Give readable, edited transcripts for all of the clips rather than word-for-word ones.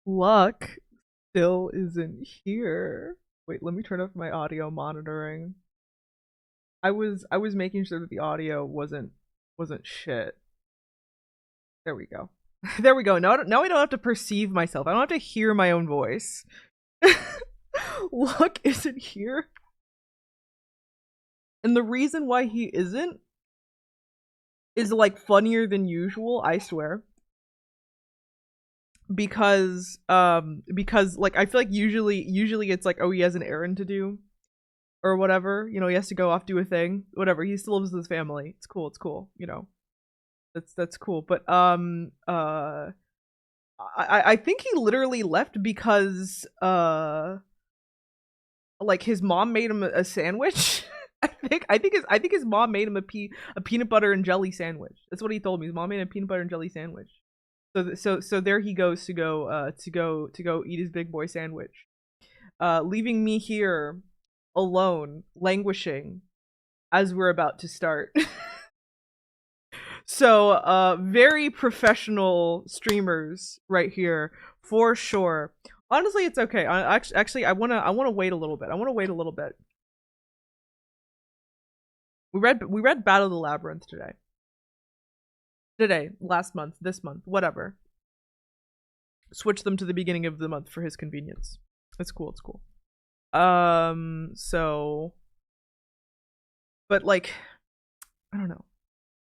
Luck still isn't here. Wait, let me turn off my audio monitoring. I was making sure that the audio wasn't shit. There we go. There we go. Now I don't have to perceive myself. I don't have to hear my own voice. Luck isn't here. And the reason why he isn't is like funnier than usual, I swear. Because like I feel like usually it's like, oh, he has an errand to do or whatever, he has to go off, do a thing, whatever. He still lives with his family. It's cool, that's cool. But I think he literally left because like his mom made him a sandwich. I think his mom made him a peanut butter and jelly sandwich. That's what he told me. His mom made a peanut butter and jelly sandwich. So there he goes to go eat his big boy sandwich, leaving me here alone, languishing as we're about to start. So very professional streamers right here for sure. Honestly, it's okay. I wanna wait a little bit. We read Battle of the Labyrinth today, last month, this month, whatever. Switch them to the beginning of the month for his convenience. It's cool. So, but like, I don't know.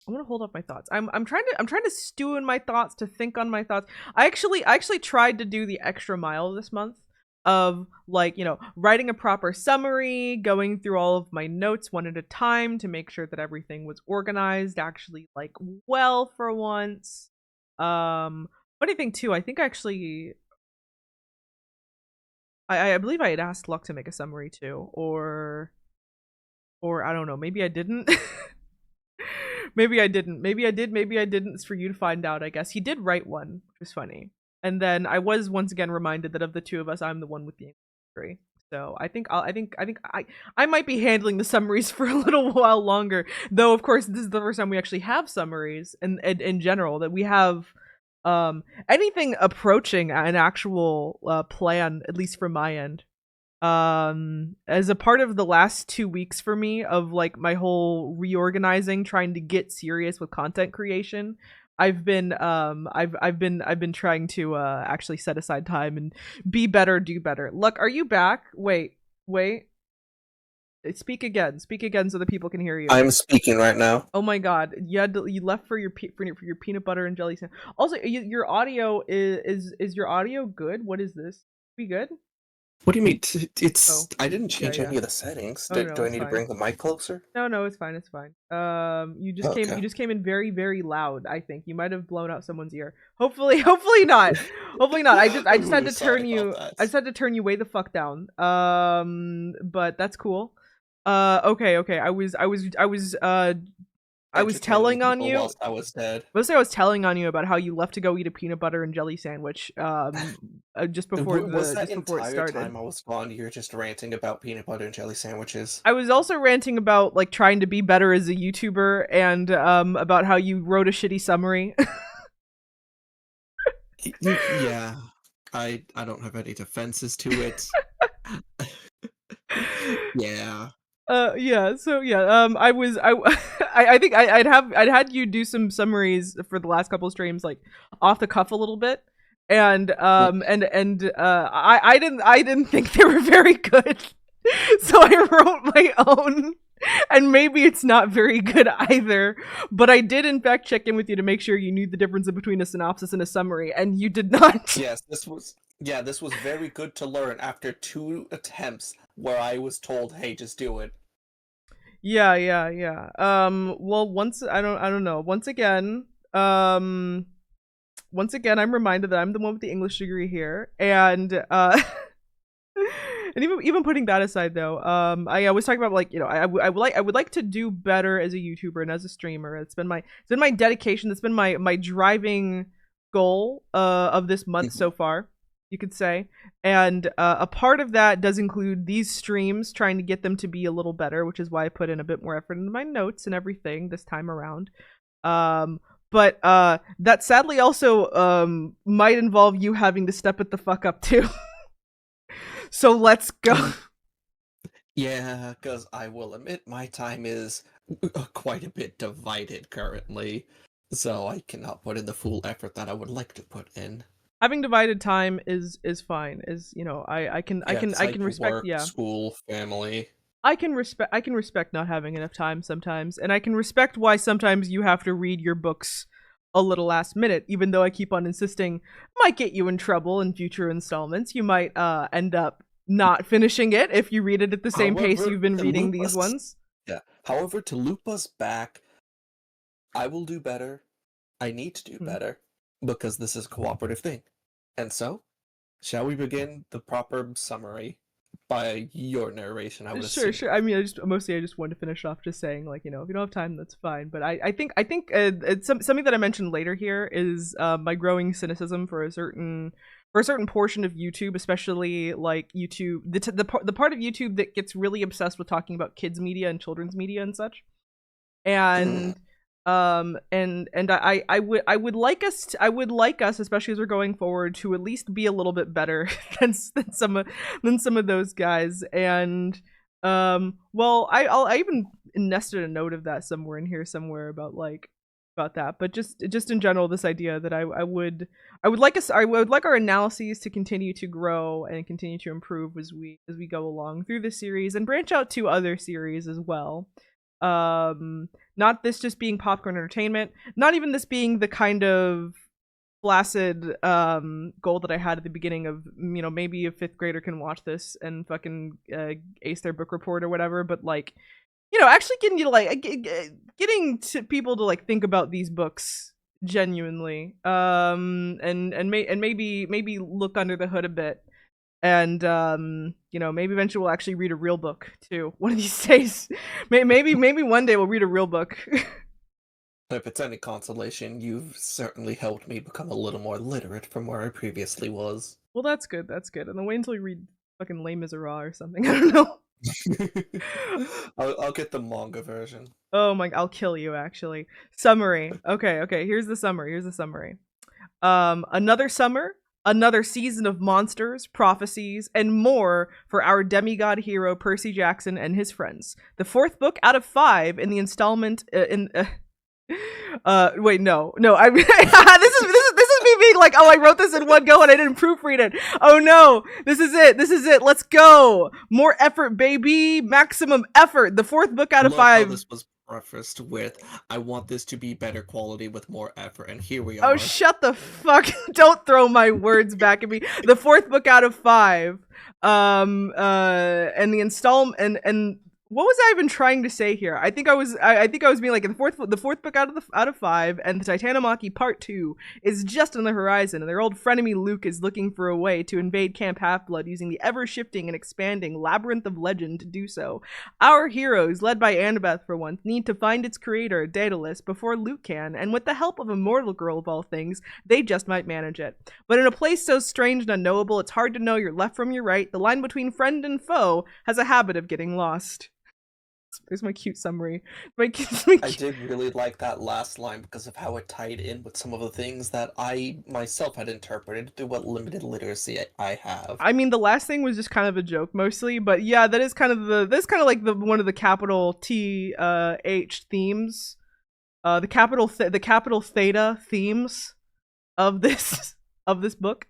I want to hold up my thoughts. I'm trying to stew in my thoughts, to think on my thoughts. I actually tried to do the extra mile this month of like, writing a proper summary, going through all of my notes one at a time to make sure that everything was organized actually like well for once. Funny thing too, I think actually I believe I had asked Luck to make a summary too, or I don't know, maybe I didn't. Maybe I didn't. Maybe I did. Maybe I didn't. It's for you to find out, I guess. He did write one, which was funny. And then I was once again reminded that of the two of us, I'm the one with the degree. So I think I might be handling the summaries for a little while longer. Though of course this is the first time we actually have summaries in general, that we have anything approaching an actual plan, at least from my end. As a part of the last 2 weeks for me of like my whole reorganizing, trying to get serious with content creation, I've been trying to actually set aside time and be better, do better. Luck, are you back? Wait. Speak again so that people can hear you. I'm speaking right now. Oh my god, you left for your peanut butter and jelly sandwich. Also, your audio is your audio good? What is this? We good? What do you mean? Oh, I didn't change yeah. any of the settings. Oh, Do, no, do I it's need to fine. bring the mic closer? No, it's fine. You Okay. just came in very, very loud. I think you might have blown out someone's ear. Hopefully not. Hopefully not. I just had to Sorry turn about you. that. I just had to turn you way the fuck down. But that's cool. Okay. I was Entertaining telling on people you. whilst I was dead. Mostly I was telling on you about how you left to go eat a peanut butter and jelly sandwich just before Was that it entire started. time I was gone, you're just ranting about peanut butter and jelly sandwiches? I was also ranting about like trying to be better as a YouTuber, and about how you wrote a shitty summary. Yeah. I don't have any defenses to it. Yeah. I think I'd had you do some summaries for the last couple of streams, like off the cuff a little bit, and I didn't think they were very good. So I wrote my own, and maybe it's not very good either, but I did in fact check in with you to make sure you knew the difference between a synopsis and a summary, and you did not. Yes, this was very good to learn after 2 attempts where I was told, "Hey, just do it." Yeah. Well, I don't know. Once again, I'm reminded that I'm the one with the English degree here, and and even putting that aside, though, I was talking about like, I would like to do better as a YouTuber and as a streamer. It's been my dedication. It's been my driving goal of this month so far, you could say. And a part of that does include these streams, trying to get them to be a little better, which is why I put in a bit more effort into my notes and everything this time around. but that sadly also might involve you having to step it the fuck up too. So let's go. Yeah, because I will admit my time is quite a bit divided currently, so I cannot put in the full effort that I would like to put in. Having divided time is fine. Is you know I can I Yeah, can it's I like can respect, work, yeah. school, family. I can respect not having enough time sometimes, and I can respect why sometimes you have to read your books a little last minute, even though I keep on insisting might get you in trouble in future installments. You might end up not finishing it if you read it at the same pace However, you've been to reading loop these us, ones. yeah. However, to loop us back, I will do better. I need to do Hmm. better because this is a cooperative thing. And so, shall we begin the proper summary by your narration? I would Sure, assume. sure. I mean, I just wanted to finish off just saying, like, you know, if you don't have time, that's fine. But I think it's something that I mentioned later here is my growing cynicism for a certain portion of YouTube, especially like YouTube, the part of YouTube that gets really obsessed with talking about kids media and children's media and such. Mm. And I would like us especially as we're going forward to at least be a little bit better than some of those guys. And well, I even nested a note of that somewhere in here somewhere about like about that, but just in general, this idea that I would like our analyses to continue to grow and continue to improve as we go along through this series and branch out to other series as well. Not this just being popcorn entertainment, not even this being the kind of flaccid goal that I had at the beginning of, you know, maybe a fifth grader can watch this and fucking ace their book report or whatever, but like, you know, actually getting you to like getting to people to like think about these books genuinely, and maybe look under the hood a bit, and you know, maybe eventually we'll actually read a real book too one of these days. Maybe one day we'll read a real book. If it's any consolation, you've certainly helped me become a little more literate from where I previously was. Well, that's good, and then wait until you read fucking Les Miserables or something. I don't know. I'll get the manga version. Oh my, I'll kill you actually. Summary. Okay, here's the summary. Another summer, another season of monsters, prophecies, and more for our demigod hero Percy Jackson and his friends. The fourth book out of 5 in the installment in wait, no, I this is me being like, oh, I wrote this in one go and I didn't proofread it. Oh no, this is it, let's go, more effort, baby, maximum effort. The fourth book out of Love how 5. this was prefaced with, I want this to be better quality with more effort, and here we Oh, are. shut the fuck. Don't throw my words back at me. The fourth book out of 5. And the installment and what was I even trying to say here? I think I was being like, the fourth book out of 5, and the Titanomachy Part 2 is just on the horizon, and their old frenemy Luke is looking for a way to invade Camp Half-Blood using the ever-shifting and expanding Labyrinth of Legend to do so. Our heroes, led by Annabeth for once, need to find its creator, Daedalus, before Luke can, and with the help of a mortal girl of all things, they just might manage it. But in a place so strange and unknowable, it's hard to know your left from your right. The line between friend and foe has a habit of getting lost. There's my cute summary. I did really like that last line because of how it tied in with some of the things that I myself had interpreted through what limited literacy I have. I mean, the last thing was just kind of a joke mostly, but yeah, that's kind of like the one of the capital T H themes, the capital theta themes of this of this book,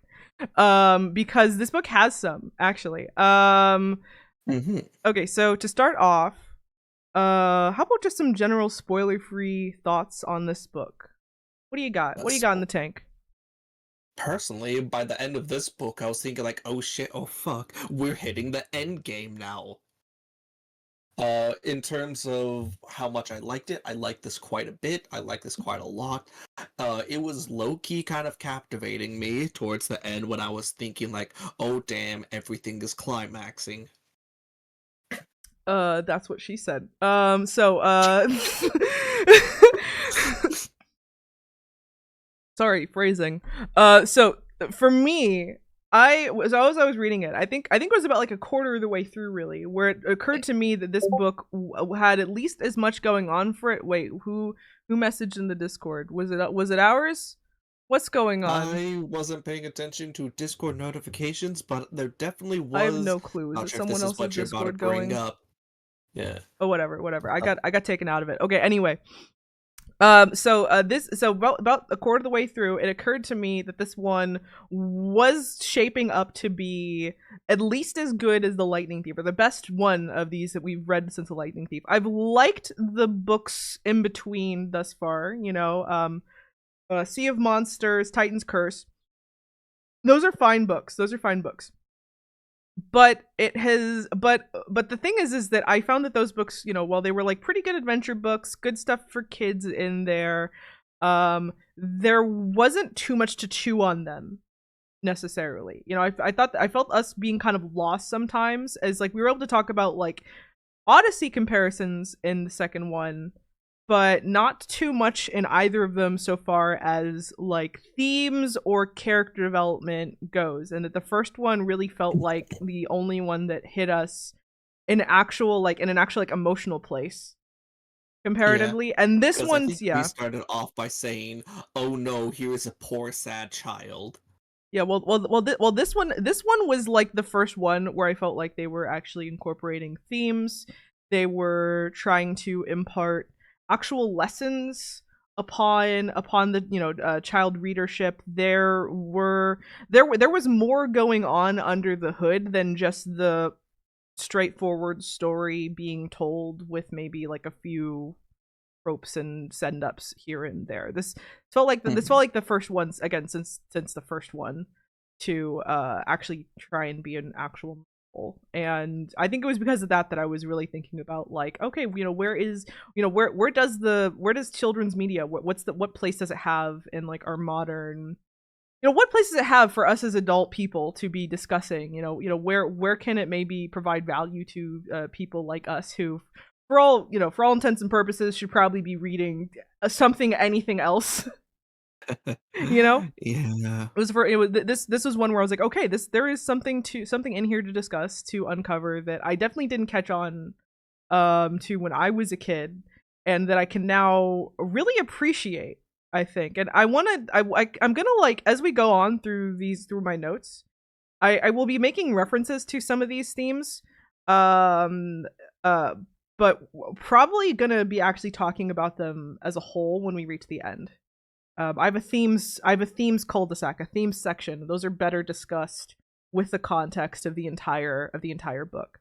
because this book has some actually. Mm-hmm. Okay, so to start off, how about just some general spoiler-free thoughts on this book? What do you got? What do you got in the tank? Personally, by the end of this book, I was thinking like, oh shit, oh fuck, we're hitting the end game now. In terms of how much I liked it, I liked this quite a bit. I liked this quite a lot. It was low-key kind of captivating me towards the end when I was thinking like, oh damn, everything is climaxing. That's what she said. So sorry, phrasing. So for me, as I was reading it, I think it was about like a quarter of the way through, really, where it occurred to me that this book had at least as much going on for it. Wait, who messaged in the Discord? Was it ours? What's going on? I wasn't paying attention to Discord notifications, but there definitely I have was. no clue. Is Not it sure if someone this is else's what you're about to Discord bring going? up. Yeah. Oh, whatever. I Uh, got taken out of it. Okay, anyway. So about a quarter of the way through, it occurred to me that this one was shaping up to be at least as good as The Lightning Thief, or the best one of these that we've read since The Lightning Thief. I've liked the books in between thus far, Sea of Monsters, Titan's Curse. Those are fine books. But it has but the thing is that I found that those books, while they were like pretty good adventure books, good stuff for kids in there, there wasn't too much to chew on them necessarily. I felt us being kind of lost sometimes, as like we were able to talk about like Odyssey comparisons in the second one, but not too much in either of them so far as like themes or character development goes. And that the first one really felt like the only one that hit us in an actual like emotional place yeah. comparatively. And this Because I one's, think we yeah. started off by saying, "Oh no, here is a poor, sad child." Yeah, this one was like the first one where I felt like they were actually incorporating themes. They were trying to impart actual lessons upon the child readership. There was more going on under the hood than just the straightforward story being told with maybe like a few tropes and send ups here and there. This felt like the first ones again since the first one to actually try and be an actual novel. And I think it was because of that I was really thinking about like, okay, where does children's media, what place does it have in like our modern, what place does it have for us as adult people to be discussing, where can it maybe provide value to people like us who for all intents and purposes should probably be reading anything else. you know Yeah. it was this was one where I was like, okay, there is something in here to discuss, to uncover, that I definitely didn't catch on to when I was a kid, and that I can now really appreciate, I think. And I'm gonna, like, as we go on through my notes, I will be making references to some of these themes, um uh but probably gonna be actually talking about them as a whole when we reach the end. I have a themes cul-de-sac, a themes section. Those are better discussed with the context of the entire book.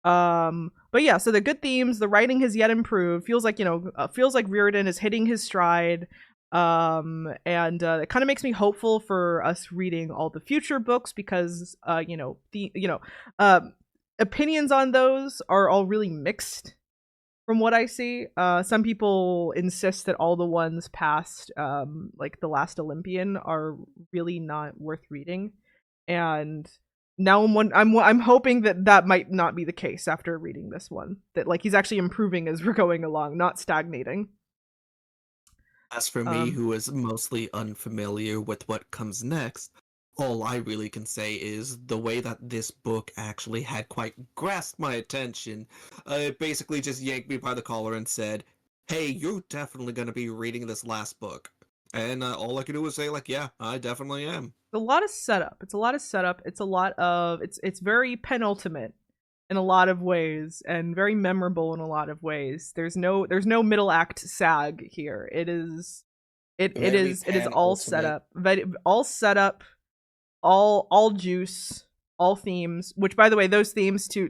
But yeah, so the good themes, the writing has yet improved. Feels like Riordan is hitting his stride. And it kind of makes me hopeful for us reading all the future books, because opinions on those are all really mixed from what I see. Some people insist that all the ones past, like The Last Olympian, are really not worth reading, and now I'm hoping that might not be the case after reading this one. That like he's actually improving as we're going along, not stagnating. As for me, Um, who is mostly unfamiliar with what comes next, all I really can say is the way that this book actually had quite grasped my attention. It basically just yanked me by the collar and said, "Hey, you're definitely going to be reading this last book." And all I could do was say, like, "Yeah, I definitely am." a lot of setup. It's a lot of setup. It's very penultimate in a lot of ways, and very memorable in a lot of ways. There's no middle act sag here. Very It is pan all set ultimate. up. All set up, all juice, all themes. Which, by the way, those themes, to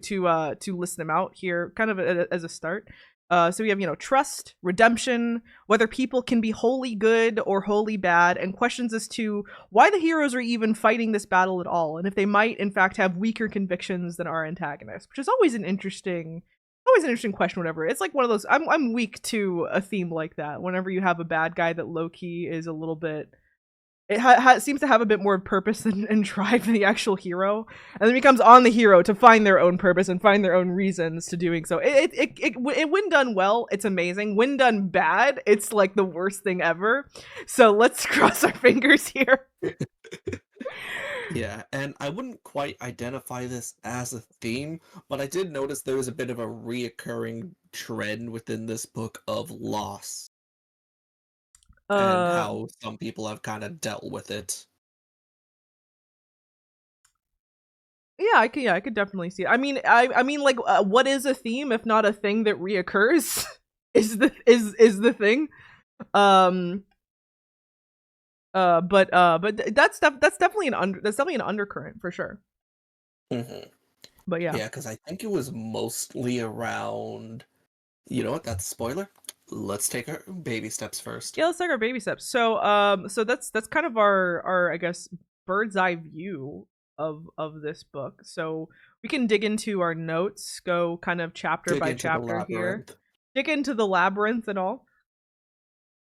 list them out here, kind of as a start. So we have, trust, redemption, whether people can be wholly good or wholly bad, and questions as to why the heroes are even fighting this battle at all, and if they might in fact have weaker convictions than our antagonists, which is always an interesting question. Whenever it's like one of those, I'm weak to a theme like that. Whenever you have a bad guy that low key is a little bit, seems to have a bit more purpose and drive than the actual hero, and then it becomes on the hero to find their own purpose and find their own reasons to doing so. When done well, it's amazing. When done bad, it's like the worst thing ever. So let's cross our fingers here. Yeah, and I wouldn't quite identify this as a theme, but I did notice there was a bit of a reoccurring trend within this book of loss and Uh, how some people have kind of dealt with it. yeah, I could definitely see it. I mean, like, what is a theme if not a thing that reoccurs? Is the thing. Um, but that's definitely that's definitely an undercurrent for sure. Hmm. But yeah. Yeah, because I think it was mostly around. You know what? That's a spoiler. Let's take our baby steps first. Yeah, let's take our baby steps. So so that's kind of our I guess bird's eye view of this book. So we can dig into our notes, go kind of chapter Dig by into the chapter here, labyrinth. dig into the labyrinth and all.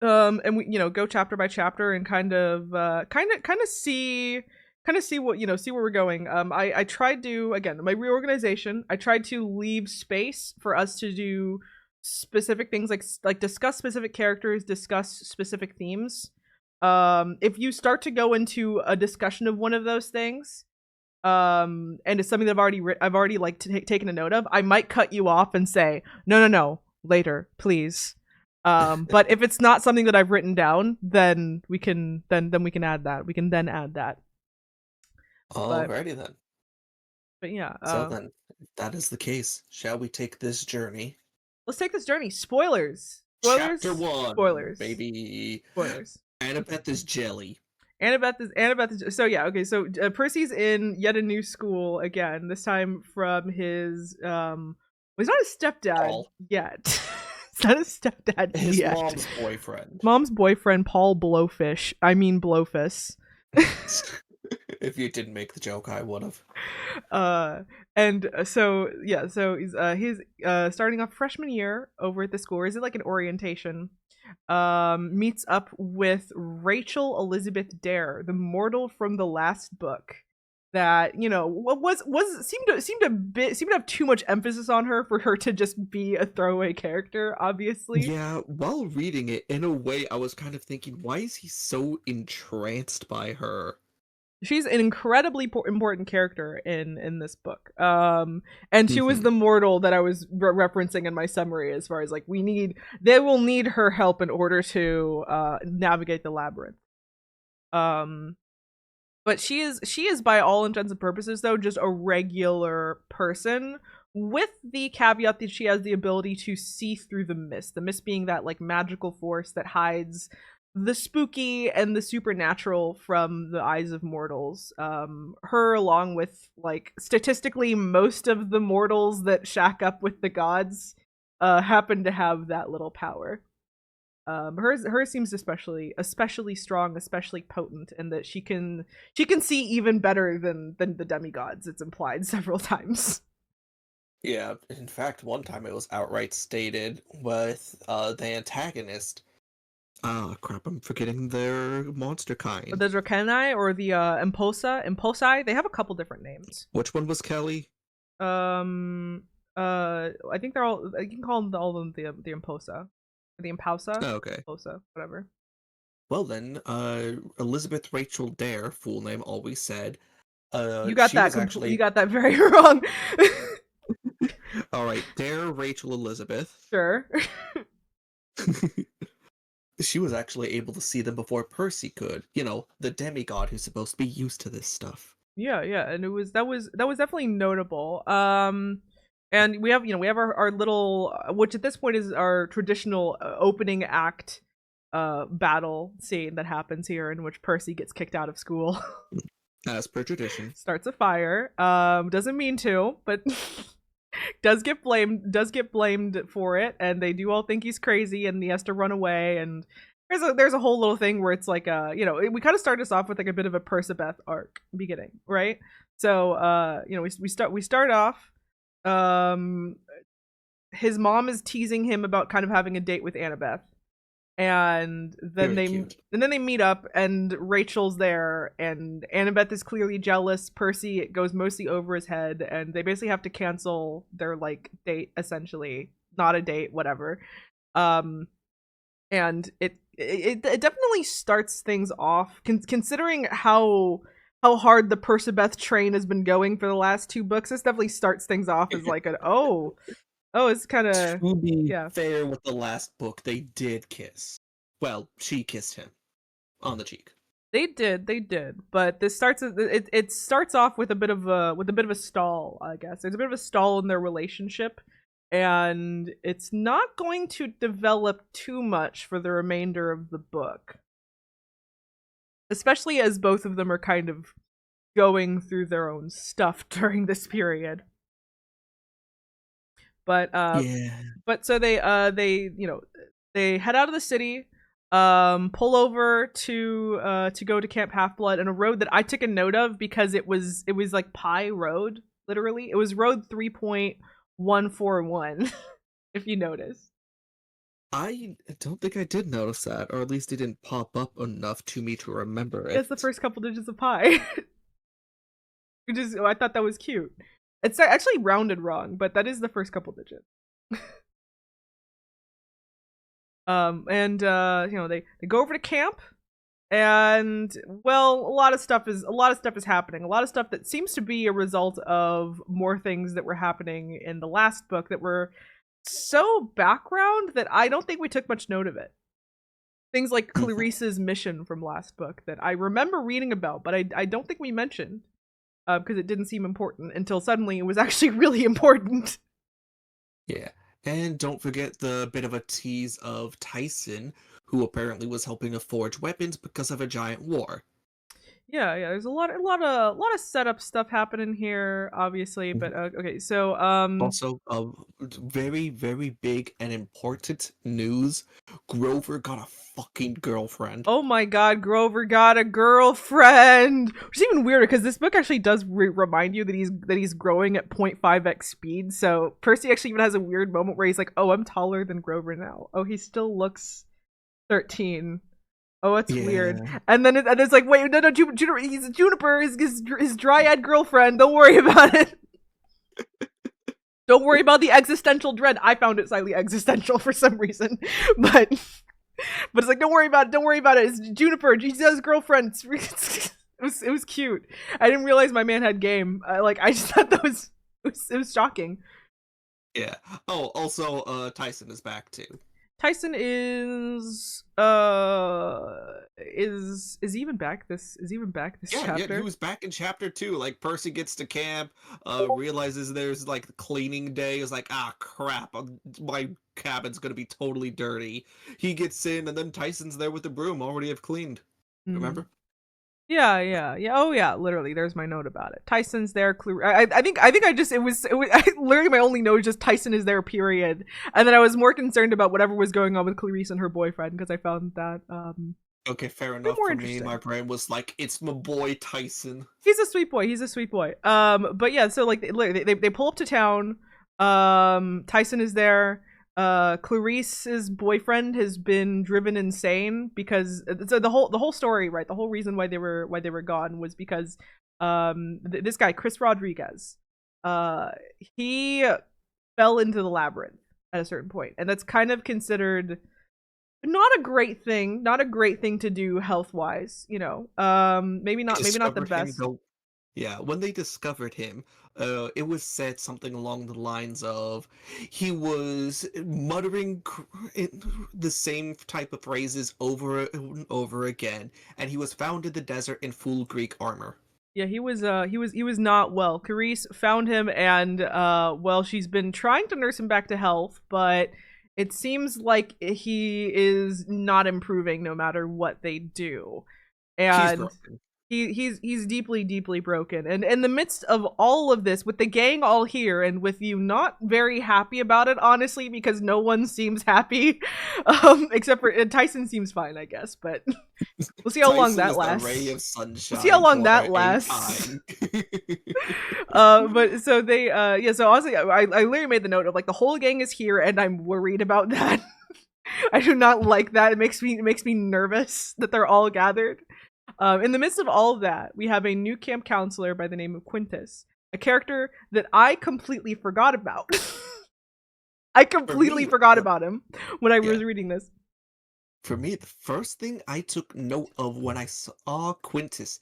And we, go chapter by chapter and kind of see what, see where we're going. I tried to, again, my reorganization, I tried to leave space for us to do specific things, like discuss specific characters, discuss specific themes. If you start to go into a discussion of one of those things, and it's something that I've already like taken a note of, I might cut you off and say no, later, please. But if it's not something that I've written down, then we can add that. We can then add that. But Alrighty then. yeah, So then, if that is the case, shall we take this journey? let's take this journey. Spoilers, Chapter spoilers, 1, spoilers, baby. spoilers. Annabeth is jelly. Annabeth is so yeah, okay, so Percy's in yet a new school again, this time from his well, he's not his stepdad Paul. yet. He's not his stepdad His yet. mom's boyfriend. Mom's boyfriend, Paul Blowfish. I mean Blowfus. If you didn't make the joke, I would have. And so yeah, so he's starting off freshman year over at the school. Or is it like an orientation? Meets up with Rachel Elizabeth Dare, the mortal from the last book. That was seemed to have too much emphasis on her for her to just be a throwaway character. Obviously, Yeah, while reading it, in a way, I was kind of thinking, why is he so entranced by her? she's an incredibly important character in this book. And she was Mhm. the mortal that I was referencing in my summary, as far as like they will need her help in order to navigate the labyrinth. um but she is by all intents and purposes though just a regular person, with the caveat that she has the ability to see through the mist being that like magical force that hides the spooky and the supernatural from the eyes of mortals. Her, along with like statistically most of the mortals that shack up with the gods, happen to have that little power. Hers seems especially strong, especially potent, and that she can see even better than the demigods. It's implied several times. Yeah, in fact, one time it was outright stated with the antagonist. Ah, crap, I'm forgetting their monster kind. The Drakenai or the Impulsi, they have a couple different names. Which one was Kelly? I think they're all. You can call them all of them the Imposa, the Impausa, Oh, okay. Imposa, whatever. Well then, Elizabeth Rachel Dare, full name always said, You got that very wrong. all right, Dare Rachel Elizabeth. Sure. She was actually able to see them before Percy could. You know, the demigod who's supposed to be used to this stuff. Yeah, and that was definitely notable. And we have our little, which at this point is our traditional opening act battle scene that happens here, in which Percy gets kicked out of school. As per tradition. Starts a fire. Doesn't mean to, but does get blamed for it, and they do all think he's crazy and he has to run away. And there's a whole little thing where it's like we kind of start us off with like a bit of a Percabeth arc beginning, right? So we start off, um his mom is teasing him about kind of having a date with Annabeth, and then Very cute. they meet up, and Rachel's there, and Annabeth is clearly jealous. Percy, it goes mostly over his head, and they basically have to cancel their like date, essentially. Not a date, whatever. um and it definitely starts things off, considering how how hard the Percabeth train has been going for the last 2 books. This definitely starts things off as like it's kind of, To be yeah. fair with the last book, they did kiss. Well, she kissed him on the cheek. They did, but this starts it starts off with a bit of a stall, I guess. There's a bit of a stall in their relationship, and it's not going to develop too much for the remainder of the book. Especially as both of them are kind of going through their own stuff during this period. But Yeah. so they head out of the city, pull over to go to Camp Half Blood, and a road that I took a note of because it was like Pi Road, literally. It was road 3.141, if you notice. I don't think I did notice that, or at least it didn't pop up enough to me to remember it. It's the first couple digits of pi. I thought that was cute. It's actually rounded wrong, but that is the first couple digits. They go over to camp, and well, a lot of stuff is happening. A lot of stuff that seems to be a result of more things that were happening in the last book that were so background that I don't think we took much note of it. Things like Clarice's mission from last book that I remember reading about, but I don't think we mentioned because it didn't seem important until suddenly it was actually really important. Yeah. And don't forget the bit of a tease of Tyson, who apparently was helping to forge weapons because of a giant war. Yeah. There's a lot of setup stuff happening here, obviously. But okay, so Also, very, very big and important news. Grover got a fucking girlfriend. oh my God, Grover got a girlfriend. Which is even weirder because this book actually does remind you that he's growing at 0.5x speed. So Percy actually even has a weird moment where he's like, "Oh, I'm taller than Grover now. Oh, he still looks 13. Oh, it's weird." And then it's like, wait, no, he's Juniper, his dryad girlfriend. Don't worry about it. Don't worry about the existential dread. I found it slightly existential for some reason, but it's like, don't worry about it. Don't worry about it. It's Juniper. He's his girlfriend. It was cute. I didn't realize my man had game. I just thought it was shocking. Yeah. Oh, also, Tyson is back too. Tyson is even back this chapter. Yeah, he was back in chapter 2. Like, Percy gets to camp, realizes there's like cleaning day, is like, ah crap, my cabin's gonna be totally dirty. He gets in, and then Tyson's there with the broom, already have cleaned. Remember? Yeah. Oh yeah, literally. There's my note about it. Tyson's there. I think it was literally my only note. Just Tyson is there. Period. And then I was more concerned about whatever was going on with Clarice and her boyfriend because I found that. Okay, fair enough. For me, my brain was like, it's my boy Tyson. He's a sweet boy. But yeah, so like they pull up to town. Tyson is there. Clarice's boyfriend has been driven insane because so the whole story, right? The whole reason why they were gone was because this guy Chris Rodriguez, he fell into the labyrinth at a certain point, and that's kind of considered not a great thing to do health wise, maybe not the best. Yeah, when they discovered him, it was said something along the lines of he was muttering the same type of phrases over and over again, and he was found in the desert in full Greek armor. Yeah, he was not well. Clarice found him, and she's been trying to nurse him back to health, but it seems like he is not improving no matter what they do. And he's deeply broken. And in the midst of all of this, with the gang all here and with you not very happy about it, honestly, because no one seems happy, except for Tyson seems fine, I guess, but we'll see how long that lasts. Ray of sunshine. We'll see how long that lasts. But so they so honestly, I literally made the note of like the whole gang is here and I'm worried about that. I do not like that. It makes me nervous that they're all gathered. In the midst of all of that, we have a new camp counselor by the name of Quintus, a character that I completely forgot about. I completely forgot about him when I was reading this. For me, the first thing I took note of when I saw Quintus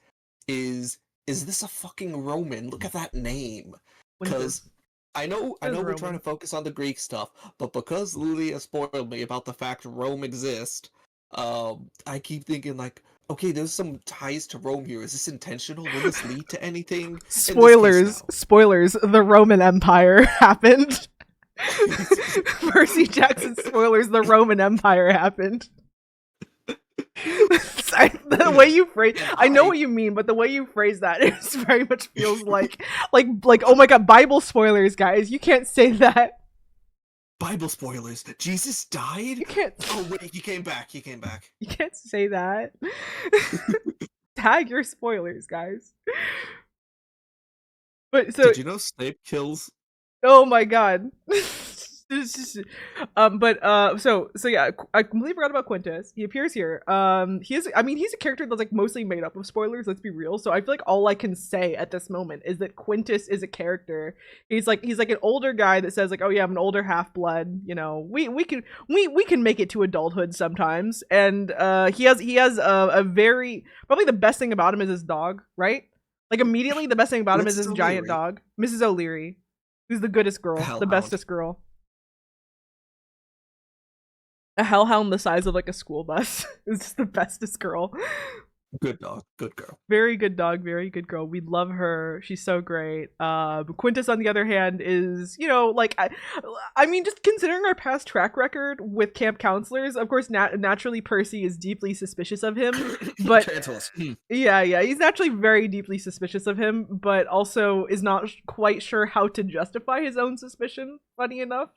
is is this a fucking Roman? Look at that name. Because Quintus. I Is know we're trying Roman. to focus on the Greek stuff, but because Lulia spoiled me about the fact Rome exists, I keep thinking like, okay, there's some ties to Rome here. Is this intentional? Will this lead to anything? In this case, Spoilers. no. Spoilers. The Roman Empire happened. Percy Jackson spoilers. The Roman Empire happened. The way you phrase, And I know I what you mean, but the way you phrase that, it very much feels like oh my god, Bible spoilers, guys, you can't say that. Bible spoilers. Jesus died? You can't. Oh wait, he came back. He came back. You can't say that. Tag your spoilers, guys. But so, Did you know Snape kills? oh my god. So yeah, I completely forgot about Quintus. He appears here. He's a character that's like mostly made up of spoilers, let's be real. So I feel like all I can say at this moment is that Quintus is a character. He's like an older guy that says like, oh yeah, I'm an older half-blood, you know. We can make it to adulthood sometimes. And he has a very, probably the best thing about him is his dog, right? Like immediately the best thing about him is Mrs. his giant O'Leary. dog, Mrs. O'Leary, who's the goodest girl, the Hellhound. bestest girl. A hellhound the size of like a school bus is the bestest girl. Good dog, good girl. Very good dog, very good girl. We love her. She's so great. Quintus, on the other hand, is, you know, like, I mean, just considering our past track record with camp counselors, of course, naturally Percy is deeply suspicious of him. But yeah, he's naturally very deeply suspicious of him, but also is not quite sure how to justify his own suspicion, funny enough.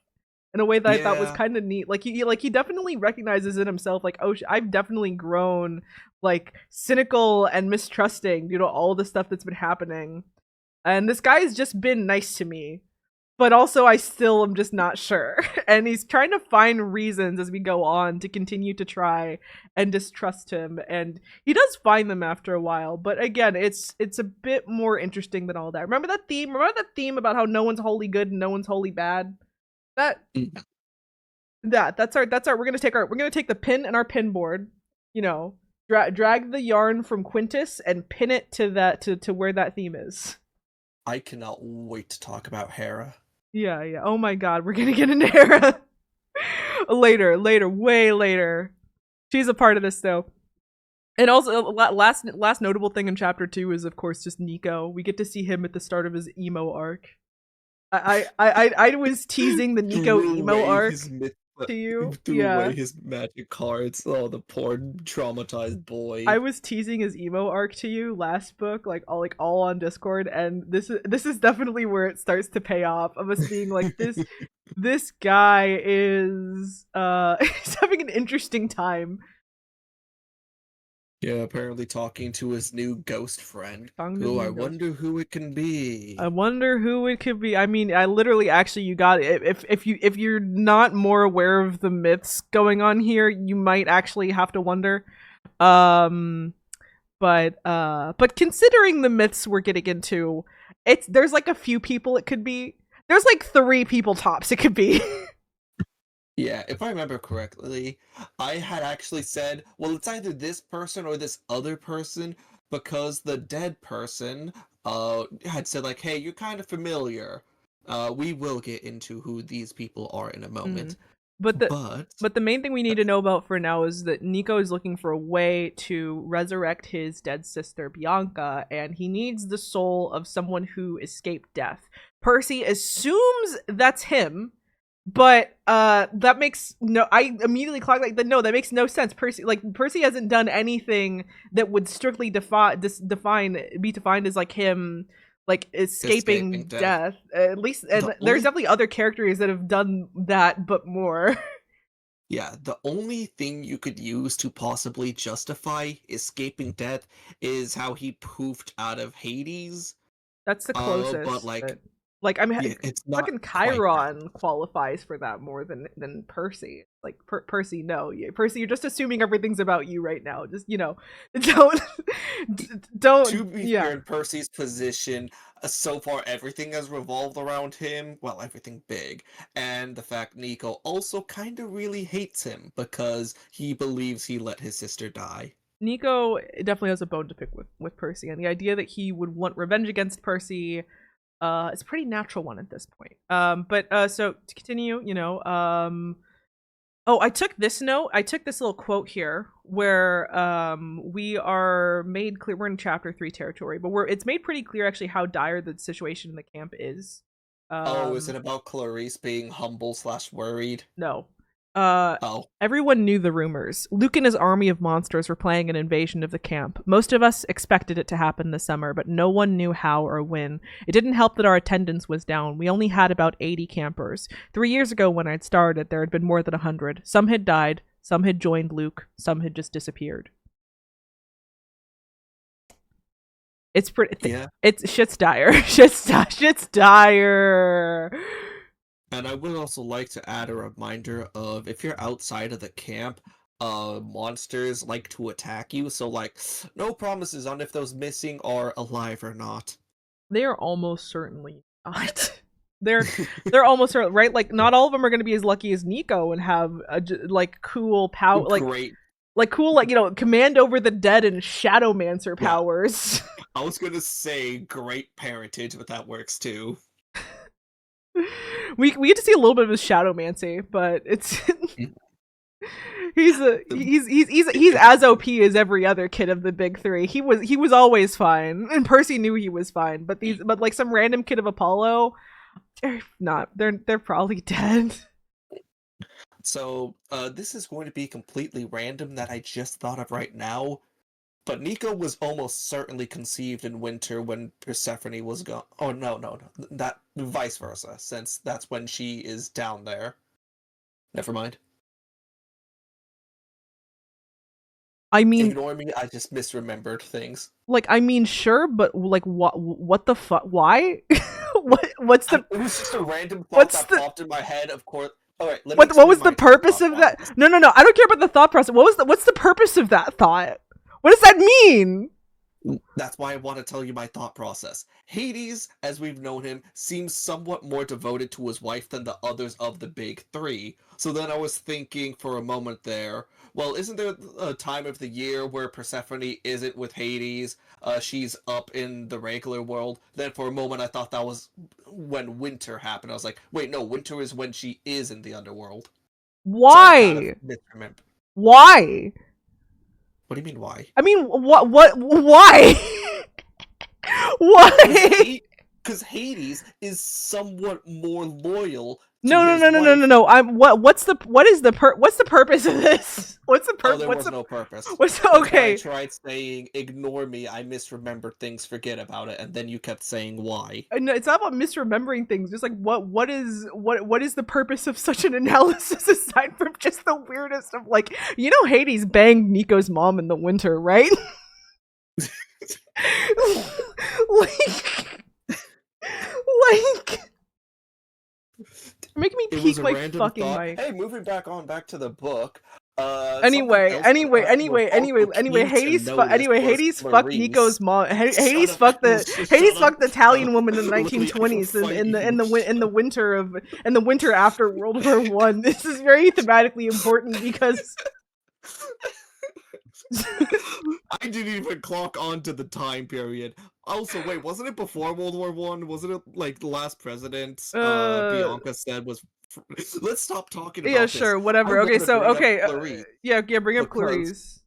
In a way that I thought was kind of neat. Like he definitely recognizes in himself, like, oh, I've definitely grown, like, cynical and mistrusting due to all the stuff that's been happening. And this guy has just been nice to me, but also I still am just not sure. And he's trying to find reasons as we go on to continue to try and distrust him. And he does find them after a while, but again, it's a bit more interesting than all that. Remember that theme? Remember that theme about how no one's wholly good and no one's wholly bad? That's our we're gonna take the pin and our pin board, you know, drag the yarn from Quintus and pin it to where that theme is. I cannot wait to talk about Hera. Yeah. Oh my god, we're gonna get into Hera later, way later. She's a part of this though. And also, last notable thing in chapter 2 is of course just Nico. We get to see him at the start of his emo arc. I was teasing the Nico emo arc to you. Threw away his magic cards. Oh, the poor traumatized boy. I was teasing his emo arc to you last book, like all on Discord, and this is definitely where it starts to pay off of us being like this guy is he's having an interesting time. Yeah, apparently talking to his new ghost friend. I wonder who it can be. I wonder who it could be. I mean, I literally actually you got it. If you're not more aware of the myths going on here, you might actually have to wonder. But considering the myths we're getting into, there's like a few people it could be. There's like 3 people tops it could be. Yeah, if I remember correctly, I had actually said, well, it's either this person or this other person, because the dead person had said, like, hey, you're kind of familiar. We will get into who these people are in a moment. But the main thing we need to know about for now is that Nico is looking for a way to resurrect his dead sister Bianca, and he needs the soul of someone who escaped death. Percy assumes that's him. But that makes no. I immediately clocked like no. That makes no sense. Percy hasn't done anything that would strictly be defined as like him like escaping death. At least, and there's definitely other characters that have done that, but more. Yeah, the only thing you could use to possibly justify escaping death is how he poofed out of Hades. That's the closest. But like I mean, yeah, it's not fucking Chiron qualifies for that more than Percy. Like Percy, no, Percy, you're just assuming everything's about you right now. Just don't. To be fair, in Percy's position, so far everything has revolved around him. Well, everything big, and the fact Nico also kind of really hates him because he believes he let his sister die. Nico definitely has a bone to pick with Percy, and the idea that he would want revenge against Percy is a pretty natural one at this point. So to continue, oh, I took this note. I took this little quote here where we are made clear. We're in chapter 3 territory, but it's made pretty clear actually how dire the situation in the camp is. Is it about Clarice being humble/worried? No. Oh. Everyone knew the rumors. Luke and his army of monsters were planning an invasion of the camp. Most of us expected it to happen this summer, but no one knew how or when. It didn't help that our attendance was down. We only had about 80 campers. 3 years ago when I'd started, there had been more than 100. Some had died, some had joined Luke, some had just disappeared. It's pretty. Yeah. It's shit's dire. Shit's dire. And I would also like to add a reminder of if you're outside of the camp, monsters like to attack you. So like, no promises on if those missing are alive or not. They are almost certainly not. They're almost certainly right. Like, not all of them are going to be as lucky as Nico and have like cool power, like great. Like cool, like, command over the dead and shadowmancer powers. Yeah. I was gonna say great parentage, but that works too. We get to see a little bit of his shadowmancy, but it's he's as OP as every other kid of the big three. He was always fine, and Percy knew he was fine. But like some random kid of Apollo, they're probably dead. So, this is going to be completely random that I just thought of right now, but Nico was almost certainly conceived in winter when Persephone was gone. Oh, no. That vice versa, since that's when she is down there. Never mind. I mean... Ignore me, I just misremembered things. Like, I mean, sure, but, like, what the fuck? Why? What's the... It was just a random thought that popped in my head, of course. All right, what was the purpose of that? No. I don't care about the thought process. What's the purpose of that thought? What does that mean? That's why I want to tell you my thought process. Hades, as we've known him, seems somewhat more devoted to his wife than the others of the big three. So then I was thinking for a moment there, well, isn't there a time of the year where Persephone isn't with Hades? She's up in the regular world. Then for a moment I thought that was when winter happened. I was like, wait, no, winter is when she is in the underworld. Why? So why? What do you mean, why? I mean, why? Why? Because Hades is somewhat more loyal. No. What's the purpose of this? What's the purpose? There was no purpose. Okay? I tried saying, ignore me, I misremembered things, forget about it, and then you kept saying why. No, it's not about misremembering things. Just like what is the purpose of such an analysis aside from just the weirdest of, like, Hades banged Nico's mom in the winter, right? like make me peek my fucking mic. Hey, moving back to the book. Anyway, Hades fucked Nico's mom. Hades fucked the Italian woman in the 1920s in the winter after World War I. This is very thematically important because I didn't even clock onto the time period. Also, wait, wasn't it before World War I? Wasn't it like the last president Bianca said was... Let's stop talking about this. Yeah, sure, whatever. Okay, so, bring up Clarice.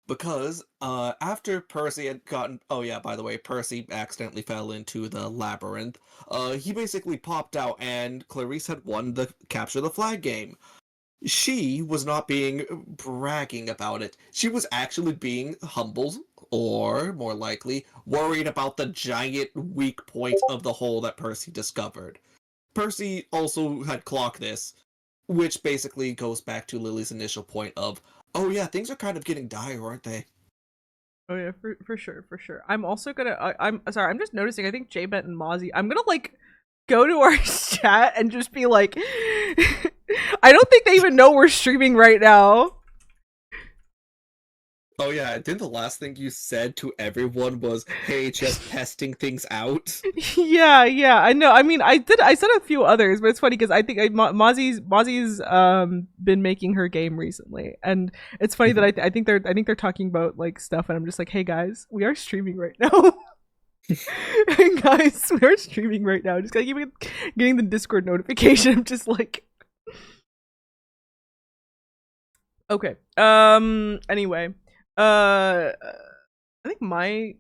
Because, after Percy had gotten... Oh yeah, by the way, Percy accidentally fell into the Labyrinth. He basically popped out and Clarice had won the Capture the Flag game. She was not bragging about it. She was actually being humbled, or, more likely, worried about the giant weak point of the hole that Percy discovered. Percy also had clocked this, which basically goes back to Lily's initial point of, oh yeah, things are kind of getting dire, aren't they? Oh yeah, for sure. I'm also gonna, I'm sorry, I'm just noticing, I think J-Bet and Mozzie, I'm gonna, like, go to our chat and just be like, I don't think they even know we're streaming right now. Oh yeah, didn't the last thing you said to everyone was, "Hey, just testing things out"? Yeah, I know. I mean, I said a few others, but it's funny because I think Mozzie's been making her game recently, and it's funny that Mhm. I think they're talking about like stuff, and I'm just like, hey guys, we are streaming right now. Hey guys, we are streaming right now. Just gotta keep getting the Discord notification. I'm just like, okay. Anyway, I think my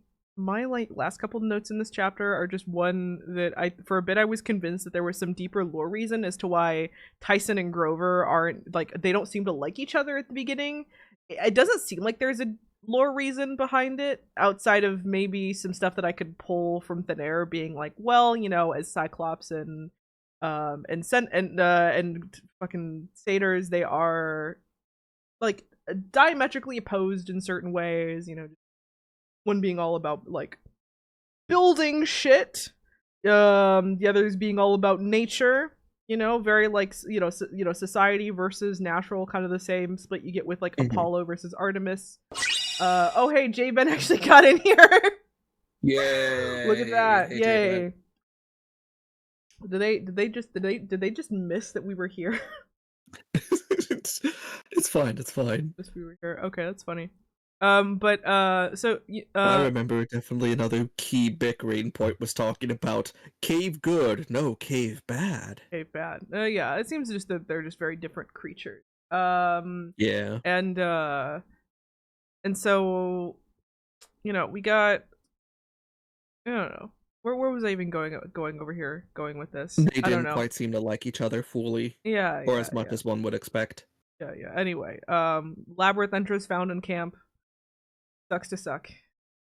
like last couple of notes in this chapter are just one that I for a bit I was convinced that there was some deeper lore reason as to why Tyson and Grover aren't like they don't seem to like each other at the beginning. It doesn't seem like there's a lore reason behind it outside of maybe some stuff that I could pull from thin air being like, well, you know, as Cyclops and fucking satyrs, they are like diametrically opposed in certain ways, you know, one being all about like building shit, the others being all about nature, you know, very like society versus natural, kind of the same split you get with like Mhm. Apollo versus Artemis. Oh hey, J-Ben actually got in here. Look at Yay! that. Hey, J-Man. Yay. Did they just miss that we were here? It's fine. It's fine. Just we were here. Okay, that's funny. But so I remember definitely another key bickering point was talking about cave good, no cave bad. okay, bad. Yeah, it seems just that they're just very different creatures. Um, Yeah. and uh, and so you know we got I don't know where was I even going over here going with this? They I don't didn't know. quite seem to like each other fully, Yeah, or yeah, as much yeah, as one would expect. yeah. Anyway, Labyrinth enters found in camp. Sucks to suck.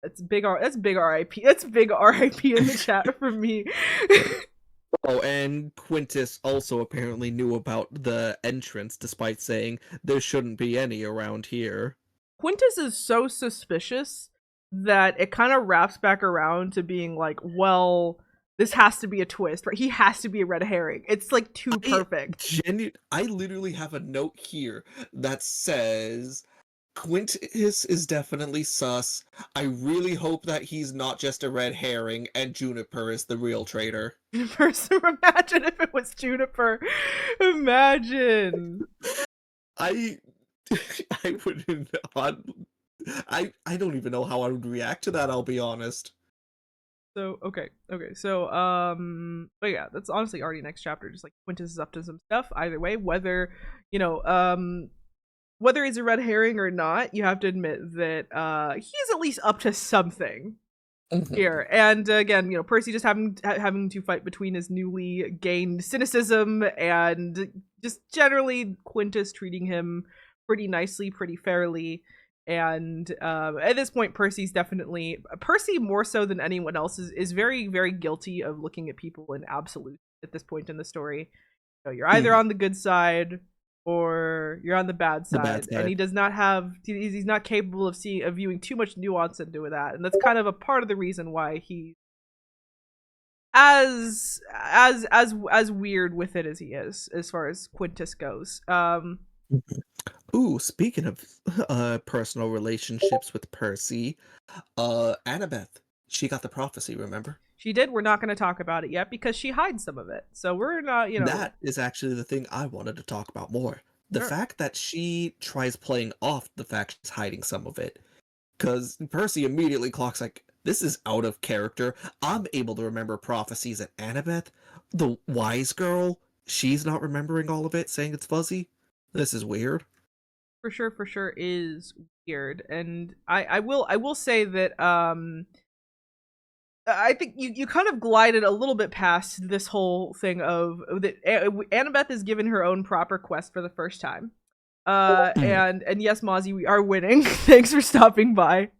That's big R. That's big R.I.P. That's big R.I.P. in the chat for me. Oh, and Quintus also apparently knew about the entrance despite saying there shouldn't be any around here. Quintus is so suspicious that it kind of wraps back around to being like, well, this has to be a twist, right? He has to be a red herring. It's like too perfect. I literally have a note here that says Quintus is definitely sus. I really hope that he's not just a red herring and Juniper is the real traitor. Imagine if it was Juniper. Imagine. I I wouldn't I don't even know how I would react to that, I'll be honest. So okay. So but yeah, that's honestly already next chapter. Just like Quintus is up to some stuff. Either way, whether you know, whether he's a red herring or not, you have to admit that he's at least up to something Mhm. here. And again, you know, Percy just having to fight between his newly gained cynicism and just generally Quintus treating him pretty nicely, pretty fairly. And at this point, Percy more so than anyone else is very very guilty of looking at people in absolute at this point in the story. So you're either Mhm. on the good side or you're on the bad The bad side, and he side. does not have he's not capable of viewing too much nuance into that, and that's kind of a part of the reason why he as weird with it as he is as far as Quintus goes. Mhm. Ooh, speaking of personal relationships with Percy, Annabeth, she got the prophecy, remember? She did. We're not going to talk about it yet because she hides some of it, so we're not, you know. That is actually the thing I wanted to talk about more. The Sure. fact that she tries playing off the fact she's hiding some of it. Because Percy immediately clocks like, this is out of character. I'm able to remember prophecies at Annabeth. The wise girl, she's not remembering all of it, saying it's fuzzy. This is weird. For sure is weird, and I will say that I think you kind of glided a little bit past this whole thing of that Annabeth is given her own proper quest for the first time. Mm. And yes, Mozzie, we are winning. Thanks for stopping by.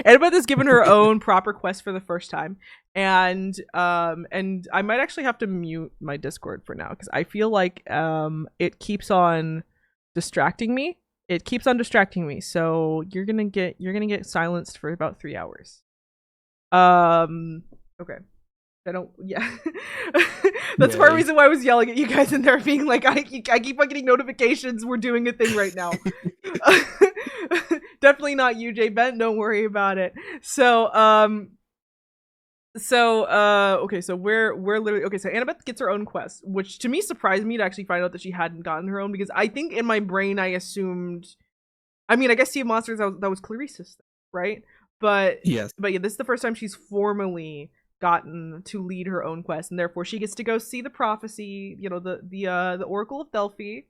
Annabeth is given her own proper quest for the first time, and I might actually have to mute my Discord for now because I feel like it keeps on distracting me. It keeps on distracting me. So you're gonna get silenced for about 3 hours. Okay. I don't. Yeah, that's part of the Yay. reason why I was yelling at you guys in there, being like, I keep on getting notifications. We're doing a thing right now. Definitely not you, Jay Bent. Don't worry about it. Okay, so we're literally okay. So Annabeth gets her own quest, which to me surprised me to actually find out that she hadn't gotten her own, because I think in my brain I assumed. I mean, I guess Sea of Monsters that was Clarissa's thing, right? Yes. But yeah, this is the first time she's formally gotten to lead her own quest, and therefore she gets to go see the prophecy, the Oracle of Delphi,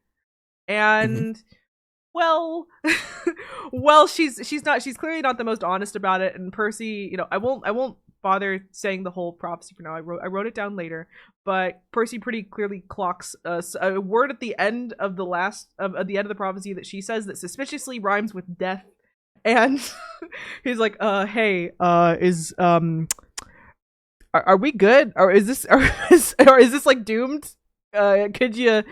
Hmm. and well, well, she's clearly not the most honest about it, and Percy, I won't bother saying the whole prophecy for now. I wrote it down later, but Percy pretty clearly clocks a word at the end of the end of the prophecy that she says that suspiciously rhymes with death, and he's like, hey, are we good, or is this or is this like doomed? Could you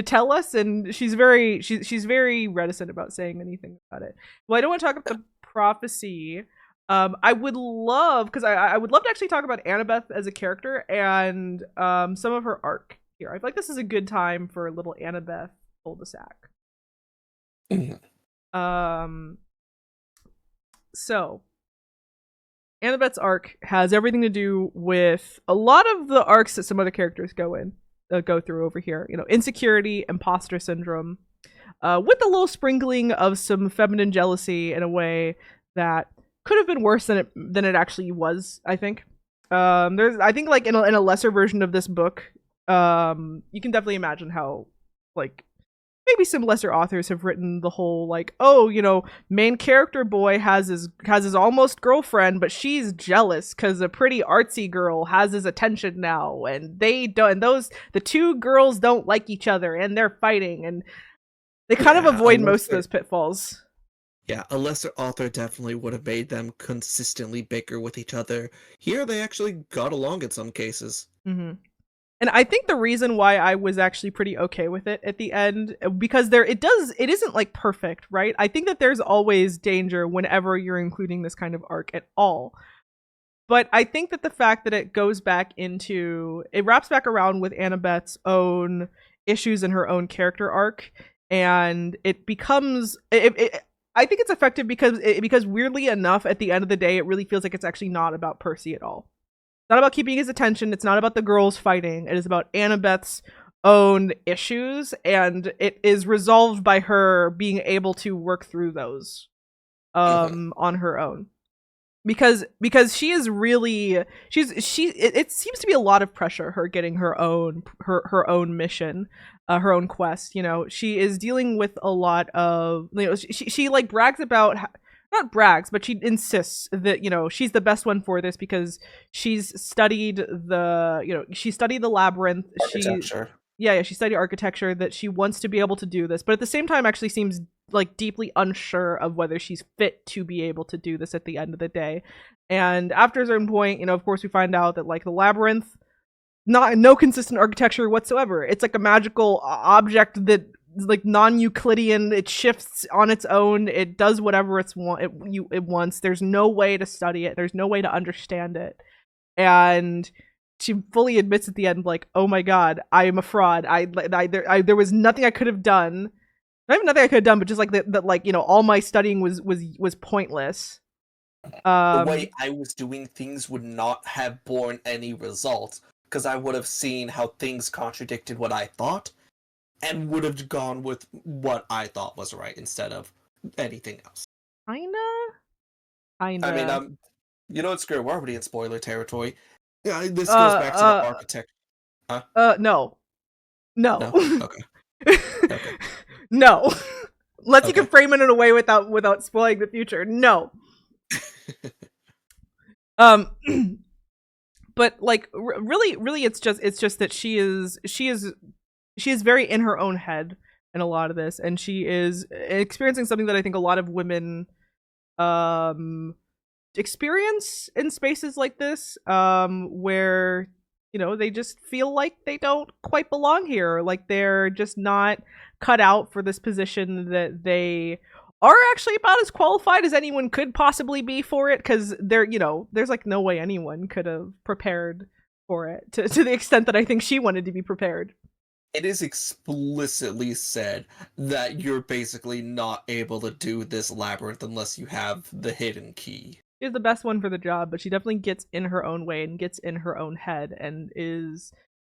tell us? And she's very reticent about saying anything about it. Well, I don't want to talk about the prophecy. I would love, because I would love to actually talk about Annabeth as a character and some of her arc here. I feel like this is a good time for a little Annabeth cul-de-sac. Um, so Annabeth's arc has everything to do with a lot of the arcs that some other characters go through over here. Insecurity, imposter syndrome, with a little sprinkling of some feminine jealousy in a way that could have been worse than it actually was. I think. I think like in a lesser version of this book, you can definitely imagine how like maybe some lesser authors have written the whole like, oh, main character boy has his almost girlfriend, but she's jealous because a pretty artsy girl has his attention now, and they don't. And the two girls don't like each other, and they're fighting, and they kind of avoid most of those pitfalls. Yeah, a lesser author definitely would have made them consistently bicker with each other. Here, they actually got along in some cases. Mm-hmm. And I think the reason why I was actually pretty okay with it at the end, because it isn't like perfect, right? I think that there's always danger whenever you're including this kind of arc at all. But I think that the fact that it wraps back around with Annabeth's own issues and her own character arc, and it becomes, I think it's effective because weirdly enough, at the end of the day, it really feels like it's actually not about Percy at all. Not about keeping his attention. It's not about the girls fighting. It is about Annabeth's own issues, and it is resolved by her being able to work through those on her own. Because she is really it seems to be a lot of pressure, her getting her own mission, her own quest. She is dealing with a lot of, she like brags about, not brags, but she insists that she's the best one for this because she's studied the labyrinth. Architecture. She studied architecture, that she wants to be able to do this, but at the same time actually seems like deeply unsure of whether she's fit to be able to do this at the end of the day. And after a certain point, of course we find out that like the labyrinth, no consistent architecture whatsoever. It's like a magical object that like non-Euclidean. It shifts on its own. It does whatever it wants. There's no way to study it. There's no way to understand it. And she fully admits at the end, like, "Oh my god, I am a fraud. There was nothing I could have done. Not even nothing I could have done, but just like that, like all my studying was pointless." The way I was doing things would not have borne any results, because I would have seen how things contradicted what I thought, and would have gone with what I thought was right instead of anything else. Kinda. I mean, screw, we're already in spoiler territory. Yeah, this goes back to the architect. Huh? No. No? Okay. Okay. No. Unless you can frame it in a way without spoiling the future. No. But like really it's just that she is very in her own head in a lot of this, and she is experiencing something that I think a lot of women experience in spaces like this, where they just feel like they don't quite belong here, like they're just not cut out for this position, that they are actually about as qualified as anyone could possibly be for it, because there's like no way anyone could have prepared for it to the extent that I think she wanted to be prepared. It is explicitly said that you're basically not able to do this labyrinth unless you have the hidden key. She's the best one for the job, but she definitely gets in her own way and gets in her own head and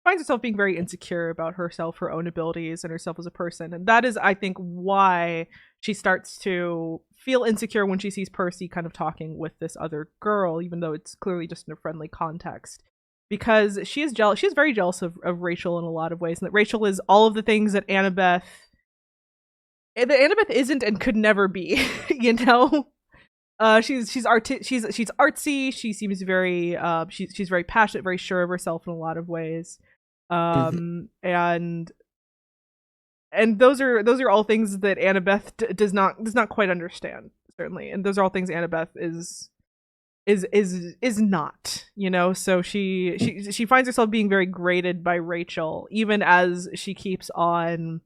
finds herself being very insecure about herself, her own abilities, and herself as a person. And that is, I think, why she starts to feel insecure when she sees Percy kind of talking with this other girl, even though it's clearly just in a friendly context. Because she is jealous. She's very jealous of Rachel in a lot of ways, and that Rachel is all of the things that Annabeth isn't and could never be. You know, she's artsy. She seems very she's very passionate, very sure of herself in a lot of ways. And those are all things that Annabeth does not quite understand, certainly, and those are all things Annabeth is not, you know. So she finds herself being very grated by Rachel, even as she keeps on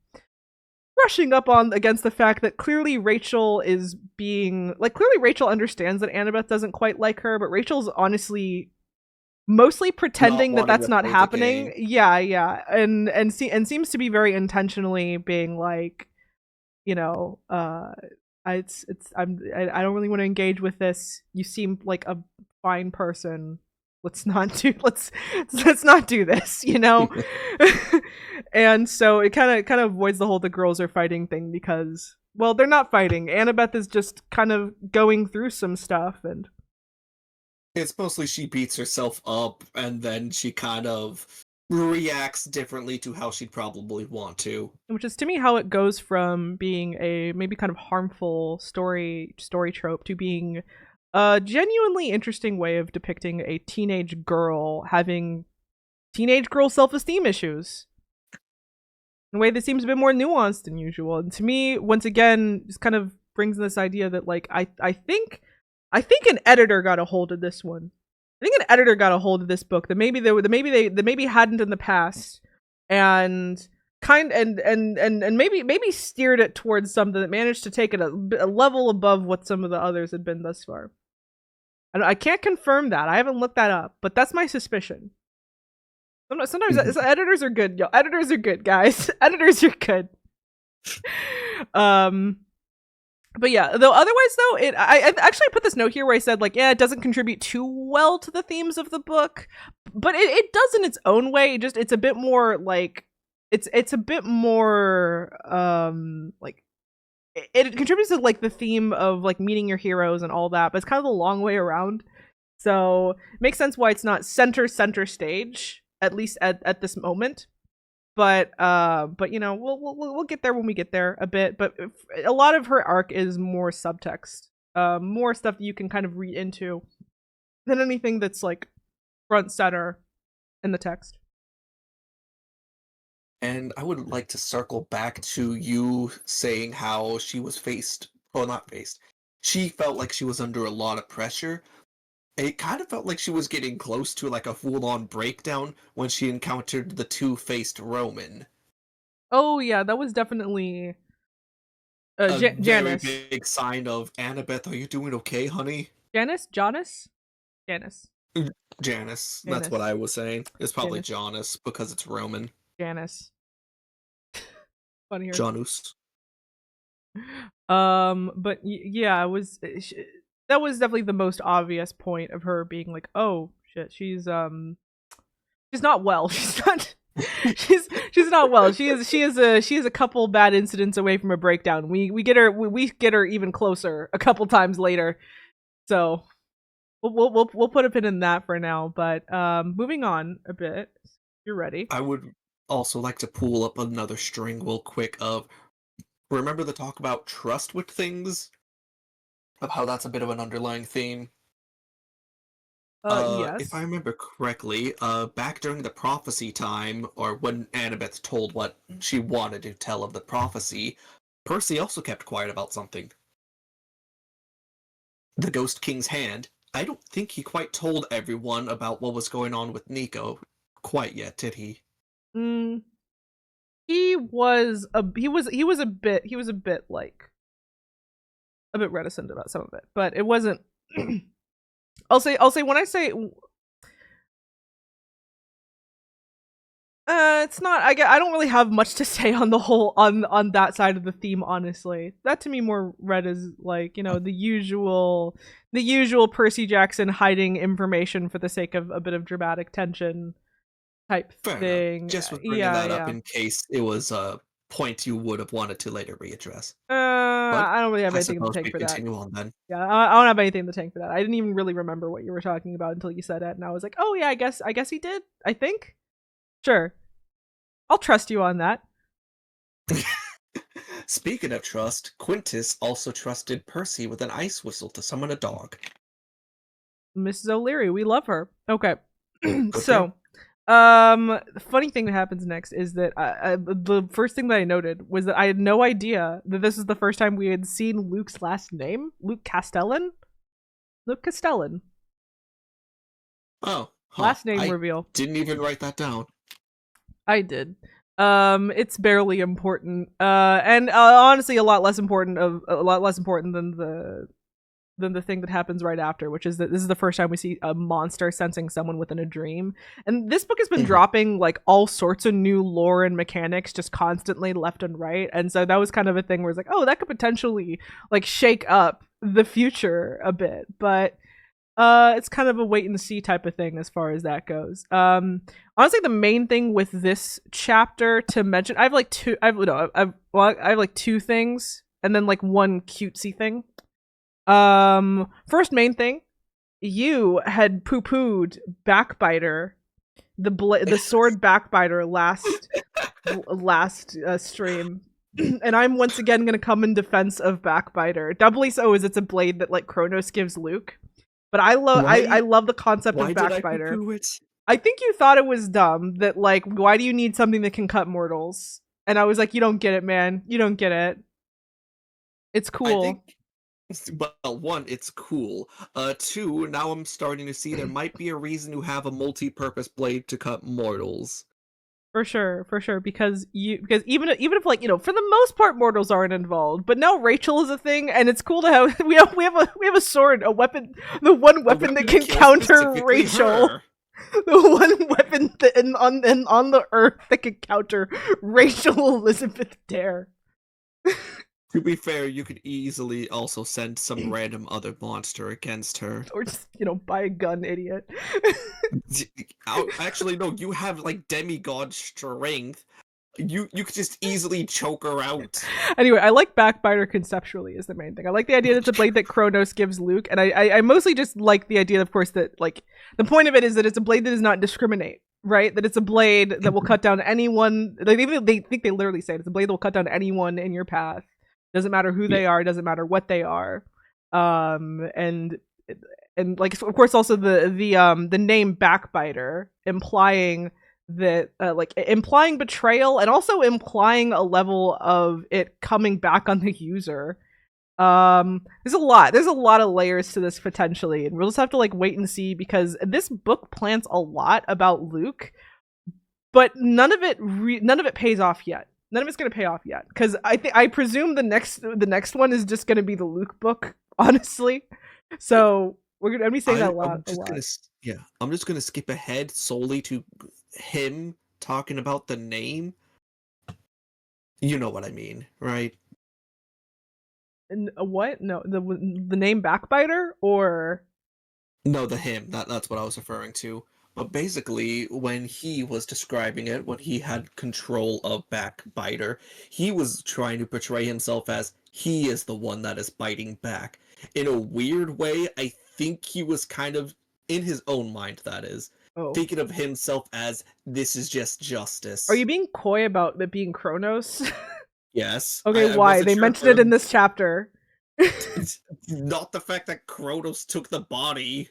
brushing up on against the fact that clearly Rachel understands that Annabeth doesn't quite like her, but Rachel's honestly mostly pretending that that's not happening. Yeah, and seems to be very intentionally being like, you know, I don't really want to engage with this. You seem like a fine person. Let's not do this, you know. And so it kind of avoids the whole the girls are fighting thing, because, well, they're not fighting. Annabeth is just kind of going through some stuff, and it's mostly she beats herself up and then she kind of reacts differently to how she'd probably want to. Which is, to me, how it goes from being a maybe kind of harmful story trope to being a genuinely interesting way of depicting a teenage girl having teenage girl self-esteem issues in a way that seems a bit more nuanced than usual. And to me, once again, just kind of brings in this idea that, like, I think an editor got a hold of this one. I think an editor got a hold of this book that maybe they hadn't in the past, and maybe steered it towards something that managed to take it a level above what some of the others had been thus far. I can't confirm that. I haven't looked that up, but that's my suspicion. Sometimes editors are good, yo. Editors are good, guys. Editors are good. But yeah, though otherwise though, I actually put this note here where I said, like, yeah, it doesn't contribute too well to the themes of the book, but it does in its own way. It's a bit more like it's a bit more like it contributes to, like, the theme of, like, meeting your heroes and all that, but it's kind of the long way around. So it makes sense why it's not center stage, at least at this moment. But you know, we'll get there when we get there a bit. But a lot of her arc is more subtext, more stuff that you can kind of read into than anything that's, like, front center in the text. And I would like to circle back to you saying how she was she felt like she was under a lot of pressure. It kind of felt like she was getting close to, like, a full-on breakdown when she encountered the two-faced Roman. Oh yeah, that was definitely Very Janice. big sign of, Annabeth, are you doing okay, honey? Janice. Janice. That's what I was saying. It's probably Janice. Janus because it's Roman. Janice. Funnier. Janus. But yeah, that was definitely the most obvious point of her being like, oh shit, she's not well. She's not. she's not well. She is a couple bad incidents away from a breakdown. We get her even closer a couple times later. So we'll put a pin in that for now. But moving on a bit. You're ready. I would also like to pull up another string real quick of, remember the talk about trust with things? Of how that's a bit of an underlying theme? Yes. If I remember correctly, back during the prophecy time, or when Annabeth told what she wanted to tell of the prophecy, Percy also kept quiet about something. The Ghost King's hand. I don't think he quite told everyone about what was going on with Nico quite yet, did he? He was a bit like a bit reticent about some of it, but it wasn't. I'll say when I say It's not. I don't really have much to say on the whole on that side of the theme. Honestly, that to me more read as like the usual Percy Jackson hiding information for the sake of a bit of dramatic tension type Fair enough. thing. Just was bringing Yeah, that up yeah. in case it was a point you would have wanted to later readdress. But I don't really have I anything in the suppose tank we for that. continue on then. Yeah, I don't have anything in the tank for that. I didn't even really remember what you were talking about until you said it, and I was like, oh yeah, I guess he did. I think. Sure, I'll trust you on that. Speaking of trust, Quintus also trusted Percy with an ice whistle to summon a dog. Mrs. O'Leary, we love her. Okay, Okay. the funny thing that happens next is that the first thing that I noted was that I had no idea that this is the first time we had seen Luke's last name, Luke Castellan. Luke Castellan. Oh, Last name I reveal. didn't even write that down. I did. It's barely important. And honestly, a lot less important than the thing that happens right after, which is that this is the first time we see a monster sensing someone within a dream. And this book has been dropping like all sorts of new lore and mechanics just constantly left and right. And so that was kind of a thing where it's like, oh, that could potentially like shake up the future a bit. But it's kind of a wait and see type of thing as far as that goes. Honestly, the main thing with this chapter to mention, I have like two things and then like one cutesy thing. First main thing, you had poo-pooed Backbiter, the sword Backbiter last stream. And I'm once again gonna come in defense of Backbiter. Doubly so as it's a blade that like Kronos gives Luke. But I love the concept of Backbiter. I think you thought it was dumb that like, why do you need something that can cut mortals? And I was like, you don't get it, man. You don't get it. It's cool. I think, well, one, it's cool. Two, now I'm starting to see there might be a reason to have a multi-purpose blade to cut mortals. For sure, because even if like for the most part mortals aren't involved, but now Rachel is a thing, and it's cool to have we have a sword, a weapon, the one weapon that can counter Rachel, the one weapon that on the earth that can counter Rachel Elizabeth Dare. To be fair, you could easily also send some random other monster against her. Or just, buy a gun, idiot. Actually, no, you have, like, demigod strength. You could just easily choke her out. Anyway, I like Backbiter conceptually is the main thing. I like the idea that it's a blade that Kronos gives Luke, and I mostly just like the idea, of course, that, like, the point of it is that it's a blade that does not discriminate. Right, that it's a blade that will cut down anyone. They think they literally say it's a blade that will cut down anyone in your path. Doesn't matter who they are. Doesn't matter what they are. And like, of course, also the name Backbiter implying that implying betrayal and also implying a level of it coming back on the user. There's a lot of layers to this potentially, and we'll just have to like wait and see, because this book plants a lot about Luke, but none of it pays off yet. None of it's gonna pay off yet, because I presume the next one is just gonna be the Luke book, honestly. So we're gonna be saying that a lot. I'm just gonna skip ahead solely to him talking about the name. You know what I mean, right? And what? No, the name Backbiter, or no, the him. That's what I was referring to. But basically, when he was describing it, when he had control of Backbiter, he was trying to portray himself as he is the one that is biting back. In a weird way, I think he was kind of, in his own mind, that is, thinking of himself as, this is just justice. Are you being coy about it being Kronos? Yes. Okay, why? They mentioned it in this chapter. It's not the fact that Kronos took the body.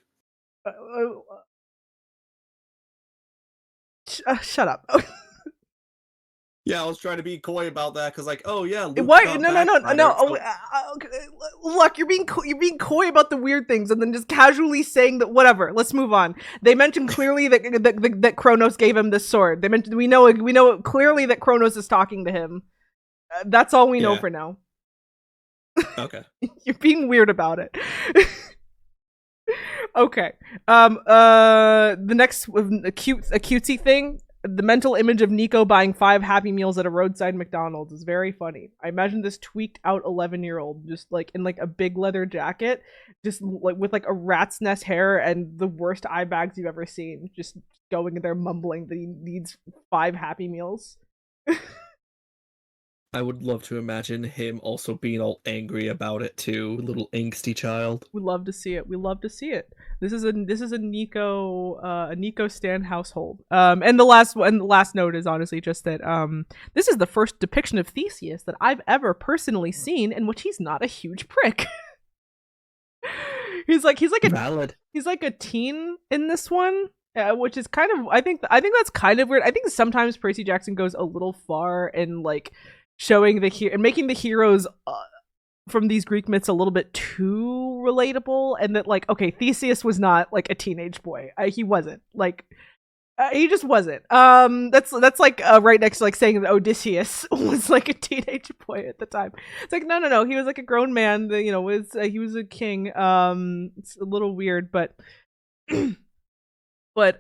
Shut up. Yeah, I was trying to be coy about that because, like, oh yeah, Luke why? No. Look, you're being coy about the weird things, and then just casually saying that whatever. Let's move on. They mentioned clearly that Kronos gave him this sword. They mentioned we know clearly that Kronos is talking to him. That's all we know for now. Okay. You're being weird about it. Okay. The next a cutesy thing. the mental image of Nico buying 5 Happy Meals at a roadside McDonald's is very funny. I imagine this tweaked out 11-year-old just like in like a big leather jacket, just like with like a rat's nest hair and the worst eye bags you've ever seen, just going in there mumbling that he needs 5 Happy Meals. I would love to imagine him also being all angry about it too, little angsty child. We love to see it. We love to see it. This is a Nico Stan household. And the last note is honestly just that this is the first depiction of Theseus that I've ever personally seen in which he's not a huge prick. he's like Valid. He's like a teen in this one. Which is kind of I think that's kind of weird. I think sometimes Percy Jackson goes a little far in like showing and making the heroes from these Greek myths a little bit too relatable, and that like, okay, Theseus was not like a teenage boy. He wasn't like he just wasn't. That's like right next to like saying that Odysseus was like a teenage boy at the time. It's like no, he was like a grown man. That, you know, he was a king. It's a little weird, but. But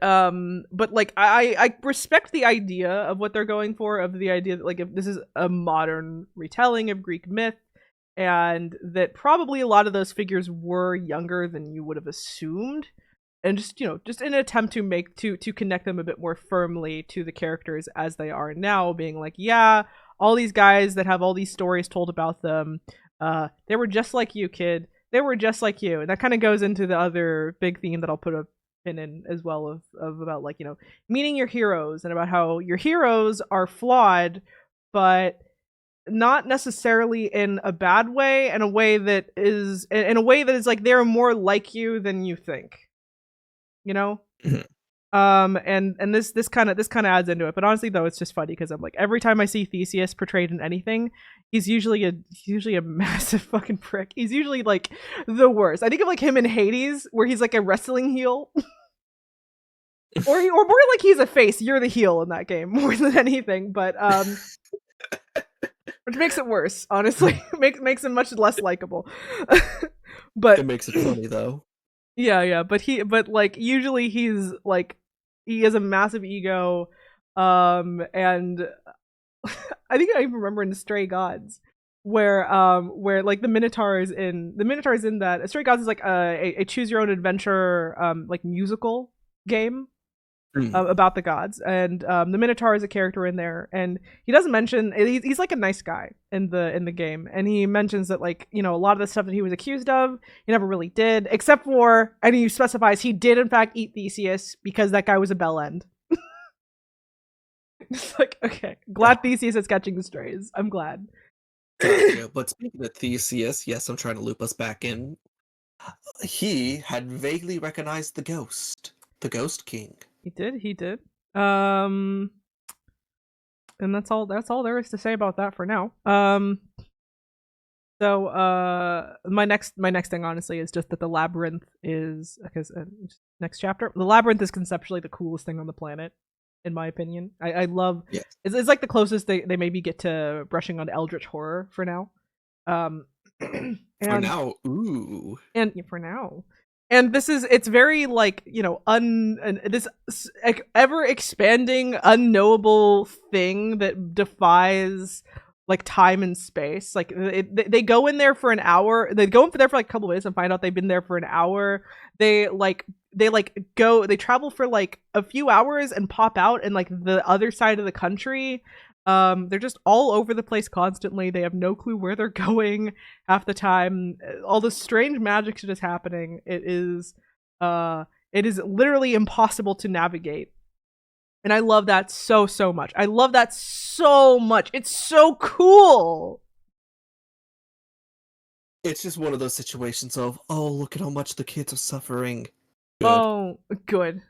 like I respect the idea of what they're going for, of the idea that like if this is a modern retelling of Greek myth, and that probably a lot of those figures were younger than you would have assumed, and just just in an attempt to make to connect them a bit more firmly to the characters as they are now, being like, yeah, all these guys that have all these stories told about them, they were just like you, kid. They were just like you. And that kind of goes into the other big theme that I'll put a pin in as well of about like, meeting your heroes, and about how your heroes are flawed, but not necessarily in a bad way, in a way that is like they're more like you than you think. And this kind of adds into it. But honestly though, it's just funny because I'm like, every time I see Theseus portrayed in anything, he's usually a massive fucking prick. He's usually like the worst. I think of like him in Hades, where he's like a wrestling heel. or more like he's a face. You're the heel in that game more than anything. But which makes it worse, honestly. makes him much less likable. But it makes it funny though. Yeah, but like usually he's like, he has a massive ego, and I think I even remember in Stray Gods where like the Minotaur is in that. Stray Gods is like a choose your own adventure like musical game about the gods, and the Minotaur is a character in there, and he doesn't mention he's like a nice guy in the game, and he mentions that like a lot of the stuff that he was accused of he never really did, except for, and he specifies he did in fact eat Theseus because that guy was a bell end. It's like, okay, glad Theseus is catching the strays. I'm glad. Yeah, but speaking of Theseus, yes, I'm trying to loop us back in. He had vaguely recognized the Ghost King. He did. And that's all there is to say about that for now. So my next thing honestly is just that the Labyrinth is, because next chapter, the Labyrinth is conceptually the coolest thing on the planet, in my opinion. I love, yes. It's like the closest they maybe get to brushing on Eldritch horror for now. And, for now, ooh. And for now. And it's very like, this ever expanding, unknowable thing that defies like time and space. Like they go in there for an hour. They go in there for like a couple of minutes and find out they've been there for an hour. They travel for like a few hours and pop out in like the other side of the country. They're just all over the place constantly. They have no clue where they're going half the time. All this strange magic shit is happening. It is literally impossible to navigate. And I love that so much. I love that so much. It's so cool. It's just one of those situations of, oh, look at how much the kids are suffering. Good. Oh, good.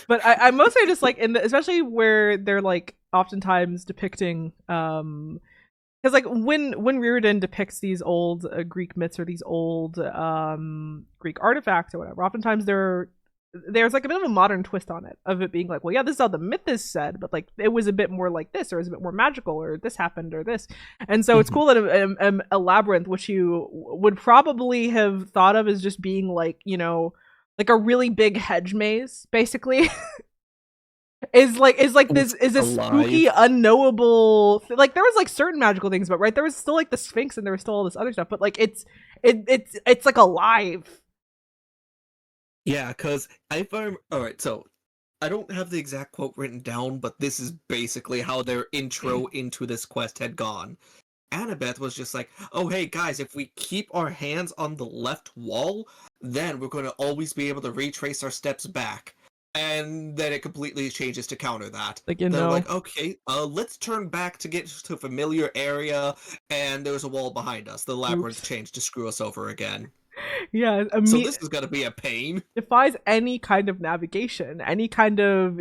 But I mostly just like, especially where they're like oftentimes depicting, because like when Reardon depicts these old Greek myths or these old Greek artifacts or whatever, oftentimes there's like a bit of a modern twist on it, of it being like, well, yeah, this is how the myth is said, but like it was a bit more like this, or it was a bit more magical, or this happened, or this. And so it's cool that a labyrinth, which you would probably have thought of as just being like, like a really big hedge maze, basically. this was is a spooky alive. unknowable like there was like certain magical things, but right there was still like the Sphinx and there was still all this other stuff, but like it's like alive. Yeah, because if I'm all right, so I don't have the exact quote written down, but this is basically how their intro into this quest had gone. Annabeth was just like, "Oh, hey guys, if we keep our hands on the left wall, then we're going to always be able to retrace our steps back." And then it completely changes to counter that. Like, you They're know, like, "Okay, let's turn back to get to a familiar area," and there's a wall behind us. The labyrinth oops. changed to screw us over again. Yeah, So this is going to be a pain. defies any kind of navigation, any kind of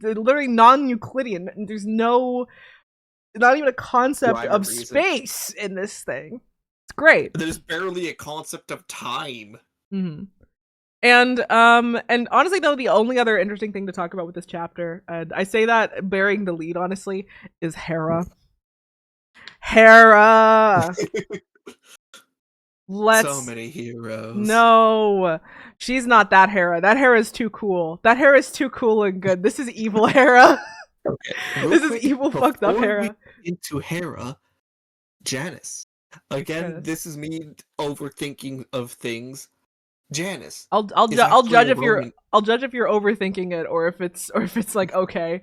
literally non-Euclidean. There's no, not even a concept Rhyme or of reason. space in this thing. It's great. There's barely a concept of time. Mm-hmm. And honestly though, the only other interesting thing to talk about with this chapter, and I say that bearing the lead honestly, is Hera. Hera. So Let's many heroes. no. She's not that Hera. That Hera is too cool. That Hera is too cool and good. This is evil Hera. Okay, real This is quick, evil fucked up before we Hera. get into Hera, Janice. Again, Janice. this is me overthinking of things. Janice I'll is I'll actually judge a if you're Roman. I'll judge if you're overthinking it or if it's like okay.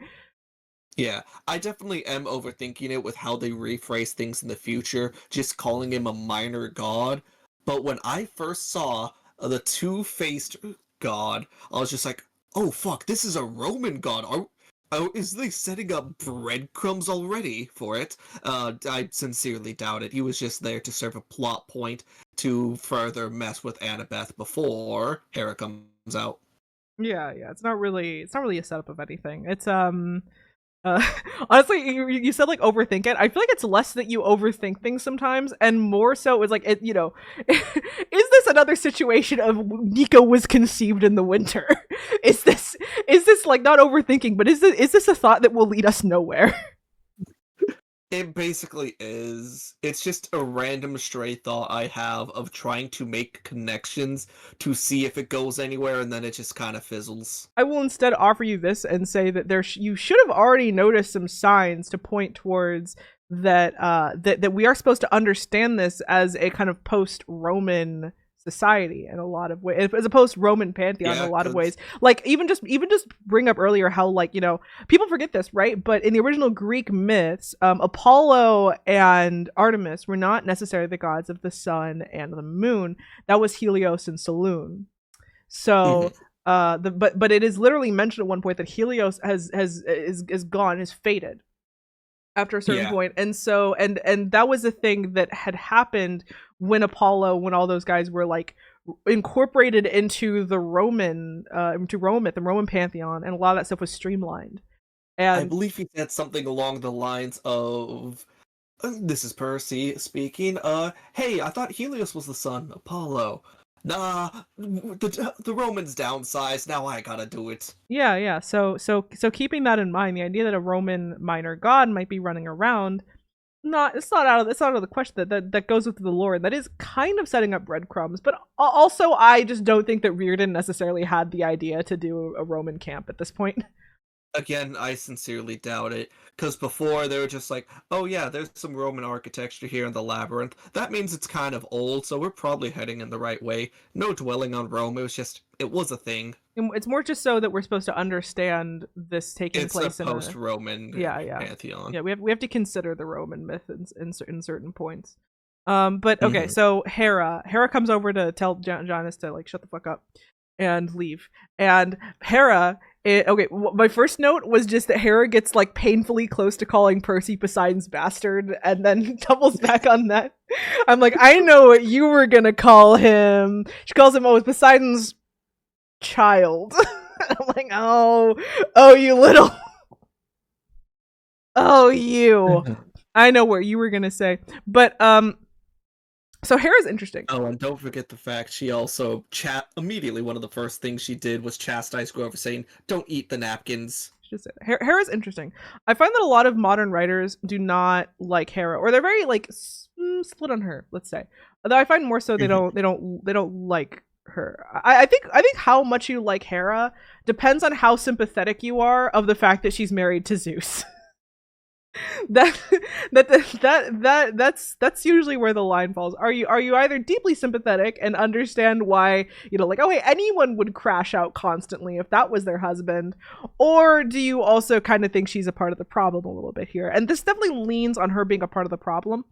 Yeah, I definitely am overthinking it with how they rephrase things in the future, just calling him a minor god. But when I first saw the two-faced god, I was just like, "Oh fuck, this is a Roman god. Is they setting up breadcrumbs already for it?" I sincerely doubt it. He was just there to serve a plot point to further mess with Annabeth before Hera comes out. Yeah, yeah. It's not really a setup of anything. It's uh honestly you said like overthink it. I feel like it's less that you overthink things sometimes and more so it was like it, you know, is this another situation of Nico was conceived in the winter? Is this like not overthinking, but is this a thought that will lead us nowhere? It basically is. It's just a random stray thought I have of trying to make connections to see if it goes anywhere, and then it just kind of fizzles. I will instead offer you this and say that you should have already noticed some signs to point towards that that we are supposed to understand this as a kind of post-Roman society in a lot of ways, as a post-Roman pantheon in a Yeah, lot of because ways. Like even just bring up earlier how like you know people forget this right, but in the original Greek myths, Apollo and Artemis were not necessarily the gods of the sun and the moon. That was Helios and Saloon. So but it is literally mentioned at one point that Helios is gone, is fated after a certain yeah, point, and so and that was a thing that had happened when Apollo, when all those guys were like incorporated into the Roman the Roman pantheon, and a lot of that stuff was streamlined. I And believe he said something along the lines of, "This is Percy speaking. Hey, I thought Helios was the sun, Apollo. Nah, the Romans downsized. Now I gotta do it." yeah, yeah. So keeping that in mind, the idea that a Roman minor god might be running around, not it's not out of the question that goes with the lore. That is kind of setting up breadcrumbs, but also I just don't think that Reardon necessarily had the idea to do a Roman camp at this point. Again, I sincerely doubt it, because before they were just like, "Oh yeah, there's some Roman architecture here in the labyrinth. That means it's kind of old, so we're probably heading in the right way." No dwelling on Rome. It was just, it was a thing. And it's more just so that we're supposed to understand this taking It's a place in a post-Roman yeah, yeah, pantheon. yeah. We have to consider the Roman myth in certain points. But okay, Hmm. so Hera comes over to tell Giannis to like shut the fuck up and leave. And Hera, okay, my first note was just that Hera gets like painfully close to calling Percy Poseidon's bastard, and then doubles back on that. I'm like, I know what you were gonna call him. She calls him, oh, Poseidon's child. I'm like, oh, you little, oh, you. I know what you were gonna say, but so Hera's interesting. Oh, and don't forget the fact she also immediately one of the first things she did was chastise Grover, saying, "Don't eat the napkins." Just say that. Hera's interesting. I find that a lot of modern writers do not like Hera, or they're very like split on her. Let's say, although I find more so they don't like her. I think how much you like Hera depends on how sympathetic you are of the fact that she's married to Zeus. that that's usually where the line falls. Are you either deeply sympathetic and understand why, like, oh hey, anyone would crash out constantly if that was their husband, or do you also kind of think she's a part of the problem a little bit here? And this definitely leans on her being a part of the problem.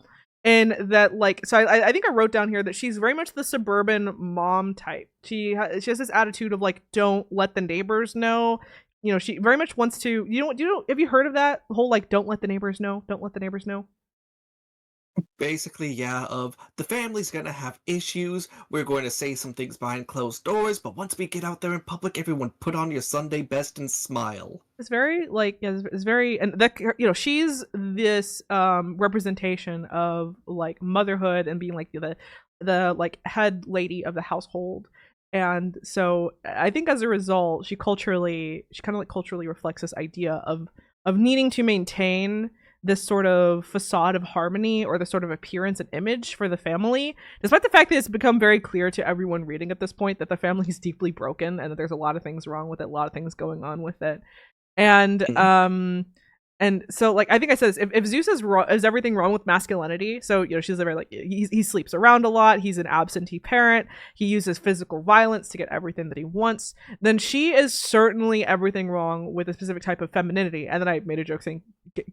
And that, like, so I think I wrote down here that she's very much the suburban mom type. She has this attitude of like, don't let the neighbors know. She very much wants to. Have you heard of that whole like, don't let the neighbors know, don't let the neighbors know? Basically, yeah, of the family's gonna have issues. We're going to say some things behind closed doors, but once we get out there in public, everyone put on your Sunday best and smile. It's very like, yeah, it's very, and that, she's this representation of like motherhood and being like the like head lady of the household. And so I think as a result, she kind of like culturally reflects this idea of needing to maintain this sort of facade of harmony, or the sort of appearance and image for the family, despite the fact that it's become very clear to everyone reading at this point that the family is deeply broken and that there's a lot of things wrong with it, a lot of things going on with it. And so, like, I think I said this, if Zeus is everything wrong with masculinity, so she's very like, he sleeps around a lot, he's an absentee parent, he uses physical violence to get everything that he wants, then she is certainly everything wrong with a specific type of femininity. And then I made a joke saying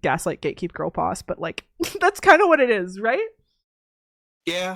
gaslight, gatekeep, girl boss, but like that's kind of what it is, right? Yeah.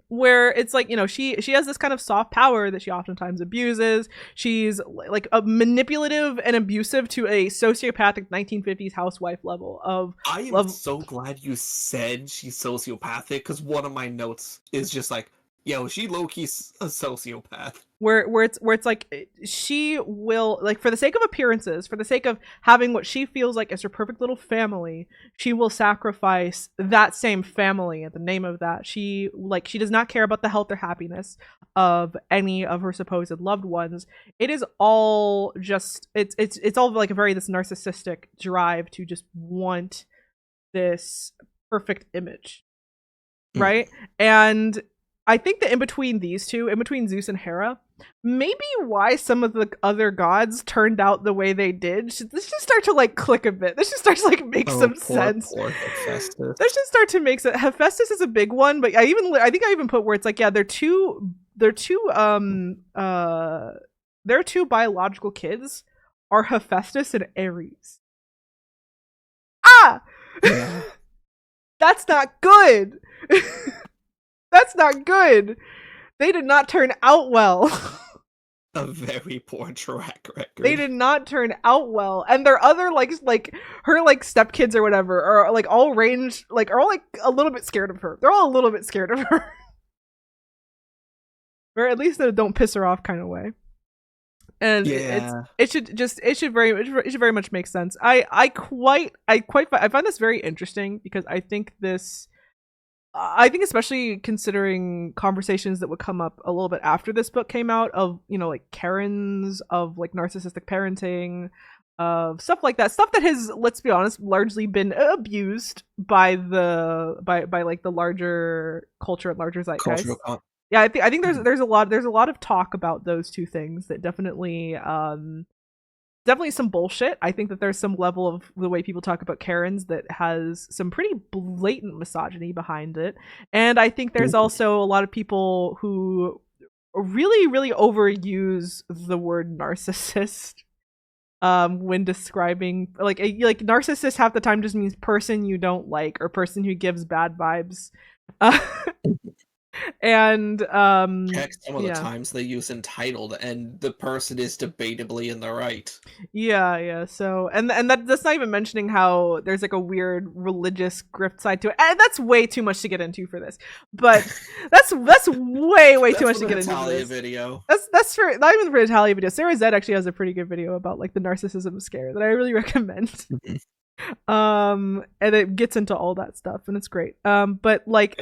Where it's like, she has this kind of soft power that she oftentimes abuses. She's like a manipulative and abusive to a sociopathic 1950s housewife level of I am so glad you said she's sociopathic, because one of my notes is just like, yo, she low-key's a sociopath. Where it's like, she will, like, for the sake of appearances, for the sake of having what she feels like is her perfect little family, she will sacrifice that same family in the name of that. She does not care about the health or happiness of any of her supposed loved ones. It is all just, it's all like a very this narcissistic drive to just want this perfect image, right? And I think that in between these two, in between Zeus and Hera, maybe why some of the other gods turned out the way they did. This should start to like click a bit. This should start to like make some sense. Poor Hephaestus. This should start to make sense. Hephaestus is a big one, but I think I even put where it's like, yeah, they're two their two biological kids are Hephaestus and Ares. Yeah. That's not good. That's not good. They did not turn out well. A very poor track record. They did not turn out well. And their other like her like stepkids or whatever are like all ranged, like are all like a little bit scared of her. They're all a little bit scared of her. Or at least in a don't piss her off kind of way. And yeah. it should very much make sense. I find this very interesting, because I think especially considering conversations that would come up a little bit after this book came out of, like Karens, of like narcissistic parenting, of stuff like that, stuff that has, let's be honest, largely been abused by like the larger culture and larger zeitgeist. Yeah, I think there's a lot of talk about those two things that definitely some bullshit. I think that there's some level of the way people talk about Karens that has some pretty blatant misogyny behind it. And I think there's also a lot of people who really, really overuse the word narcissist when describing, like narcissist half the time just means person you don't like, or person who gives bad vibes. And check some of the times they use entitled, and the person is debatably in the right. So and that's not even mentioning how there's like a weird religious grift side to it, and that's way too much to get into for this, but that's way too much to get into for this video. That's for not even for the Natalia video. Sarah Zed actually has a pretty good video about like the narcissism scare that I really recommend. And it gets into all that stuff, and it's great. But like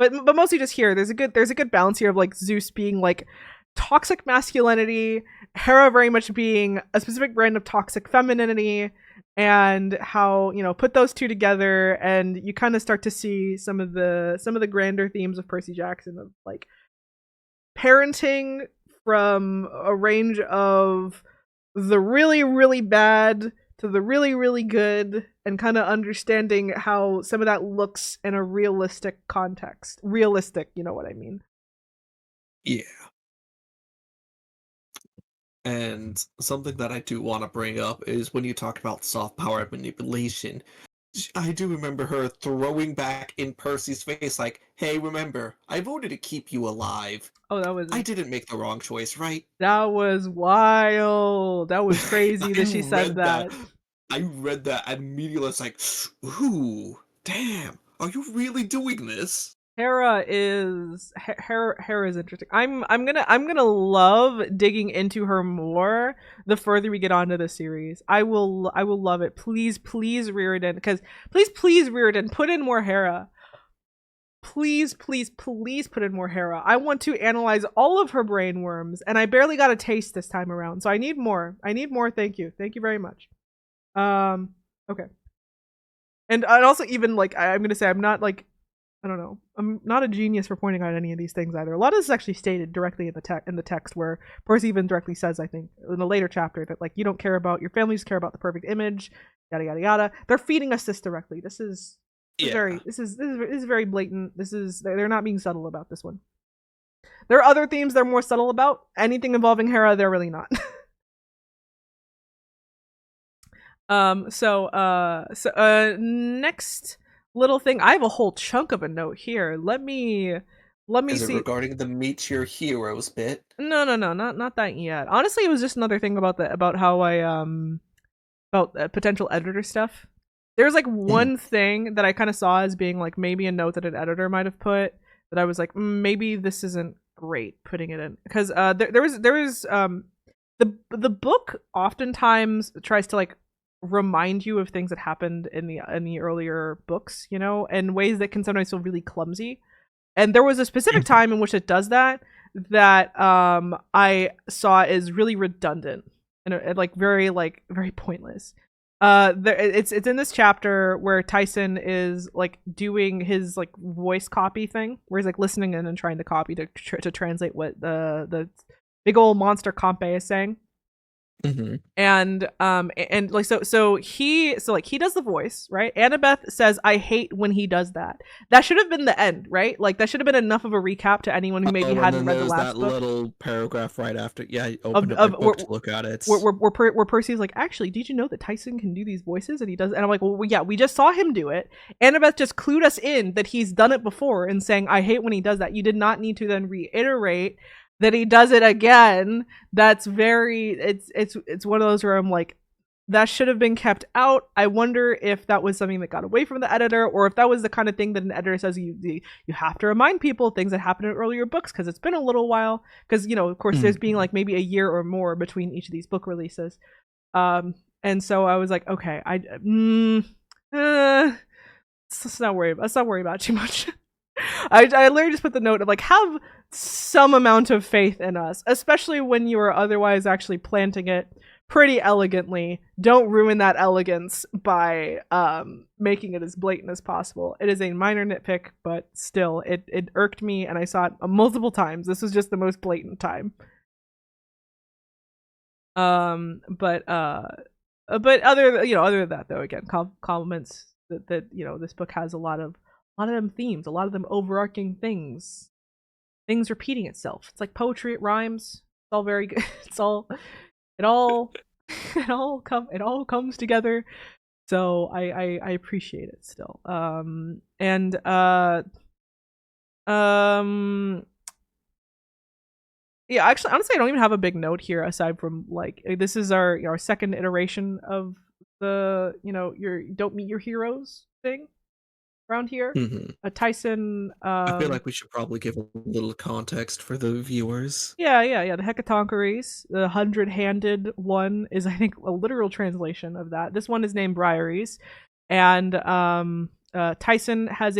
But mostly just here, there's a good balance here of like Zeus being like toxic masculinity, Hera very much being a specific brand of toxic femininity, and how, put those two together and you kind of start to see some of the grander themes of Percy Jackson, of like parenting from a range of the really, really bad to the really, really good, and kind of understanding how some of that looks in a realistic context. Realistic, you know what I mean? Yeah. And something that I do want to bring up is when you talk about soft power manipulation, I do remember her throwing back in Percy's face, like, hey, remember, I voted to keep you alive. Oh, I didn't make the wrong choice, right? that was wild. That was crazy I that she said read that. that. I read that immediately. It's like, ooh, damn, are you really doing this? Hera is Hera is interesting. I'm gonna love digging into her more the further we get onto the series. I will love it. Please Reardon, because please Reardon, put in more Hera. Please put in more Hera. I want to analyze all of her brain worms, and I barely got a taste this time around. So I need more. Thank you very much. Okay. And also, even like I'm gonna say, I'm not like, I don't know. I'm not a genius for pointing out any of these things either. A lot of this is actually stated directly in the text, where Percy even directly says, I think, in a later chapter, that like, you don't care about your family, just care about the perfect image, yada yada yada. They're feeding us this directly. This is very blatant. They're not being subtle about this one. There are other themes they're more subtle about. Anything involving Hera, they're really not. Next little thing, I have a whole chunk of a note here. Let me Is see. it regarding the Meet Your Heroes bit? No, not that yet. Honestly, it was just another thing about how I about potential editor stuff. There's like one thing that I kind of saw as being like maybe a note that an editor might have put, that I was like, maybe this isn't great putting it in, because there was the book oftentimes tries to like remind you of things that happened in the earlier books, you know, in ways that can sometimes feel really clumsy. And there was a specific time in which it does that I saw is really redundant and very pointless. It's in this chapter where Tyson is like doing his like voice copy thing, where he's like listening in and trying to copy to translate what the big old monster Compe is saying. Mm-hmm. And like he does the voice, right? Annabeth says, I hate when he does that. That should have been the end, right? Like that should have been enough of a recap to anyone who maybe hadn't read the last book. That little paragraph right after. Yeah, I opened up my book to look at it. Where Percy's like, actually, did you know that Tyson can do these voices? And he does. And I'm like, well, yeah, we just saw him do it. Annabeth just clued us in that he's done it before and saying, I hate when he does that. You did not need to then reiterate that he does it again. That's very, it's one of those where I'm like, that should have been kept out. I wonder if that was something that got away from the editor, or if that was the kind of thing that an editor says you have to remind people things that happened in earlier books because it's been a little while. Because, you know, of course, there's being like maybe a year or more between each of these book releases. And so I was like, okay, let's not worry about too much. I literally just put the note of like, have some amount of faith in us, especially when you are otherwise actually planting it pretty elegantly. Don't ruin that elegance by making it as blatant as possible. It is a minor nitpick, but still, it irked me, and I saw it multiple times. This was just the most blatant time. But other than that, though, again, compliments that you know, this book has a lot of them themes, a lot of them overarching things repeating itself. It's like poetry, it rhymes. It's all very good. It all comes together. So I appreciate it still. Yeah, actually, honestly, I don't even have a big note here aside from like, this is our second iteration of the, you know, your don't meet your heroes thing around here. Tyson. I feel like we should probably give a little context for the viewers. Yeah. The Hecatoncheires, the 100-handed one, is I think a literal translation of that. This one is named Briareys, and Tyson has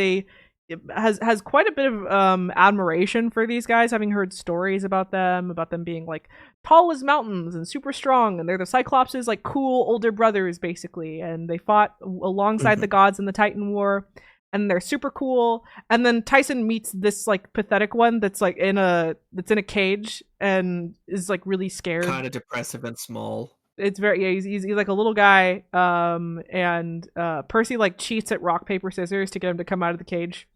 quite a bit of admiration for these guys, having heard stories about them being like tall as mountains and super strong, and they're the Cyclops' like cool older brothers basically, and they fought alongside the gods in the Titan War. and they're super cool. And then Tyson meets this like pathetic one that's like in a cage and is like really scared. Kind of depressive and small. It's very he's like a little guy. And Percy like cheats at rock paper scissors to get him to come out of the cage.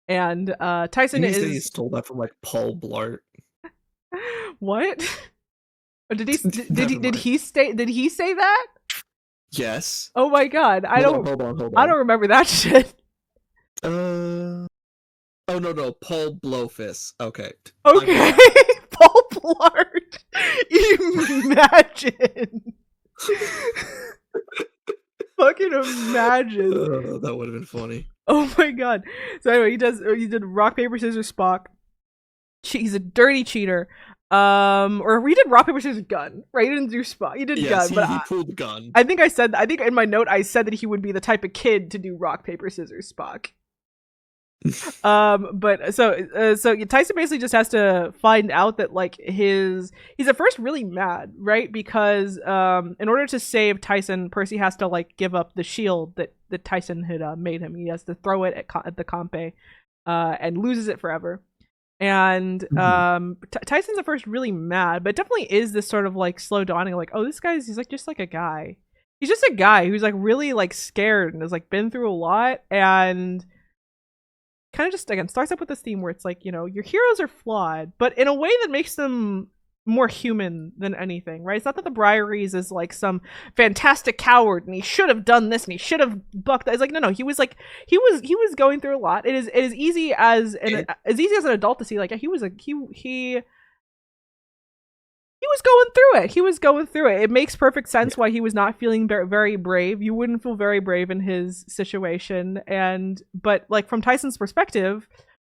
And Tyson He stole that from like Paul Blart. What? Did he say that? Yes. Oh my god! Hold on. I don't remember that shit. Oh no, Paul Blowfist. Okay. Okay, Paul Blart. Imagine. Fucking imagine. That would have been funny. Oh my god. So anyway, he did rock paper scissors Spock. He's a dirty cheater. Or we did rock paper scissors gun, right? He didn't do Spock. He did gun, but he pulled the gun. I think in my note I said that he would be the type of kid to do rock paper scissors Spock. But so Tyson basically just has to find out that like he's at first really mad, right? Because in order to save Tyson, Percy has to like give up the shield that Tyson had made him. He has to throw it at the Compe, and loses it forever. And Tyson's at first really mad, but it definitely is this sort of like slow dawning, like, oh, he's like just like a guy. He's just a guy who's like really like scared and has like been through a lot, and kind of just again starts up with this theme where it's like, you know, your heroes are flawed, but in a way that makes them more human than anything, right? It's not that the Briaries is like some fantastic coward and he should have done this and he should have bucked that. It's like no, he was going through a lot. It is easy as an adult to see like he was going through it. It makes perfect sense why he was not feeling very brave. You wouldn't feel very brave in his situation, but like from Tyson's perspective,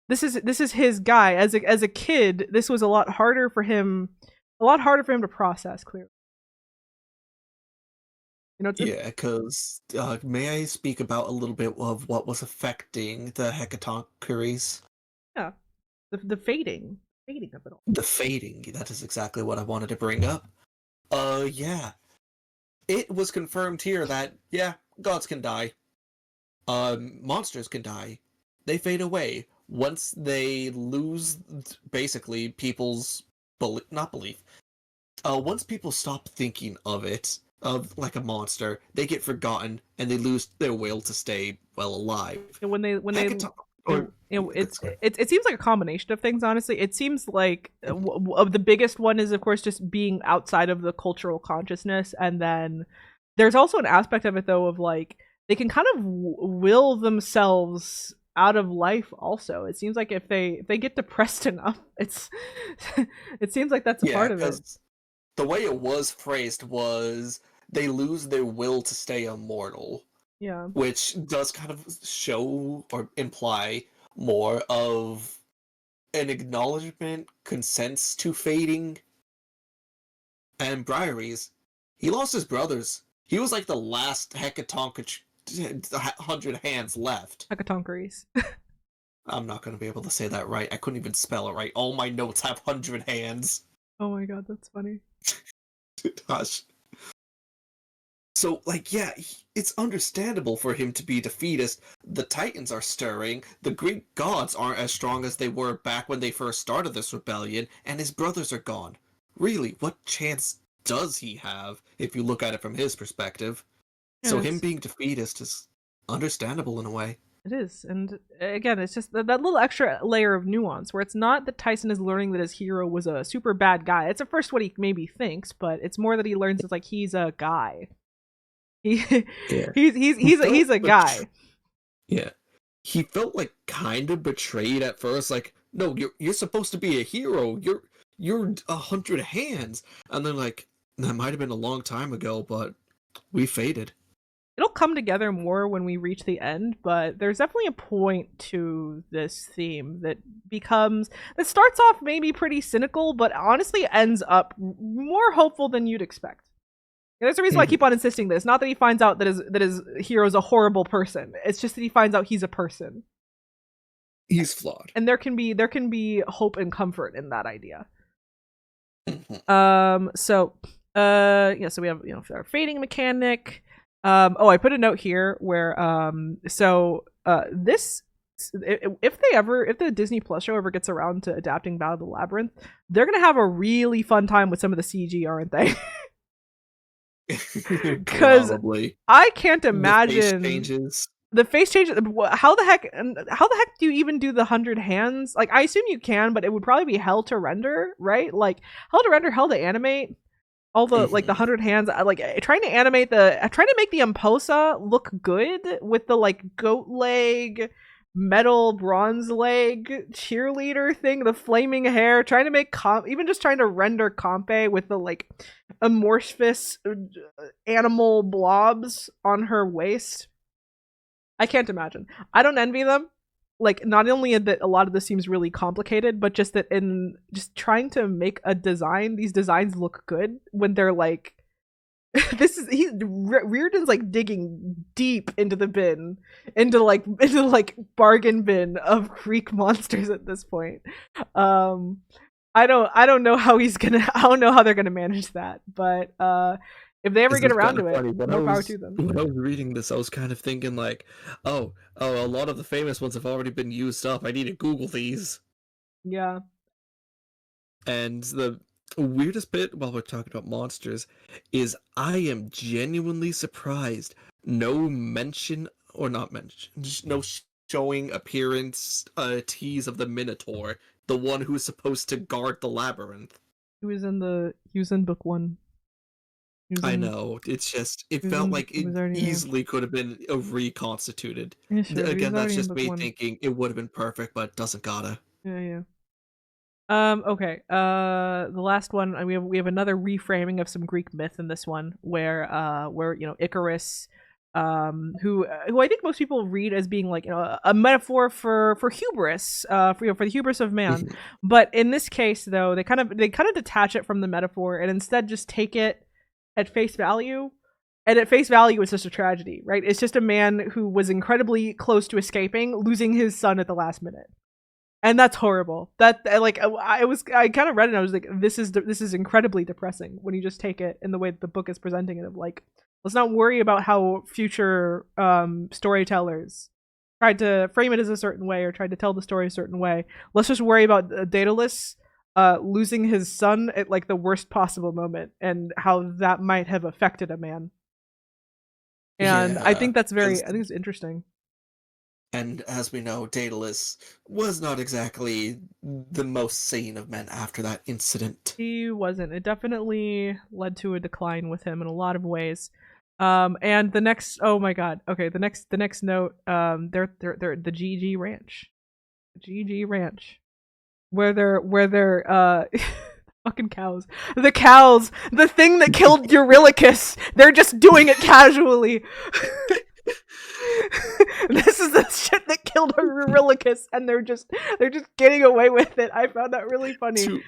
this is his guy. As a kid, this was a lot harder for him to process, clearly. You know, because may I speak about a little bit of what was affecting the Hecatoncheires? Yeah, the fading of it all. The fading, that is exactly what I wanted to bring up. Yeah. It was confirmed here that, yeah, gods can die. Monsters can die. They fade away. Once they lose, basically, people's not belief. Once people stop thinking of it, of like a monster, they get forgotten, and they lose their will to stay, well, alive. And it seems like a combination of things, honestly. It seems like the biggest one is, of course, just being outside of the cultural consciousness, and then there's also an aspect of it, though, of like they can kind of will themselves out of life. Also, it seems like if they get depressed enough, it seems like that's a part of it. The way it was phrased was they lose their will to stay immortal. Yeah. Which does kind of show or imply more of an acknowledgement, consents to fading. And Briaries, he lost his brothers. He was like the last Hecatoncheires 100 hands left. Hecatoncheires. I'm not going to be able to say that right. I couldn't even spell it right. All my notes have 100 hands. Oh my god, that's funny. Gosh. So, like, yeah, it's understandable for him to be defeatist. The Titans are stirring. The Greek gods aren't as strong as they were back when they first started this rebellion, and his brothers are gone. Really, what chance does he have, if you look at it from his perspective? So him being defeatist is understandable in a way. It is, and again, it's just that little extra layer of nuance, where it's not that Tyson is learning that his hero was a super bad guy. It's at first what he maybe thinks, but it's more that he learns it's like he's a guy. He's a guy. Yeah, he felt like kind of betrayed at first. Like, no, you're supposed to be a hero. You're 100 hands, and then like that might have been a long time ago, but we faded. It'll come together more when we reach the end, but there's definitely a point to this theme that starts off maybe pretty cynical, but honestly ends up more hopeful than you'd expect. And there's a reason why I keep on insisting this. Not that he finds out that his hero is a horrible person. It's just that he finds out he's a person. He's flawed. And there can be hope and comfort in that idea. So we have, our fading mechanic. Oh, I put a note here where this, if the Disney Plus show ever gets around to adapting Battle of the Labyrinth, they're gonna have a really fun time with some of the CG, aren't they? Because Probably. I can't The face imagine changes. the face changes. How the heck do you even do the 100 hands? Like, I assume you can, but it would probably be hell to render, right? Like, hell to render, hell to animate. All the like the Mhm. 100 hands, like trying to make the Imposa look good with the like goat leg, metal bronze leg cheerleader thing, the flaming hair, trying to make even just trying to render Compe with the like amorphous animal blobs on her waist. I can't imagine. I don't envy them. Like, not only that a lot of this seems really complicated, but just that in just trying to make a design, these designs look good when they're like, Reardon's like digging deep into the bin, into bargain bin of Greek monsters at this point. Um, I don't know how I don't know how they're gonna manage that, but if they ever This get is around kind of to it, funny. more power to them. When I was reading this, I was kind of thinking like, a lot of the famous ones have already been used up. I need to Google these. Yeah. And the weirdest bit while we're talking about monsters is I am genuinely surprised no mention or not mention, just no showing appearance, tease of the Minotaur, the one who's supposed to guard the labyrinth. He was in book one. He was I in know. It's just it he was felt in like he it was already there. easily could have been reconstituted. Yeah, sure. He was Again, that's already in just book me one. thinking it would have been perfect, but it doesn't gotta. Yeah, yeah. Okay. The last one, we have another reframing of some Greek myth in this one, where Icarus, who I think most people read as being like a metaphor for hubris, for the hubris of man. But in this case, though, they kind of detach it from the metaphor and instead just take it at face value. And at face value, it's just a tragedy, right? It's just a man who was incredibly close to escaping, losing his son at the last minute, and that's horrible. That like I kind of read it and I was like, this is incredibly depressing when you just take it in the way that the book is presenting it, of like, let's not worry about how future storytellers tried to frame it as a certain way or tried to tell the story a certain way. Let's just worry about Daedalus losing his son at like the worst possible moment and how that might have affected a man. And I Yeah, think that's because I think it's interesting. and as we know, Daedalus was not exactly the most sane of men after that incident. He wasn't. It definitely led to a decline with him in a lot of ways. And the next, oh my god, okay, the next note, they're the GG Ranch, GG Ranch, where they're fucking cows, the thing that killed Eurylochus. They're just doing it casually. This is the shit that killed Eurylochus, and they're just getting away with it. I found that really funny.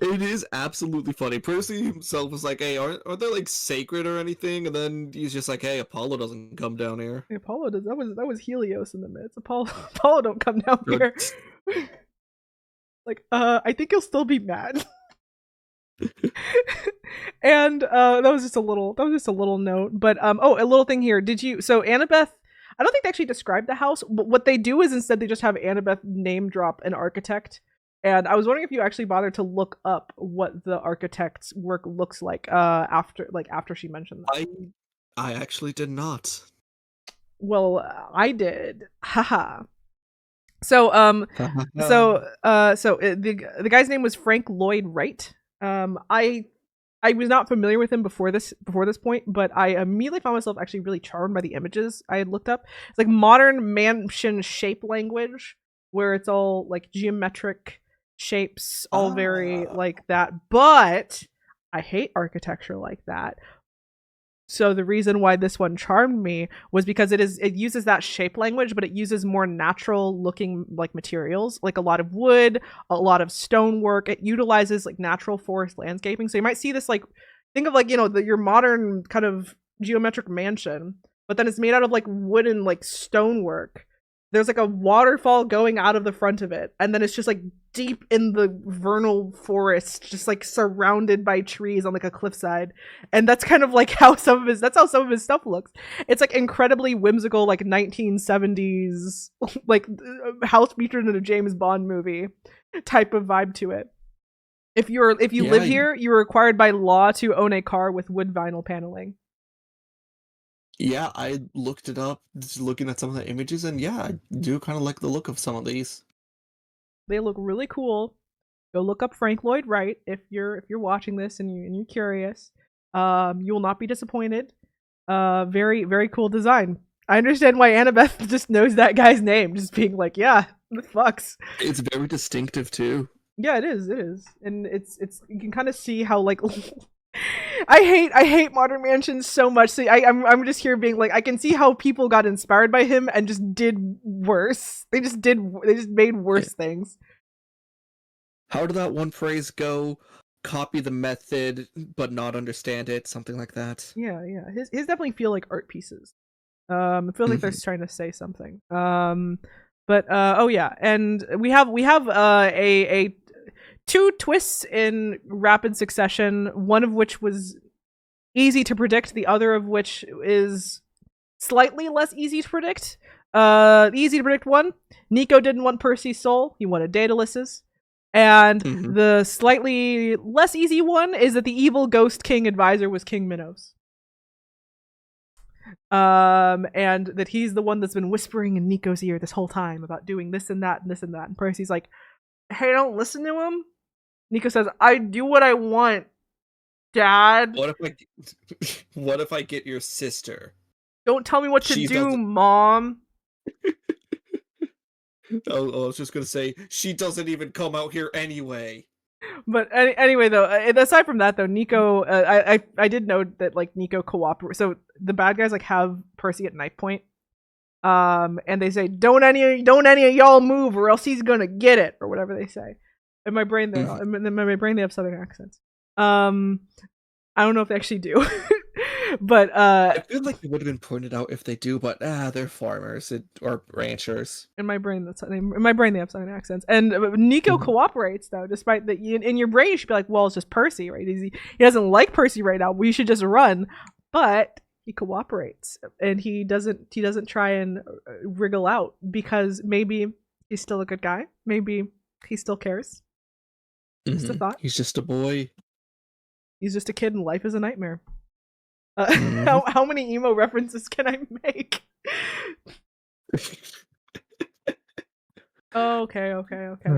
It is absolutely funny. Percy himself was like, "Hey, aren't they like sacred or anything?" And then he's just like, "Hey, Apollo doesn't come down here." Apollo does. That was Helios in the midst. Apollo don't come down here. Like, I think he'll still be mad. And that was just a little note. But a little thing here. So Annabeth, I don't think they actually described the house, but what they do is instead they just have Annabeth name drop an architect. And I was wondering if you actually bothered to look up what the architect's work looks like after she mentioned that. I actually did not. Well, I did. Haha. The guy's name was Frank Lloyd Wright. I was not familiar with him before this point, but I immediately found myself actually really charmed by the images I had looked up. It's like modern mansion shape language, where it's all like geometric shapes, all very like that. But I hate architecture like that. So the reason why this one charmed me was because it uses that shape language, but it uses more natural looking like materials, like a lot of wood, a lot of stonework. It utilizes like natural forest landscaping. So you might see this like, think of like, your modern kind of geometric mansion, but then it's made out of like wood and like stonework. There's like a waterfall going out of the front of it, and then it's just like deep in the vernal forest, just like surrounded by trees on like a cliffside. And that's kind of like how some of his stuff looks. It's like incredibly whimsical, like 1970s, like house featured in a James Bond movie type of vibe to it. If you live here, you're required by law to own a car with wood vinyl paneling. Yeah, I looked it up, just looking at some of the images, and yeah, I do kind of like the look of some of these. They look really cool. Go look up Frank Lloyd Wright if you're watching this and you're curious. You will not be disappointed. Very very cool design. I understand why Annabeth just knows that guy's name, just being like, yeah, the fucks. It's very distinctive too. Yeah, it is, and it's you can kind of see how like I hate Modern Mansions so much. So I'm just here being like, I can see how people got inspired by him and just did worse. They just made worse things. How did that one phrase go? Copy the method, but not understand it. Something like that. Yeah. His definitely feel like art pieces. I feel like they're trying to say something. But oh yeah, and we have a two twists in rapid succession, one of which was easy to predict, the other of which is slightly less easy to predict. The easy to predict one, Nico didn't want Percy's soul, he wanted Daedalus's. And the slightly less easy one is that the evil ghost king advisor was King Minos. And that he's the one that's been whispering in Nico's ear this whole time about doing this and that and this and that. And Percy's like, hey, don't listen to him. Nico says, I do what I want, Dad. What if I get your sister? Don't tell me what to do, Mom. I was just gonna say, she doesn't even come out here anyway. But anyway, though, aside from that, though, Nico, I did note that like Nico cooperates. So the bad guys like have Percy at knife point, and they say, "Don't any of y'all move, or else he's gonna get it," or whatever they say. In my brain, they have southern accents. I don't know if they actually do, but I feel like it would have been pointed out if they do, but they're farmers or ranchers. In my brain, they have southern accents. And Nico cooperates though, despite that. In your brain, you should be like, "Well, it's just Percy, right? He doesn't like Percy right now. We should just run." But he cooperates, and he doesn't try and wriggle out because maybe he's still a good guy. Maybe he still cares. Just a thought. He's just a boy. He's just a kid, and life is a nightmare. How many emo references can I make? Okay.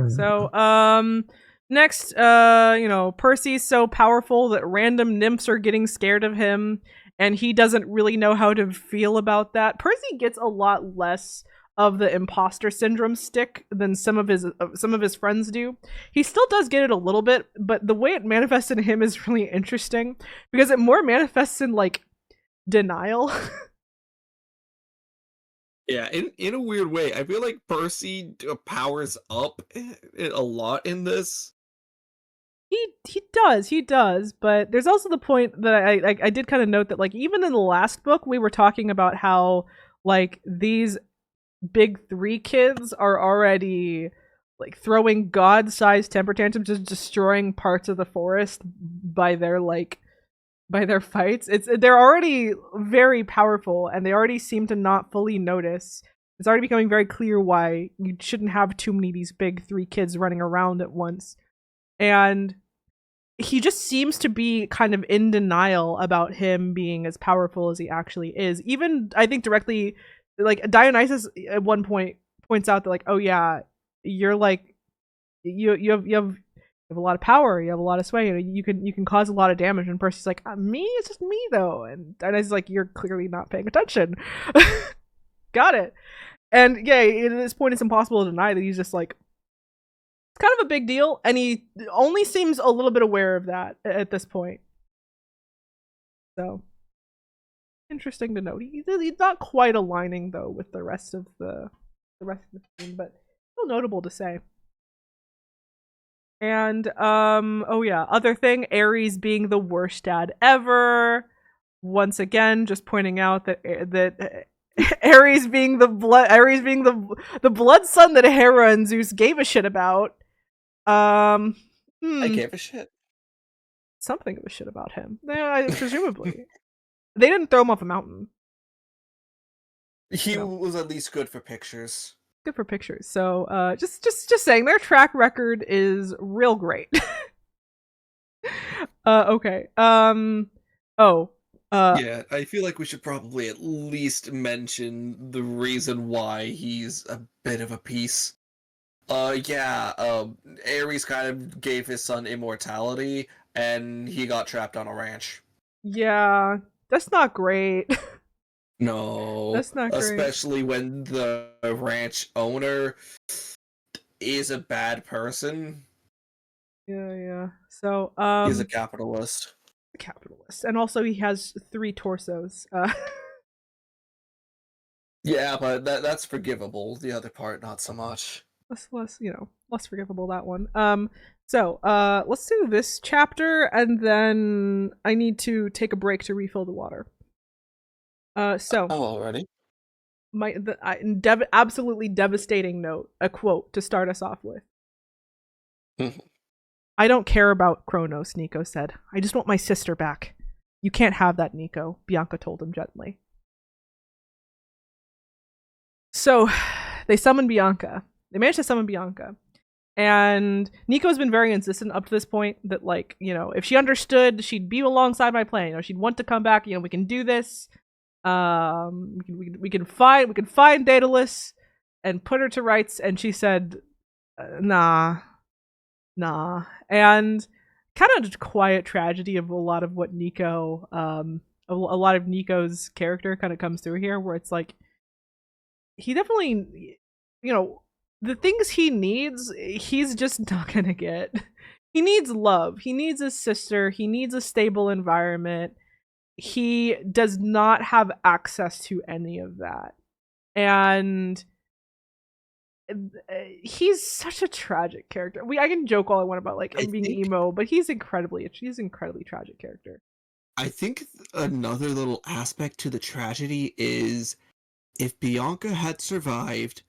So, next, Percy's so powerful that random nymphs are getting scared of him, and he doesn't really know how to feel about that. Percy gets a lot less of the imposter syndrome stick than some of his friends do. He still does get it a little bit, but the way it manifests in him is really interesting because it more manifests in like denial. Yeah, in a weird way, I feel like Percy powers up a lot in this. He does, but there's also the point that I did kind of note that like even in the last book we were talking about how like these big three kids are already like throwing god-sized temper tantrums, just destroying parts of the forest by their fights. They're already very powerful and they already seem to not fully notice. It's already becoming very clear why you shouldn't have too many of these big three kids running around at once. And he just seems to be kind of in denial about him being as powerful as he actually is. Even I think directly like Dionysus at one point points out that like, oh yeah, you're like you have a lot of power, you have a lot of sway, you can cause a lot of damage. And Percy's like, me? It's just me though. And Dionysus is like, you're clearly not paying attention. Got it. And yeah, at this point it's impossible to deny that he's just like, it's kind of a big deal, and he only seems a little bit aware of that at this point. So interesting to note. He's not quite aligning though with the rest of the team, but still notable to say. And oh yeah, other thing, Ares being the worst dad ever. Once again, just pointing out that Ares being the blood son that Hera and Zeus gave a shit about. Um, I hmm, gave a shit. something of a shit about him. Presumably, they didn't throw him off a mountain. He You know, was at least good for pictures. good for pictures. So, just saying, their track record is real great. Okay. Oh. Yeah, I feel like we should probably at least mention the reason why he's a bit of a piece. Yeah, Ares kind of gave his son immortality, and he got trapped on a ranch. Yeah, that's not great. No, That's not great. especially when the ranch owner is a bad person. Yeah, yeah. So, He's a capitalist. capitalist, and also he has 3 torsos. Yeah, but that's forgivable. The other part, not so much. less forgivable that one. So, let's do this chapter, and then I need to take a break to refill the water. So Oh, already? absolutely devastating note, a quote to start us off with. Mhm. I don't care about Kronos, Nico said. I just want my sister back. You can't have that, Nico, Bianca told him gently. So they summon Bianca. They managed to summon Bianca. And Nico's been very insistent up to this point that, like, if she understood, she'd be alongside my plan. She'd want to come back. We can do this. We can find Daedalus and put her to rights. And she said, nah. And kind of just quiet tragedy of a lot of what Nico, a lot of Nico's character kind of comes through here, where it's like he definitely, the things he needs, he's just not gonna get. He needs love. He needs a sister. He needs a stable environment. He does not have access to any of that. And he's such a tragic character. I can joke all I want about like him being emo, but he's incredibly tragic character. I think another little aspect to the tragedy is if Bianca had survived,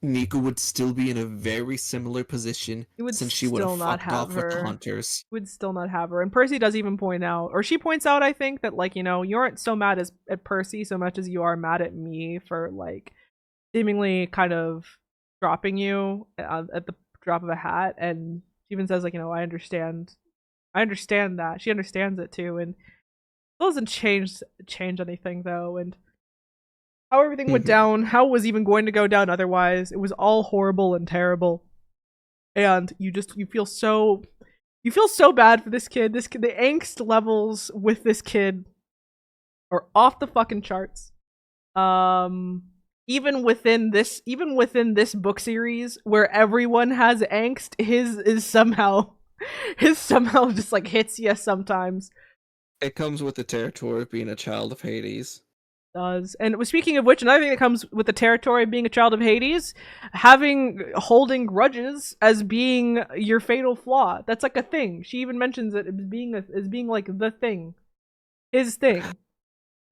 Nico would still be in a very similar position He would since she would have still not fucked have off with the her. hunters. Would still not have her. And Percy does even point out, or she points out, I think, that like, you aren't so mad at Percy so much as you are mad at me for like seemingly kind of dropping you at the drop of a hat. And she even says like, I understand that. She understands it too, and it doesn't change anything though. And how everything went down, how it was even going to go down otherwise, it was all horrible and terrible. And you feel so bad for this kid. The angst levels with this kid are off the fucking charts. Even within this book series where everyone has angst, his somehow just like hits you sometimes. It comes with the territory of being a child of Hades. Does. And speaking of which, another thing that comes with the territory of being a child of Hades, holding grudges as being your fatal flaw. That's like a thing. She even mentions it as being like the thing, his thing.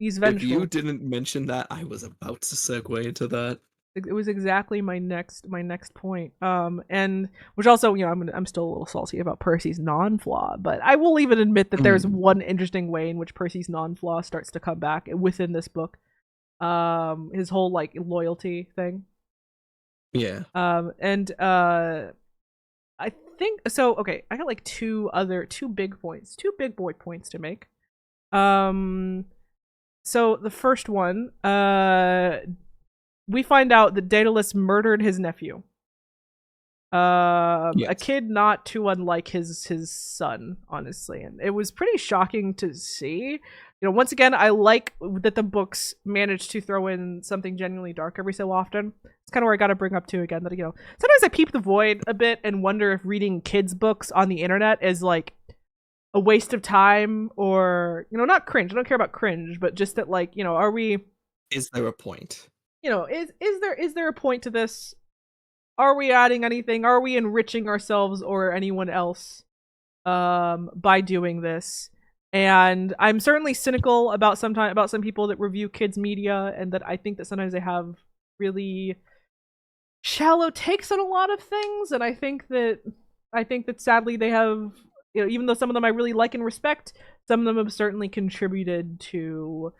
He's vengeful. If you didn't mention that, I was about to segue into that. It was exactly my next point. And which also, I'm still a little salty about Percy's non-flaw, but I will even admit that there's one interesting way in which Percy's non-flaw starts to come back within this book. His whole like loyalty thing. Yeah. And I think so. Okay, I got like two big boy points to make. So the first one, we find out that Daedalus murdered his nephew. Yes. A kid not too unlike his son, honestly, and it was pretty shocking to see. Once again, I like that the books manage to throw in something genuinely dark every so often. It's kind of where I got to bring up too again that sometimes I peep the void a bit and wonder if reading kids' books on the internet is like a waste of time, or not cringe. I don't care about cringe, but just that like are we? Is there a point? Is there a point to this? Are we adding anything? Are we enriching ourselves or anyone else by doing this? And I'm certainly cynical about some people that review kids media, and that I think that sometimes they have really shallow takes on a lot of things. And I think that I think that sadly they have, even though some of them I really like and respect, some of them have certainly contributed to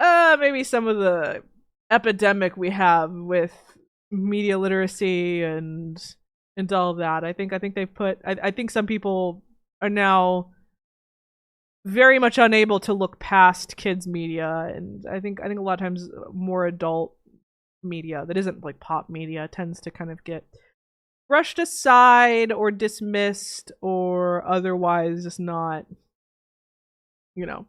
maybe some of the epidemic we have with media literacy and all of that. I think they've put. I think some people are now very much unable to look past kids media, and I think a lot of times more adult media that isn't like pop media tends to kind of get brushed aside or dismissed or otherwise just not, you know,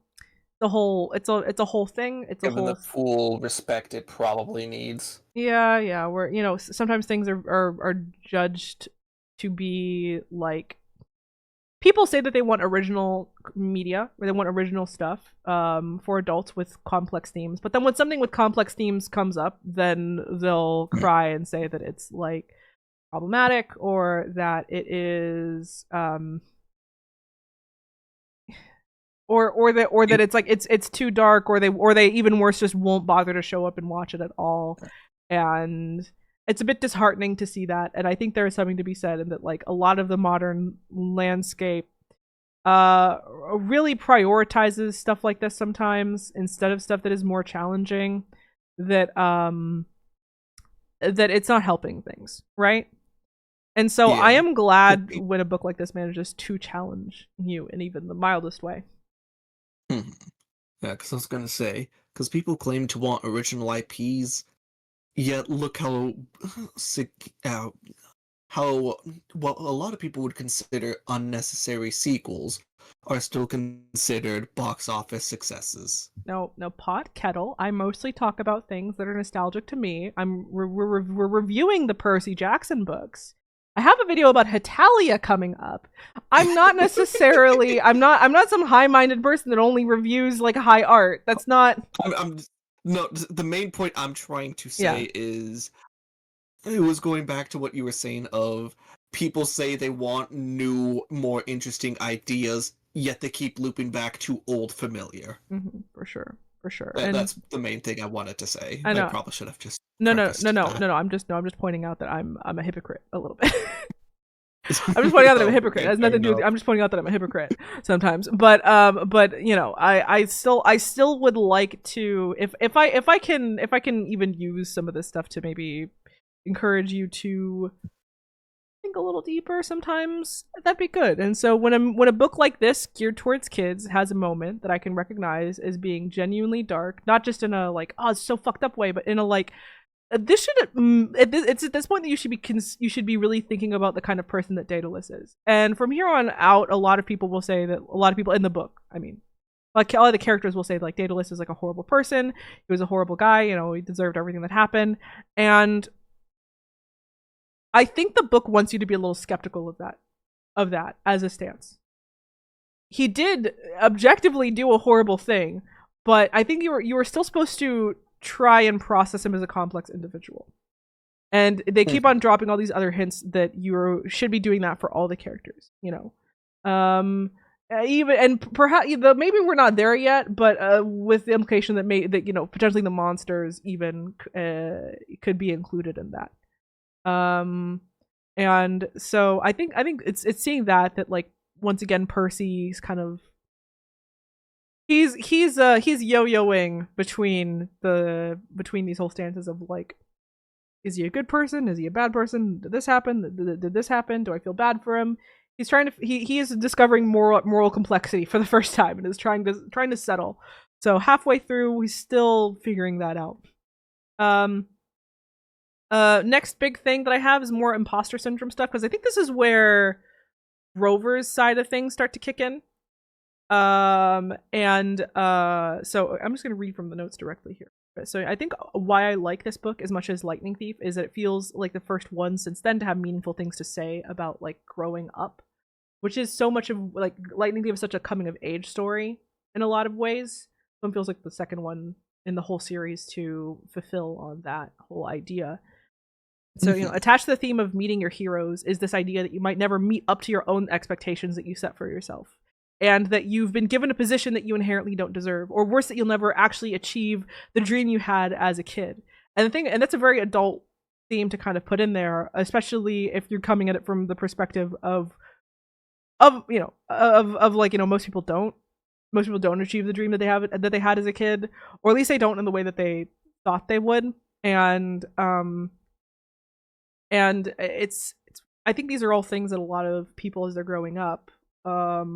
the whole it's a whole thing. It's a Given the whole full respect it probably needs. yeah, where sometimes things are judged to be like, people say that they want original media or they want original stuff for adults with complex themes, but then when something with complex themes comes up, then they'll cry and say that it's like problematic or that it is or that it's like it's too dark, or they even worse just won't bother to show up and watch it at all. And it's a bit disheartening to see that, and I think there is something to be said in that, like, a lot of the modern landscape really prioritizes stuff like this sometimes instead of stuff that is more challenging, that that it's not helping things, right? And so I Yeah. am glad when a book like this manages to challenge you in even the mildest way. Yeah, because I was gonna say, because people claim to want original IPs, yet look how how what a lot of people would consider unnecessary sequels are still considered box office successes. No, pot kettle. I mostly talk about things that are nostalgic to me. We're reviewing the Percy Jackson books. I have a video about Hetalia coming up. I'm not necessarily I'm not some high-minded person that only reviews like high art. That's not I'm no, the main point I'm trying to yeah. say is it was going back to what you were saying of people say they want new, more interesting ideas, yet they keep looping back to old familiar. For sure. For sure. And That's the main thing I wanted to say. I I know. probably should have just No, no, no, prefaced no, that. no, no. I'm just pointing out that I'm a hypocrite a little bit. I'm just pointing out that I'm a hypocrite. Okay, It has fair nothing to do with, enough. I'm just pointing out that I'm a hypocrite sometimes. But I still would like to, if I can even use some of this stuff to maybe encourage you to think a little deeper sometimes, that'd be good. And so when a book like this geared towards kids has a moment that I can recognize as being genuinely dark, not just in a like, oh, it's so fucked up way, but in a like, this should it's at this point that you should be really thinking about the kind of person that Daedalus is. And from here on out, a lot of people will say that, a lot of people in the book, I mean, like, a lot of the characters will say like Daedalus is like a horrible person, he was a horrible guy, he deserved everything that happened. And I think the book wants you to be a little skeptical of that as a stance. He did objectively do a horrible thing, but I think you were still supposed to try and process him as a complex individual. And they keep on dropping all these other hints that you should be doing that for all the characters, even, and perhaps maybe we're not there yet, but with the implication that potentially the monsters even could be included in that. And so I think it's seeing that like, once again, Percy's kind of, he's yo-yoing between these whole stances of like, is he a good person? Is he a bad person? Did this happen? Did this happen? Do I feel bad for him? He's trying to he is discovering moral complexity for the first time and is trying to settle. So halfway through, he's still figuring that out. Next big thing that I have is more imposter syndrome stuff, because I think this is where Rover's side of things start to kick in. So I'm just gonna read from the notes directly here. So I think why I like this book as much as Lightning Thief is that it feels like the first one since then to have meaningful things to say about like growing up, which is so much of like Lightning Thief is such a coming of age story in a lot of ways. So it feels like the second one in the whole series to fulfill on that whole idea. So, attached to the theme of meeting your heroes is this idea that you might never meet up to your own expectations that you set for yourself. And that you've been given a position that you inherently don't deserve, or worse, that you'll never actually achieve the dream you had as a kid. And that's a very adult theme to kind of put in there, especially if you're coming at it from the perspective of like, most people don't achieve the dream that they had as a kid, or at least they don't in the way that they thought they would. And it's I think these are all things that a lot of people, as they're growing up,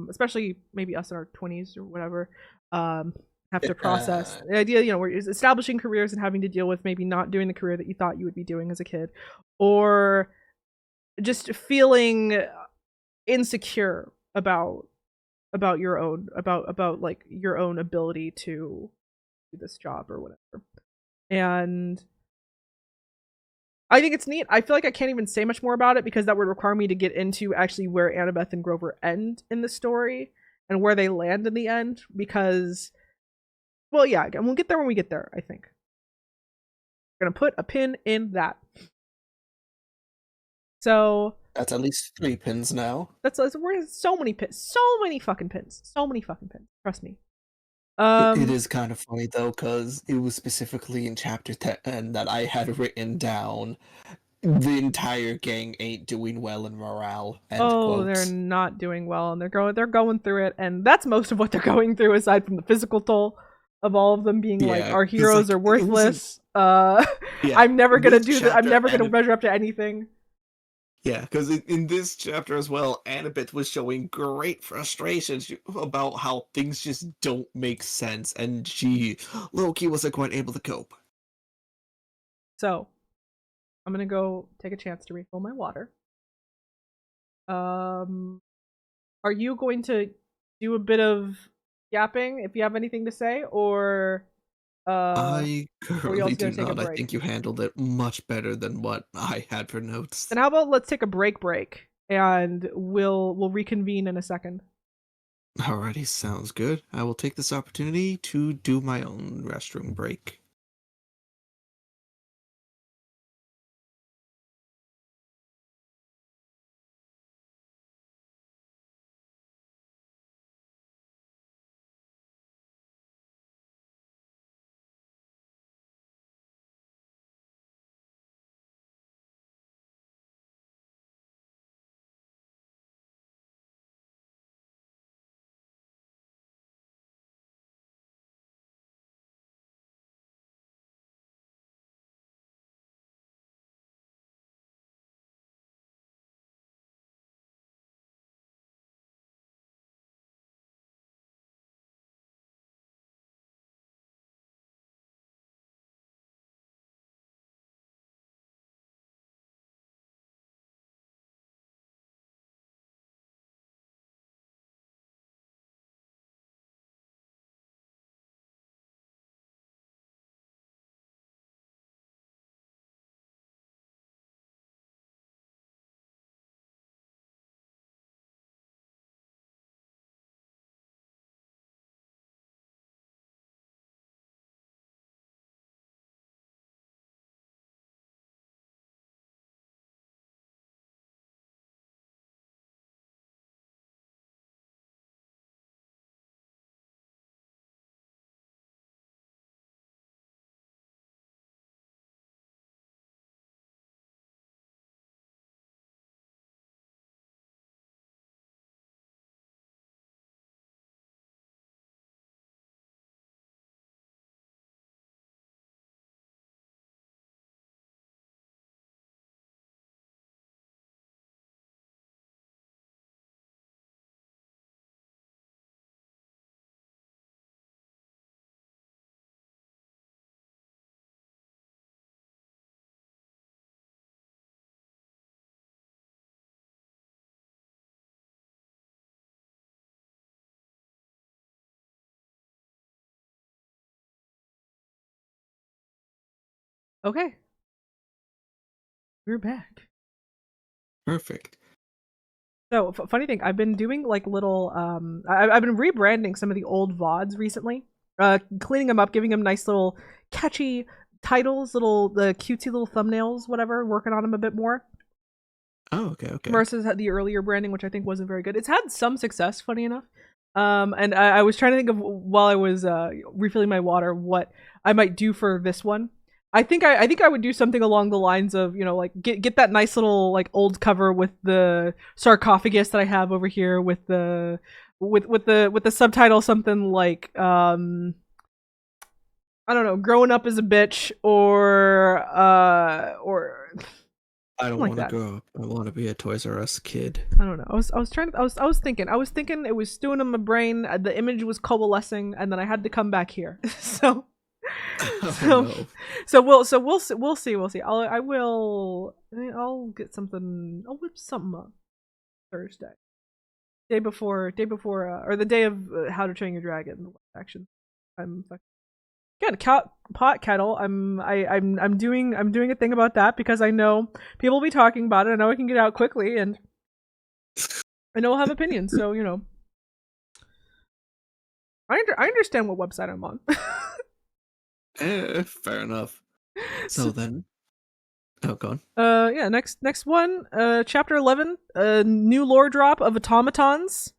especially maybe us in our 20s or whatever, have to process. The idea, where you're establishing careers and having to deal with maybe not doing the career that you thought you would be doing as a kid, or just feeling insecure about your own like your own ability to do this job or whatever. And I think it's neat. I feel like I can't even say much more about it because that would require me to get into actually where Annabeth and Grover end in the story and where they land in the end, because, well, yeah, and we'll get there when we get there, I think. We're gonna put a pin in that. So that's at least 3 pins now. We're so many pins, so many fucking pins. Trust me. It is kind of funny though, because it was specifically in chapter 10 that I had written down, the entire gang ain't doing well in morale. End quotes. They're not doing well, and they're going through it, and that's most of what they're going through, aside from the physical toll of all of them being like, our heroes are worthless. I'm never gonna do that. I'm never gonna measure up to anything. Yeah, because in this chapter as well, Annabeth was showing great frustration about how things just don't make sense, and she, low-key, wasn't quite able to cope. So, I'm gonna go take a chance to refill my water. Are you going to do a bit of yapping if you have anything to say, or I currently do not. I think you handled it much better than what I had for notes. Then how about let's take a break, and we'll reconvene in a second. Alrighty, sounds good. I will take this opportunity to do my own restroom break. Okay. We're back. Perfect. So, funny thing, I've been doing like little, I've been rebranding some of the old VODs recently, cleaning them up, giving them nice little catchy titles, the cutesy little thumbnails, whatever, working on them a bit more. Oh, okay. Versus the earlier branding, which I think wasn't very good. It's had some success, funny enough. And I was trying to think of, while I was refilling my water, what I might do for this one. I think I would do something along the lines of, you know, like get that nice little like old cover with the sarcophagus that I have over here with the with the subtitle something like I don't know, growing up as a bitch or I something don't like want to that. grow up. I want to be a Toys R Us kid. I don't know. I was trying to, I was thinking it was stewing in my brain. The image was coalescing, and then I had to come back here. So, Oh so, no. we'll see. I'll get something. I'll whip something up Thursday, or the day of How to Train Your Dragon action. I'm again pot kettle. I'm doing a thing about that because I know people will be talking about it. I know I can get out quickly, and I know I'll have opinions. So you know, I understand what website I'm on. Fair enough. So So, then, oh, go on. yeah, next one, chapter 11, new lore drop of automatons.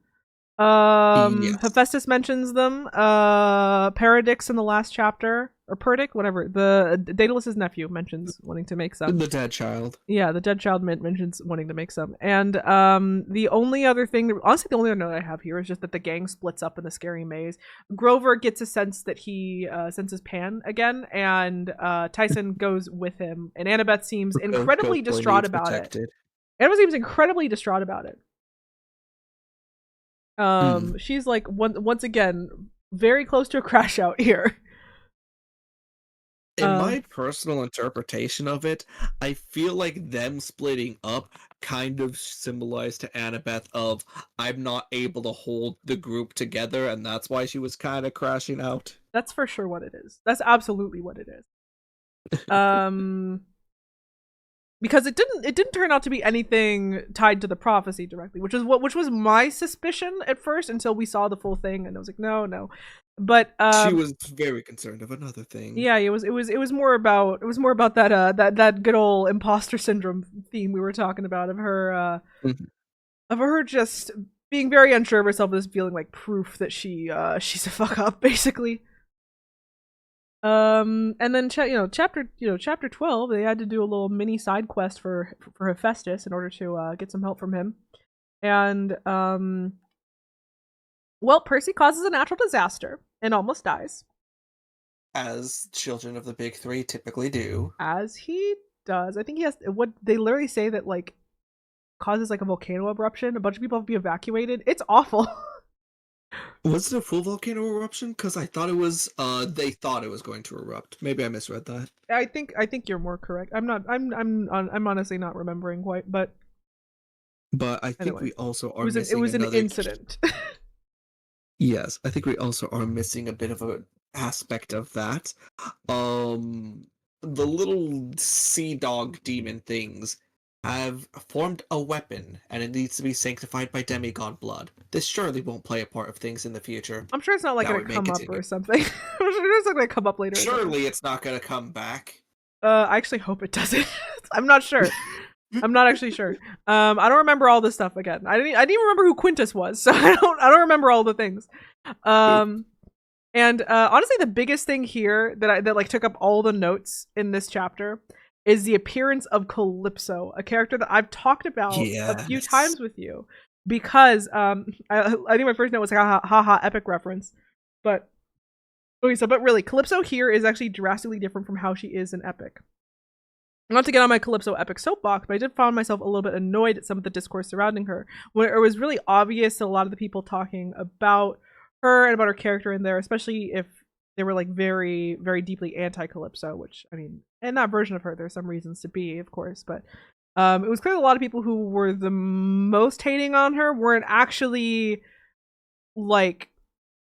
Yes. Hephaestus mentions them. Paradix in the last chapter, or Perdic, whatever. The Daedalus's nephew mentions wanting to make some. The dead child. Yeah, the dead child mentions wanting to make some. And the only other thing, honestly, the only other note I have here is just that the gang splits up in the scary maze. Grover gets a sense that he senses Pan again, and Tyson goes with him. And Annabeth seems incredibly distraught about it. Annabeth seems incredibly distraught about it. She's like once again very close to a crash out here. In my personal interpretation of it, I feel like them splitting up kind of symbolized to Annabeth of I'm not able to hold the group together, and that's why she was kind of crashing out. That's for sure what it is. That's absolutely what it is. Because it didn't turn out to be anything tied to the prophecy directly, which was my suspicion at first until we saw the full thing, and I was like, no. But she was very concerned of another thing. Yeah, it was more about that good old imposter syndrome theme we were talking about of her of her just being very unsure of herself, this feeling like proof that she's a fuck up basically. And then chapter 12, they had to do a little mini side quest for Hephaestus in order to get some help from him. And well, Percy causes a natural disaster and almost dies. As children of the big three typically do. As he does. I think he has what they literally say that like causes like a volcano eruption. A bunch of people have to be evacuated. It's awful. Was it a full volcano eruption? Because I thought it was they thought it was going to erupt. Maybe I misread that. I think you're more correct. I'm honestly not remembering quite, but I think anyway, we also are it was an incident. Yes, I think we also are missing a bit of an aspect of that. The little sea dog demon things have formed a weapon, and it needs to be sanctified by demigod blood. This surely won't play a part of things in the future. I'm sure it's not like going to come up or something. I'm sure it's not going to come up later. Surely it's not going to come back. I actually hope it doesn't. I'm not sure. I'm not actually sure. I don't remember all this stuff again. I didn't even remember who Quintus was, so I don't remember all the things. And honestly, the biggest thing here that like took up all the notes in this chapter is the appearance of Calypso, a character that I've talked about a few times with you, because I think my first note was like haha epic reference, but okay, but really Calypso here is actually drastically different from how she is in Epic. Not to get on my Calypso epic soapbox, but I did find myself a little bit annoyed at some of the discourse surrounding her, where it was really obvious that a lot of the people talking about her and about her character in there, especially if they were like very, very deeply anti-Calypso, which, I mean, in that version of her, there's some reasons to be, of course, but it was clear a lot of people who were the most hating on her weren't actually like,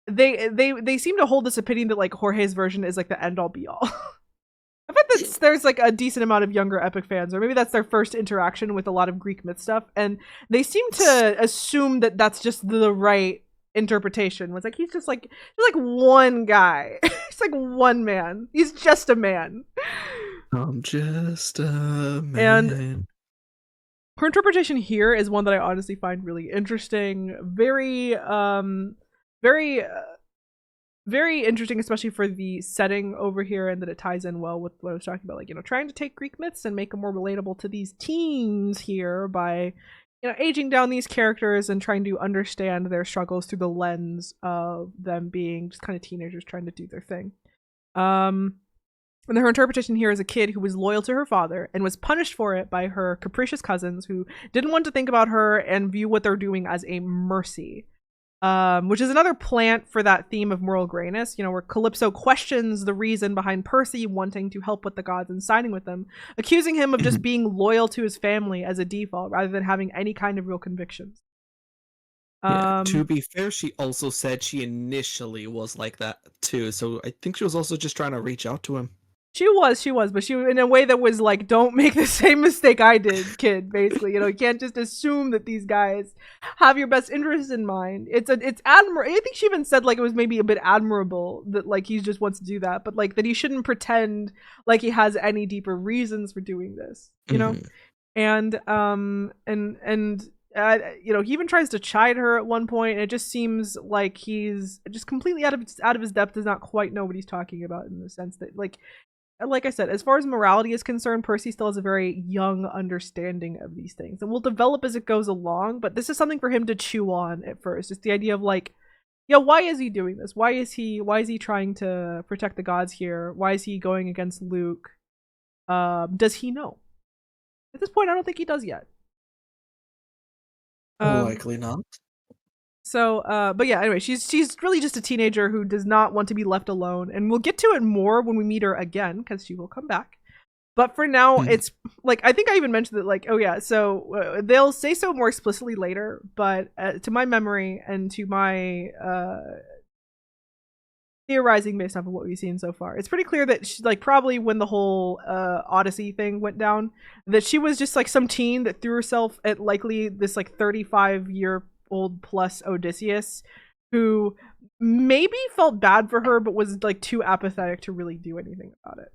they seem to hold this opinion that like Jorge's version is like the end all be all. I bet that there's like a decent amount of younger Epic fans, or maybe that's their first interaction with a lot of Greek myth stuff, and they seem to assume that that's just the right interpretation. Was like he's like one guy. He's like one man. He's just a man. I'm just a man. And her interpretation here is one that I honestly find really interesting. Very very interesting, especially for the setting over here, and that it ties in well with what I was talking about, like, you know, trying to take Greek myths and make them more relatable to these teens here by, you know, aging down these characters and trying to understand their struggles through the lens of them being just kind of teenagers trying to do their thing. And her interpretation here is a kid who was loyal to her father and was punished for it by her capricious cousins who didn't want to think about her and view what they're doing as a mercy. Which is another plant for that theme of moral grayness, you know, where Calypso questions the reason behind Percy wanting to help with the gods and siding with them, accusing him of just being loyal to his family as a default rather than having any kind of real convictions. Yeah, to be fair, she also said she initially was like that too, so I think she was also just trying to reach out to him. She was, but she in a way that was like, don't make the same mistake I did, kid, basically. You know, you can't just assume that these guys have your best interests in mind. It's admirable. I think she even said like it was maybe a bit admirable that like he just wants to do that, but like that he shouldn't pretend like he has any deeper reasons for doing this, you know? And you know, he even tries to chide her at one point, and it just seems like he's just completely out of his depth, does not quite know what he's talking about, in the sense that like I said, as far as morality is concerned, Percy still has a very young understanding of these things and will develop as it goes along, but this is something for him to chew on at first. Just the idea of like, yeah, why is he doing this? Why is he trying to protect the gods here? Why is he going against Luke? Does he know? At this point, I don't think he does yet. Likely not. So, but yeah, anyway, she's really just a teenager who does not want to be left alone, and we'll get to it more when we meet her again, because she will come back. But for now, it's like, I think I even mentioned that, like, oh yeah, so they'll say so more explicitly later, but to my memory and to my theorizing based off of what we've seen so far, it's pretty clear that she, like, probably when the whole Odyssey thing went down, that she was just like some teen that threw herself at likely this like 35-year-old plus Odysseus, who maybe felt bad for her but was like too apathetic to really do anything about it.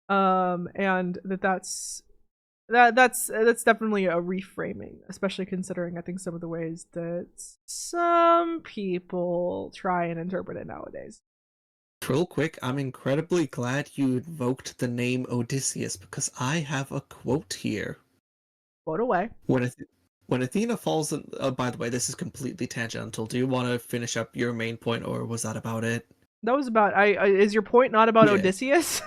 And that's definitely a reframing, especially considering I think some of the ways that some people try and interpret it nowadays. Real quick, I'm incredibly glad you invoked the name Odysseus, because I have a quote here. Quote away. When Athena falls in... by the way, this is completely tangential. Do you want to finish up your main point, or was that about it? That was about... is your point not about Odysseus?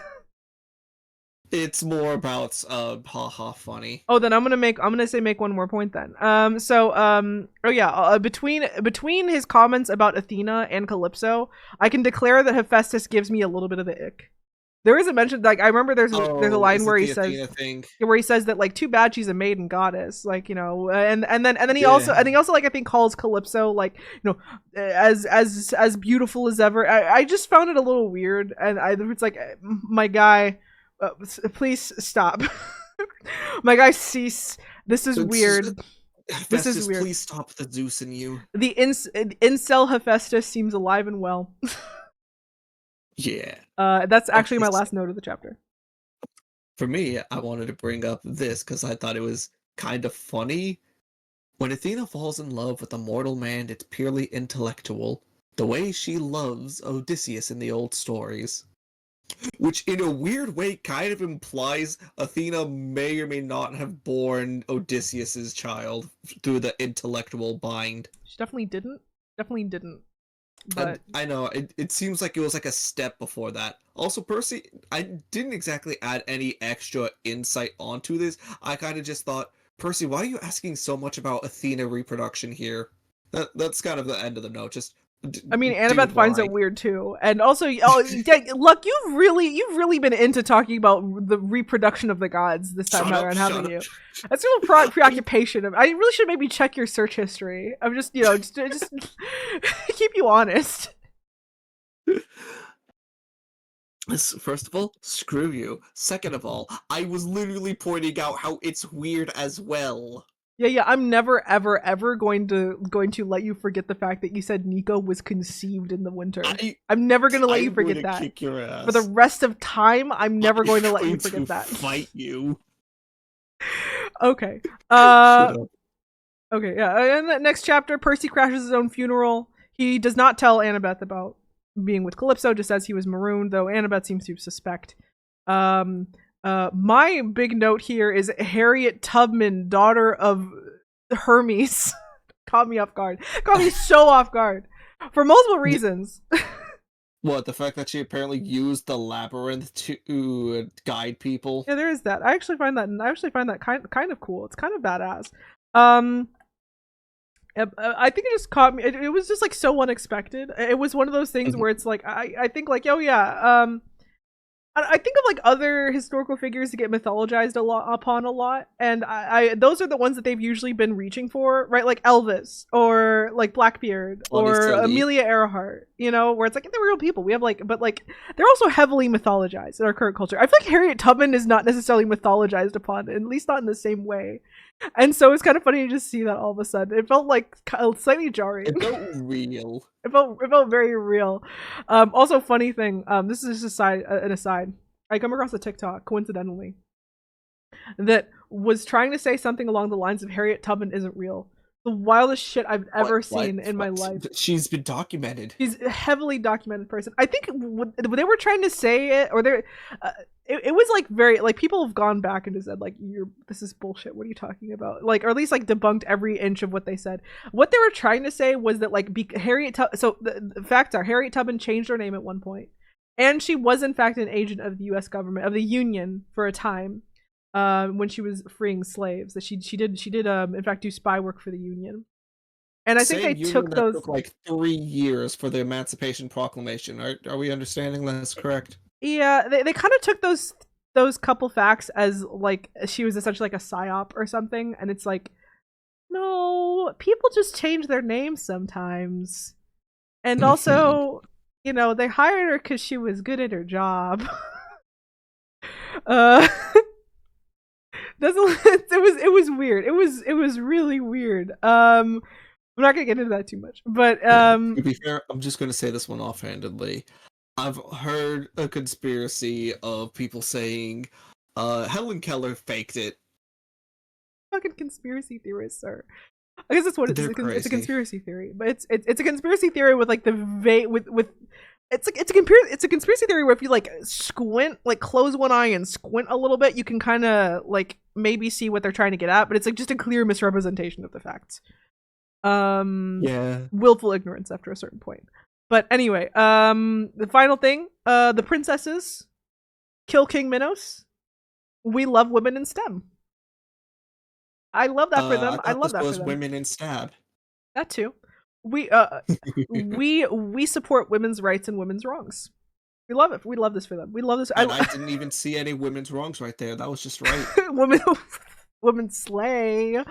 It's more about haha funny. Oh, then I'm gonna say make one more point then. Between his comments about Athena and Calypso, I can declare that Hephaestus gives me a little bit of the ick. There is a mention, like, I remember there's a line where he says that, like, too bad she's a maiden goddess, like, you know, and then he also like, I think calls Calypso, like, you know, as beautiful as ever. I just found it a little weird, and it's like, my guy, please stop. My guy, cease. This is weird. This is weird. Please stop the Zeus in you. The incel Hephaestus seems alive and well. Yeah. That's actually my last note of the chapter. For me, I wanted to bring up this because I thought it was kind of funny. When Athena falls in love with a mortal man, it's purely intellectual, the way she loves Odysseus in the old stories. Which, in a weird way, kind of implies Athena may or may not have borne Odysseus's child through the intellectual bind. She definitely didn't. But I know, it seems like it was like a step before that. Also, Percy, I didn't exactly add any extra insight onto this. I kind of just thought, Percy, why are you asking so much about Athena reproduction here? That's kind of the end of the note. Just... I mean, Annabeth finds it weird too, and also, look, you've really been into talking about the reproduction of the gods this time around, haven't you? That's a little preoccupation. I really should maybe check your search history. I'm just, you know, just keep you honest. First of all, screw you. Second of all, I was literally pointing out how it's weird as well. Yeah, I'm never, ever going to let you forget the fact that you said Nico was conceived in the winter. I'm never going to let you forget that. Kick your ass. For the rest of time, I'm never going to let you forget that. Fight you. Okay. Okay, yeah. In the next chapter, Percy crashes his own funeral. He does not tell Annabeth about being with Calypso, just says he was marooned, though Annabeth seems to suspect. My big note here is Harriet Tubman, daughter of Hermes. Caught me off guard. Caught me so off guard. For multiple reasons. What, the fact that she apparently used the labyrinth to guide people? Yeah, there is that. I actually find that kind of cool. It's kind of badass. I think it just caught me. It was just like so unexpected. It was one of those things where it's like I think like, oh yeah, I think of like other historical figures that get mythologized a lot, and I those are the ones that they've usually been reaching for, right? Like Elvis or like Blackbeard or Amelia Earhart, you know, where it's like they're real people. We have like, but like they're also heavily mythologized in our current culture. I feel like Harriet Tubman is not necessarily mythologized upon, at least not in the same way. And so it's kind of funny to just see that all of a sudden. It felt like slightly jarring. It felt real. It felt very real. Also, funny thing. This is just an aside. I come across a TikTok coincidentally that was trying to say something along the lines of Harriet Tubman isn't real. The wildest shit I've ever seen in my life. She's been documented. She's a heavily documented person. I think they were trying to say it, or it was like very like people have gone back and just said like this is bullshit. What are you talking about? Like, or at least like debunked every inch of what they said. What they were trying to say was that like so the facts are Harriet Tubman changed her name at one point, and she was in fact an agent of the U.S. government, of the Union, for a time. When she was freeing slaves, that she did in fact do spy work for the Union, and I think they took those like 3 years for the Emancipation Proclamation. Are we understanding that's correct? Yeah, they kind of took those couple facts as like she was essentially like a psyop or something, and it's like, no, people just change their names sometimes, and also, you know, they hired her because she was good at her job. It was weird. It was really weird. I'm not gonna get into that too much, but to be fair, I'm just gonna say this one offhandedly. I've heard a conspiracy of people saying Helen Keller faked it. Fucking conspiracy theorists, sir. I guess that's what it is. It's a conspiracy theory, but it's a conspiracy theory with like it's a conspiracy theory where if you like squint, like close one eye and squint a little bit, you can kind of like maybe see what they're trying to get at, but it's like just a clear misrepresentation of the facts. Willful ignorance after a certain point. But anyway, the final thing, the princesses kill King Minos. We love women in STEM. I love that for them. I love that for them. Women in stab. That too. We support women's rights and women's wrongs. We love it. We love this for them. We love this. And I didn't even see any women's wrongs right there. That was just right. women slay.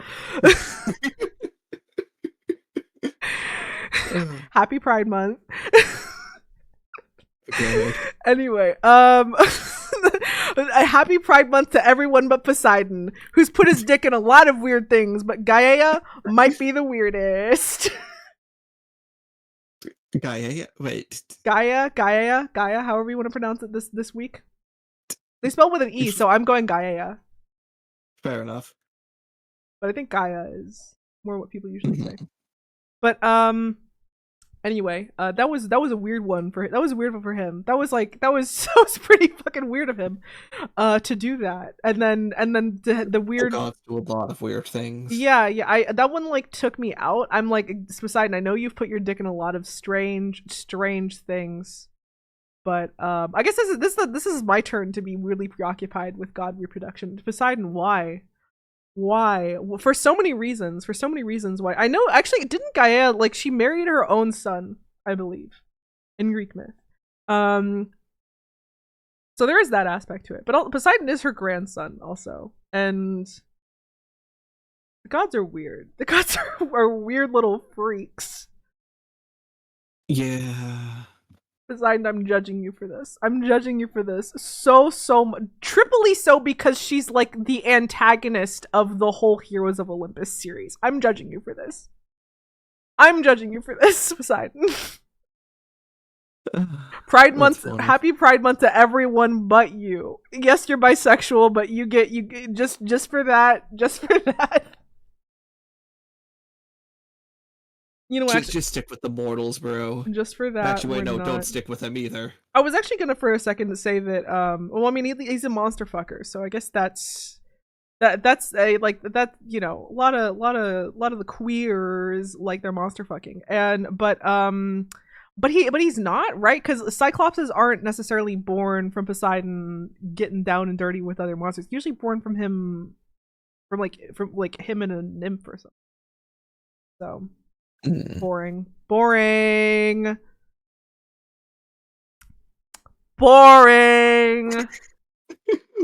Happy Pride Month. Okay. Anyway, a happy Pride Month to everyone but Poseidon, who's put his dick in a lot of weird things, but Gaia might be the weirdest. Gaia, wait. Gaia, however you want to pronounce it this week. They spell with an E, so I'm going Gaia. Fair enough. But I think Gaia is more what people usually say. But anyway, that was a weird one for him. That was pretty fucking weird of him to do that. And then the weird gods do a lot of weird things. Yeah, that one like took me out. I'm like, Poseidon, I know you've put your dick in a lot of strange things. But I guess this is my turn to be really preoccupied with god reproduction. Poseidon, why? For so many reasons why. I know, actually, didn't Gaia, like, she married her own son, I believe, in Greek myth. So there is that aspect to it, but Poseidon is her grandson also, and the gods are weird. The gods are weird little freaks. Yeah. Poseidon, I'm judging you for this. So triply so, because she's like the antagonist of the whole Heroes of Olympus series. I'm judging you for this, Poseidon. Pride Month, happy Pride Month to everyone but you. Yes, you're bisexual, but you get just for that. You know, Just actually, just stick with the mortals, bro. just for that, Actually, we're wait, no, don't not. stick with them either. I was actually gonna for a second to say that. Well, I mean, he's a monster fucker, so I guess that's a like that. You know, a lot of the queers like their monster fucking, and but he's not, right, because cyclopses aren't necessarily born from Poseidon getting down and dirty with other monsters. Usually born from him, from like him and a nymph or something. So Mm. boring, boring,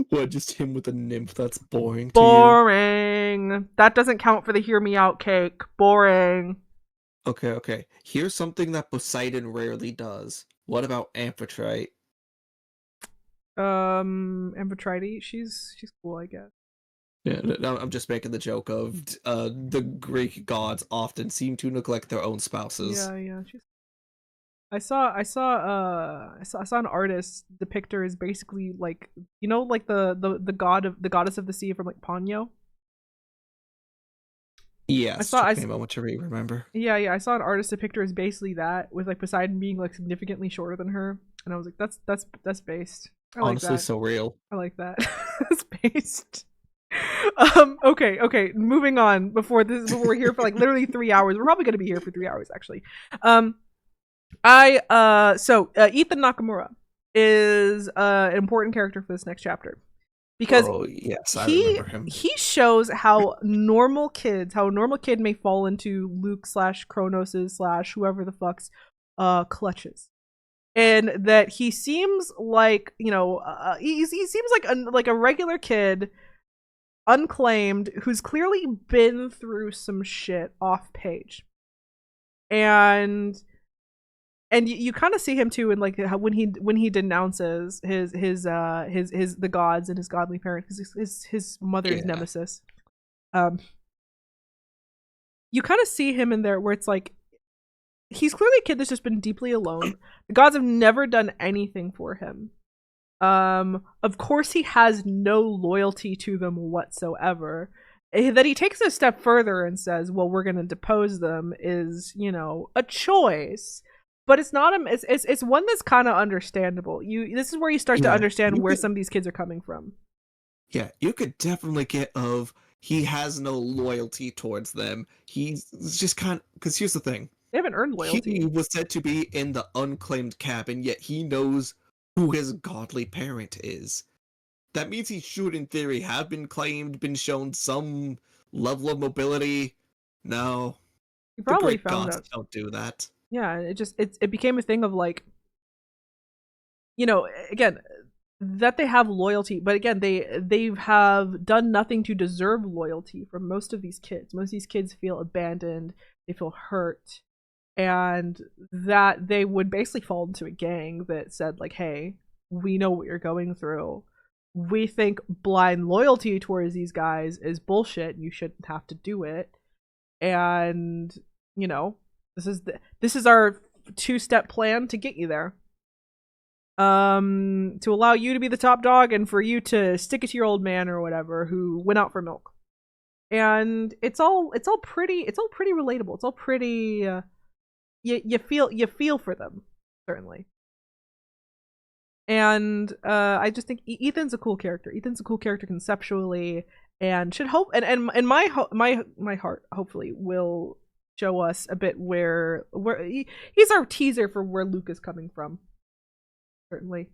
What, just him with a nymph? That's boring to you? boring. That doesn't count for the hear me out cake. Boring. Okay, okay. Here's something that Poseidon rarely does. What about Amphitrite? Amphitrite, she's cool, I guess. Yeah, no, I'm just making the joke of the Greek gods often seem to neglect their own spouses. Yeah, yeah, she's. I saw an artist depict her as basically like, like the goddess of the sea from like Ponyo. I Yes, saw I took me a moment to remember. Yeah, yeah, I saw an artist depict her as basically that, with like Poseidon being like significantly shorter than her, and I was like, that's based. I like Honestly, that. so real. I like that. That's based. Okay, okay. Moving on. Before we're here for like literally 3 hours. We're probably gonna be here for 3 hours actually. Um, Ethan Nakamura is an important character for this next chapter because Oh, yes, I he remember him. he shows how a normal kid may fall into Luke slash Kronos's slash whoever the fuck's clutches, and that he seems like, he seems like a regular kid, unclaimed, who's clearly been through some shit off page, and you kind of see him too in like how when he denounces his the gods and his godly parent, his mother's Yeah. nemesis. um you kind of see him in there where it's like he's clearly a kid that's just been deeply alone. The gods have never done anything for him. Of course he has no loyalty to them whatsoever. That he takes a step further and says, well, we're going to depose them is, a choice, but it's not a it's one that's kind of understandable. This is where you start to Yeah, understand you where could, some of these kids are coming from. yeah, you could definitely get of he has no loyalty towards them. He's just kind of, because here's the thing. They haven't earned He loyalty. was said to be in the unclaimed cabin, yet he knows who his godly parent is. That means he should, in theory, have been claimed, been shown some level of mobility. No, He the probably Greek found gods out. don't do that. Yeah, it became a thing of like, again, that they have loyalty, but again, they have done nothing to deserve loyalty from most of these kids. Most of these kids feel abandoned, they feel hurt, and that they would basically fall into a gang that said like, hey, we know what you're going through, we think blind loyalty towards these guys is bullshit, you shouldn't have to do it, and you know this is our two-step plan to get you there, to allow you to be the top dog and for you to stick it to your old man or whatever who went out for milk. And it's all pretty relatable. It's all pretty you feel for them, certainly. And I just think Ethan's a cool character. Ethan's a cool character conceptually, and should hope and my heart hopefully will show us a bit where he's our teaser for where Luke is coming from, certainly.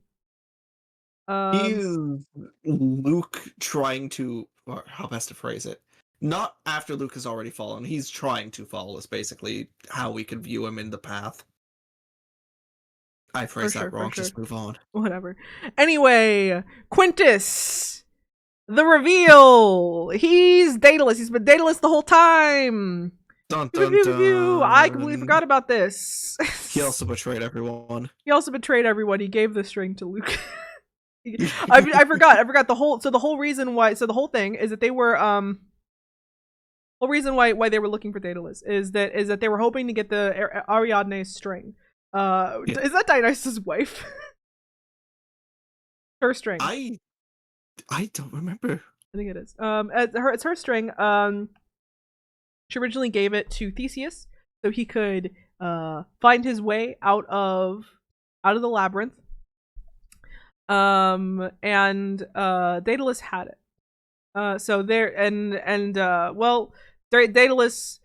He Um, is Luke trying to, or how best to phrase it. Not after Luke has already fallen, he's trying to fall, is basically how we could view him in the path. I for phrased sure, that for wrong, sure. just move on. Whatever. Anyway, Quintus, the reveal. He's Daedalus. He's been Daedalus the whole time. Dun Pew, pew, dun pew, pew, pew. I completely dun. forgot about this. He also betrayed everyone. He also betrayed everyone. He gave the string to Luke. I forgot. I forgot the whole. So the whole reason why. So the whole thing is that they were whole reason why they were looking for Daedalus is that they were hoping to get the Ariadne's string. Yeah. Is that Dionysus' wife? Her string. I don't remember. I think it is. It's her string. She originally gave it to Theseus so he could find his way out of the labyrinth. And Daedalus had it. So there and well, Daedalus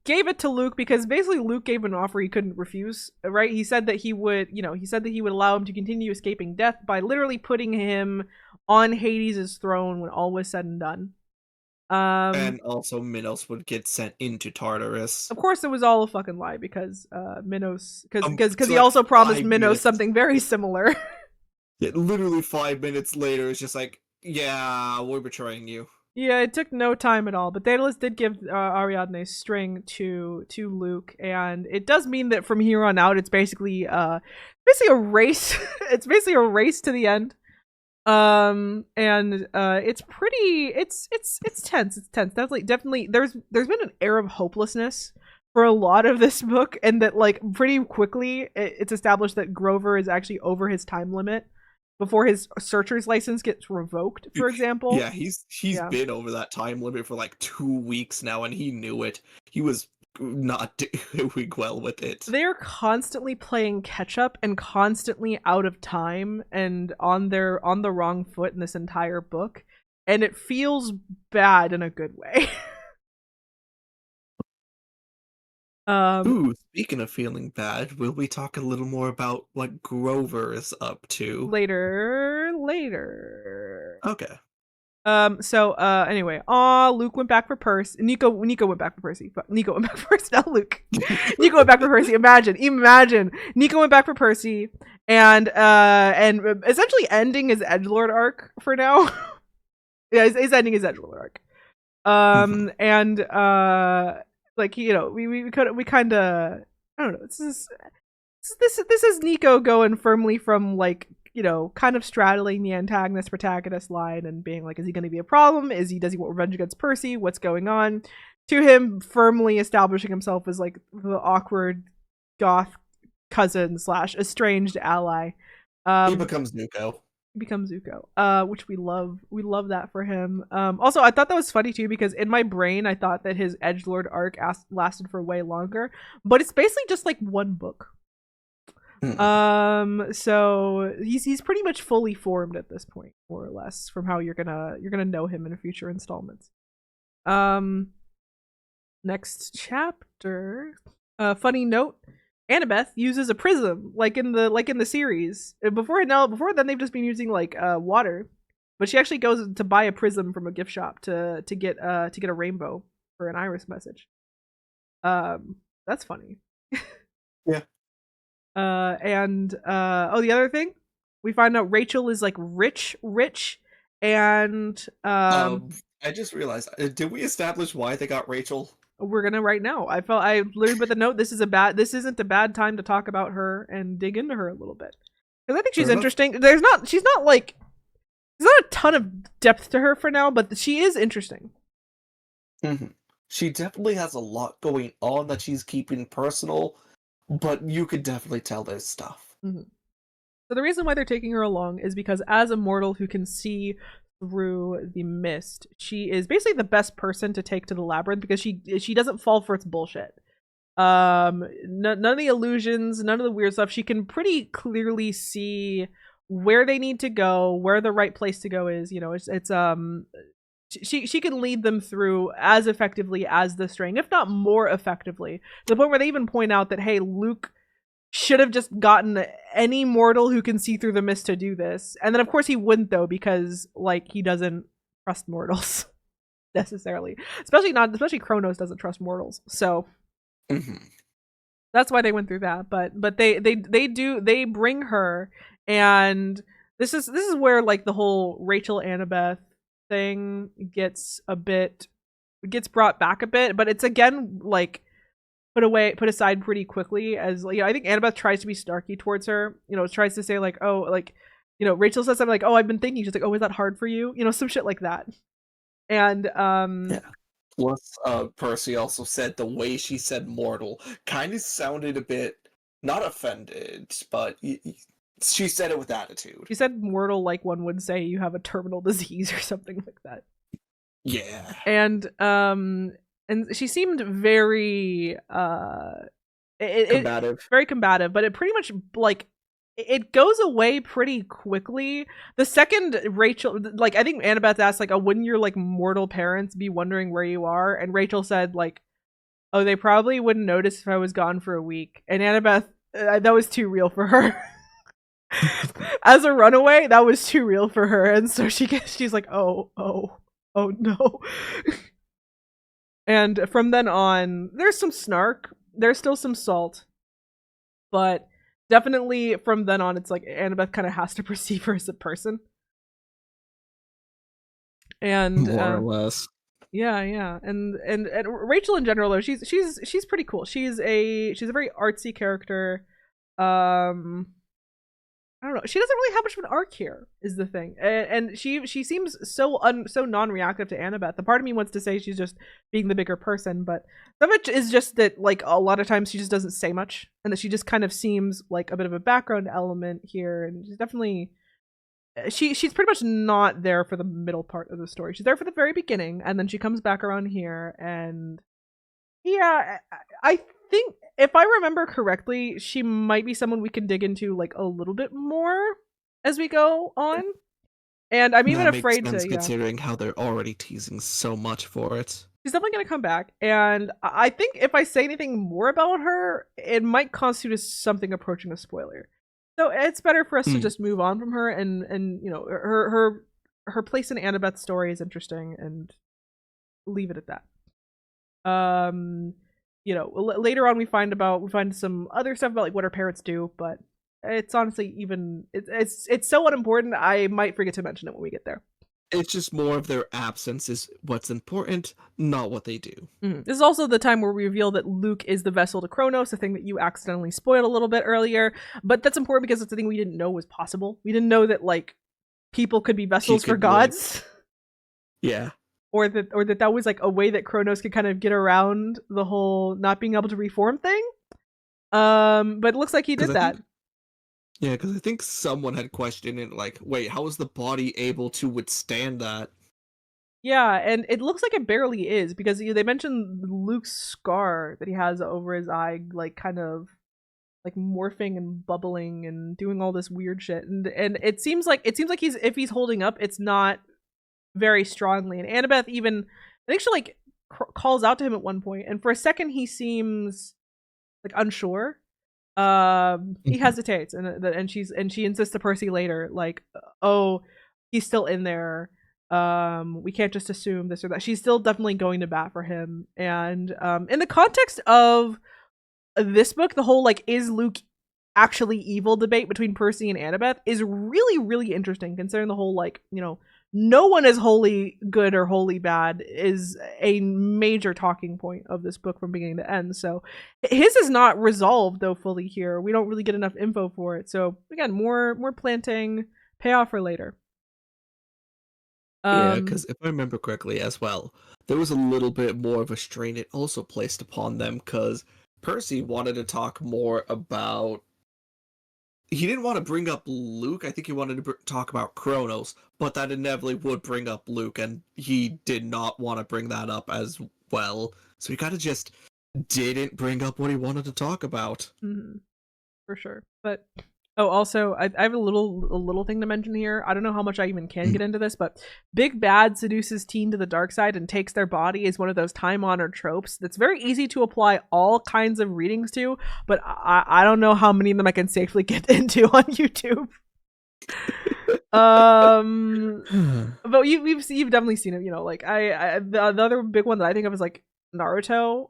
gave it to Luke because basically Luke gave an offer he couldn't refuse, right? He said that he would, he said that he would allow him to continue escaping death by literally putting him on Hades' throne when all was said and done. And also Minos would get sent into Tartarus. Of course, it was all a fucking lie because Minos, because so he like also promised 5 Minos minutes. something very similar. Literally 5 minutes later, it's just like, yeah, we're betraying you. Yeah, it took no time at all. But Daedalus did give Ariadne's string to Luke, and it does mean that from here on out, it's basically a race. It's basically a race to the end. And it's pretty. It's tense. It's tense. Definitely. There's been an air of hopelessness for a lot of this book, and that like pretty quickly it's established that Grover is actually over his time limit before his searcher's license gets revoked, for example. Yeah, he's been over that time limit for like 2 weeks now, and he knew it. He was not doing well with it. They're constantly playing catch up and constantly out of time and on the wrong foot in this entire book, and it feels bad in a good way. Ooh, speaking of feeling bad, will we talk a little more about what Grover is up to? Later. Okay. Anyway, Luke went back for Percy. Nico went back for Percy. Nico went back for Percy, not Luke. Nico went back for Percy. Imagine. Nico went back for Percy and essentially ending his edgelord arc for now. Yeah, he's ending his edgelord arc. And like, we kind of, I don't know. This is Nico going firmly from like, kind of straddling the antagonist protagonist line and being like, is he going to be a problem? Does he want revenge against Percy? What's going on? To him firmly establishing himself as like the awkward goth cousin / estranged ally. He becomes Zuko. Which we love. We love that for him. Also, I thought that was funny too because in my brain I thought that his edgelord arc lasted for way longer, but it's basically just like one book. So he's pretty much fully formed at this point, more or less, from how you're gonna know him in future installments. Next chapter. Funny note: Annabeth uses a prism, like in the series. Before then they've just been using like water, but she actually goes to buy a prism from a gift shop to get a rainbow for an iris message. That's funny. Yeah. And the other thing, we find out Rachel is like rich, and I just realized, did we establish why they got Rachel? We're gonna right now. I literally put the note. This isn't a bad time to talk about her and dig into her a little bit because I think she's interesting. She's not a ton of depth to her for now, but she is interesting. Mm-hmm. She definitely has a lot going on that she's keeping personal, but you could definitely tell there's stuff. Mm-hmm. So the reason why they're taking her along is because as a mortal who can see through the mist, she is basically the best person to take to the labyrinth because she doesn't fall for its bullshit. None of the illusions, none of the weird stuff. She can pretty clearly see where they need to go, where the right place to go is. She can lead them through as effectively as the string, if not more effectively, to the point where they even point out that, hey, Luke should have just gotten any mortal who can see through the mist to do this. And then of course he wouldn't, though, because like he doesn't trust mortals necessarily. Especially Kronos doesn't trust mortals. So that's why they went through that. But they bring her, and this is where like the whole Rachel Annabeth thing gets brought back a bit, but it's again like put aside pretty quickly, as I think Annabeth tries to be snarky towards her, tries to say like, oh, like, Rachel says something like, oh, I've been thinking, she's like, oh, is that hard for you, some shit like that. And yeah. Plus Percy also said the way she said mortal kind of sounded a bit not offended, but she said it with attitude. She said mortal like one would say you have a terminal disease or something like that. Yeah. And and she seemed very Combative. very combative, but it pretty much like it goes away pretty quickly. The second Rachel, like I think Annabeth asked like, "Oh, wouldn't your like mortal parents be wondering where you are?" And Rachel said like, "Oh, they probably wouldn't notice if I was gone for a week." And Annabeth, that was too real for her. As a runaway, that was too real for her, and so she's like, "Oh, oh, oh no." And from then on, there's some snark. There's still some salt, but definitely from then on, it's like Annabeth kind of has to perceive her as a person. And More or less. yeah, and Rachel in general, though, she's pretty cool. She's a very artsy character. I don't know. She doesn't really have much of an arc here, is the thing, and she seems so non-reactive to Annabeth. The part of me wants to say she's just being the bigger person, but some of it is just that like a lot of times she just doesn't say much, and that she just kind of seems like a bit of a background element here, and she's definitely she's pretty much not there for the middle part of the story. She's there for the very beginning, and then she comes back around here, and yeah, I think if I remember correctly, she might be someone we can dig into like a little bit more as we go on. And I'm even That makes afraid sense to, considering how they're already teasing so much for it. she's definitely gonna come back. And I think if I say anything more about her, it might constitute as something approaching a spoiler. So it's better for us to just move on from her, and you know, her place in Annabeth's story is interesting, and leave it at that. You know, later on we find some other stuff about like what her parents do, but it's honestly even it's so unimportant. I might forget to mention it when we get there. It's just more of their absence is what's important, not what they do. This is also the time where we reveal that Luke is the vessel to Kronos, a thing that you accidentally spoiled a little bit earlier. But that's important because it's a thing we didn't know was possible. We didn't know that like people could be vessels for gods. Like, yeah. Or that was like a way that Kronos could kind of get around the whole not being able to reform thing. But it looks like he did that. Yeah, because I think someone had questioned it, like, wait, how is the body able to withstand that? Yeah, and it looks like it barely is, because they mentioned Luke's scar that he has over his eye, like kind of like morphing and bubbling and doing all this weird shit, and it seems like if he's holding up, it's not very strongly. And Annabeth even, I think she like calls out to him at one point, and for a second he seems like unsure. He hesitates, and she insists to Percy later, like, oh, he's still in there. We can't just assume this or that. She's still definitely going to bat for him. And in the context of this book, the whole like, is Luke actually evil debate between Percy and Annabeth is really, really interesting, considering the whole like, you know, no one is wholly good or wholly bad is a major talking point of this book from beginning to end. So his is not resolved though fully here. We don't really get enough info for it. So again, more planting, payoff for later. Yeah, because if I remember correctly as well, there was a little bit more of a strain it also placed upon them, because Percy wanted to talk more about. He didn't want to bring up Luke. I think he wanted to talk about Kronos, but that inevitably would bring up Luke, and he did not want to bring that up as well. So he kind of just didn't bring up what he wanted to talk about. Mm-hmm. For sure. But also, I have a little thing to mention here. I don't know how much I even can get into this, but Big Bad seduces teen to the dark side and takes their body is one of those time-honored tropes that's very easy to apply all kinds of readings to, but I don't know how many of them I can safely get into on YouTube. But you've definitely seen it, you know, like the other big one that I think of is like Naruto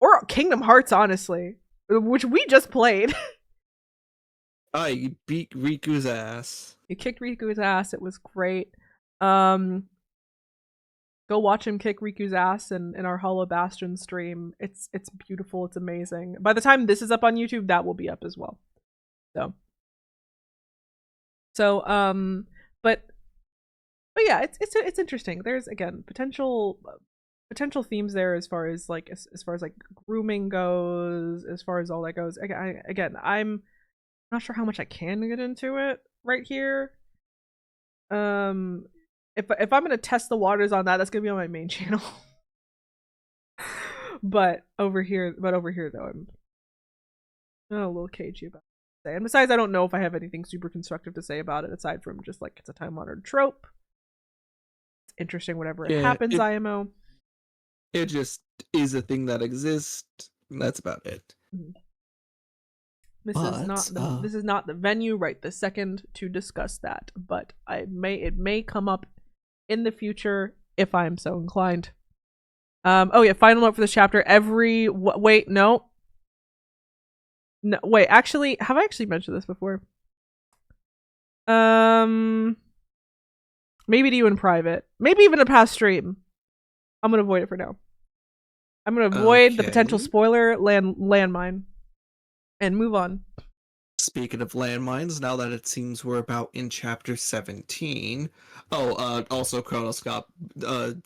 or Kingdom Hearts, honestly, which we just played. You beat Riku's ass. You kicked Riku's ass. It was great. Go watch him kick Riku's ass in our Hollow Bastion stream. It's beautiful. It's amazing. By the time this is up on YouTube, that will be up as well. But yeah, it's interesting. There's again potential themes there as far as like grooming goes, as far as all that goes. Again, I'm not sure how much I can get into it right here. If I'm gonna test the waters on that, that's gonna be on my main channel. but over here though, I'm a little cagey about it. And besides, I don't know if I have anything super constructive to say about it aside from just like it's a time honored trope. It's interesting whenever it Yeah, happens, IMO. it just is a thing that exists. That's about it. Mm-hmm. This is not the venue right this second to discuss that, but it may come up in the future if I am so inclined. Oh yeah, final note for this chapter. Actually, have I actually mentioned this before? Maybe to you in private. Maybe even a past stream. I'm gonna avoid it for now. I'm gonna avoid the potential spoiler landmine and move on. Speaking of landmines, now that it seems we're about in chapter 17. Also Kronos got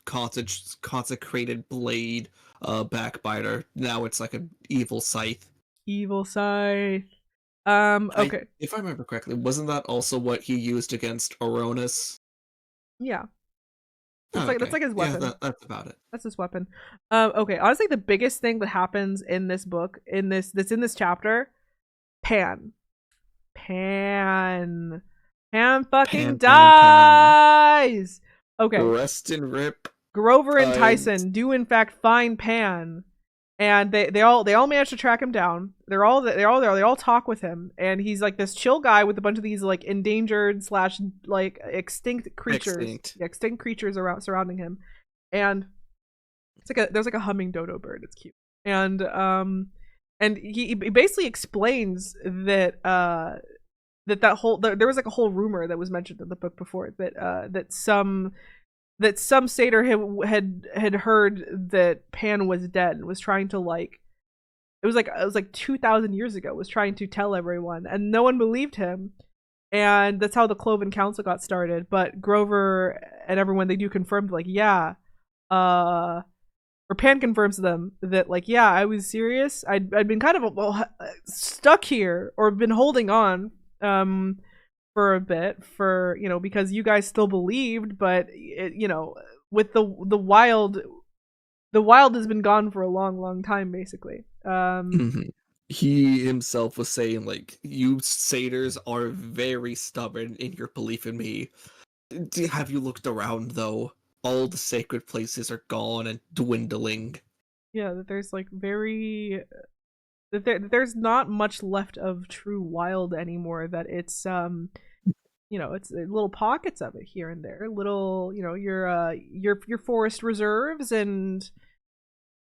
consecrated blade backbiter. Now it's like an evil scythe. Evil scythe. Okay. If I remember correctly, wasn't that also what he used against Oronus? Yeah. That's like his weapon. Yeah, that's about it. That's his weapon. Okay. Honestly, the biggest thing that happens in this book, that's in this chapter, Pan fucking dies. Okay. Rest and rip. Grover and Tyson do in fact find Pan, and they all manage to track him down. They all there. They all talk with him, and he's like this chill guy with a bunch of these like endangered / like extinct creatures. Extinct creatures around surrounding him, and there's like a humming dodo bird. It's cute, and he basically explains that there was like a whole rumor that was mentioned in the book before that some satyr had heard that Pan was dead and was trying to like it was like 2,000 years ago, was trying to tell everyone, and no one believed him, and that's how the Cloven Council got started. But Grover and everyone, they do confirm like or Pan confirms to them that like I was serious. I'd been kind of stuck here or been holding on for a bit because you guys still believed, but with the wild has been gone for a long time basically. He himself was saying like, you satyrs are very stubborn in your belief in me. Have you looked around though? All the sacred places are gone and dwindling. Yeah, that there's like there's not much left of true wild anymore. That it's it's little pockets of it here and there, little your forest reserves and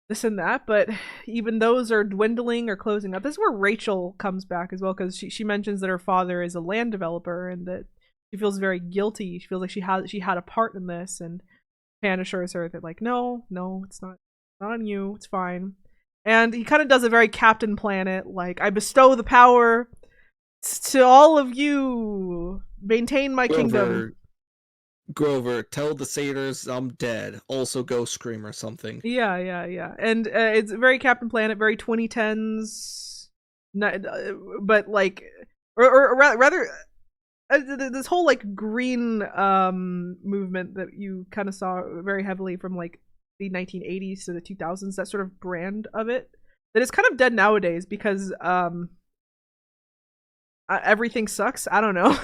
this and that, but even those are dwindling or closing up. This is where Rachel comes back as well, because she mentions that her father is a land developer and that she feels very guilty. She feels like she had a part in this, and Pan assures her that like no, it's not on you, it's fine. And he kind of does a very Captain Planet, like, I bestow the power to all of you, maintain my kingdom. Grover, tell the satyrs I'm dead. Also go scream or something. Yeah. And it's very Captain Planet, very 2010s, but like, or rather, this whole like green movement that you kind of saw very heavily from like the 1980s to the 2000s, that sort of brand of it, that is kind of dead nowadays because everything sucks. I don't know.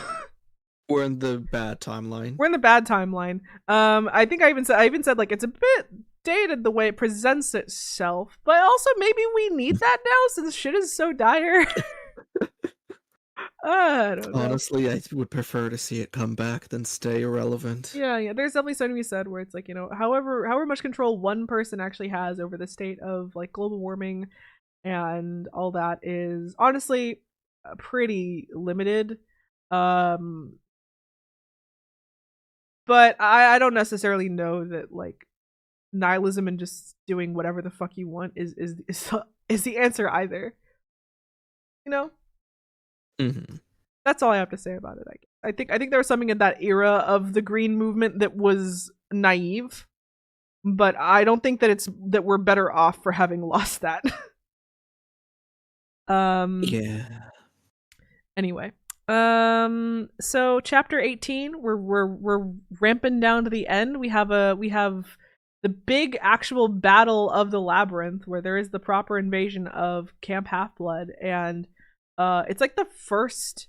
We're in the bad timeline. I think I even said like it's a bit dated the way it presents itself, but also maybe we need that now since shit is so dire. I don't know. Honestly, I would prefer to see it come back than stay irrelevant. Yeah. There's definitely something to be said where it's like, however much control one person actually has over the state of like global warming and all that is honestly pretty limited. But I don't necessarily know that like nihilism and just doing whatever the fuck you want is the answer either. Mm-hmm. That's all I have to say about it. I think there was something in that era of the green movement that was naive, but I don't think that we're better off for having lost that. Yeah. Anyway, so chapter 18, we're ramping down to the end. We have the big actual battle of the Labyrinth, where there is the proper invasion of Camp Half-Blood, and it's like the first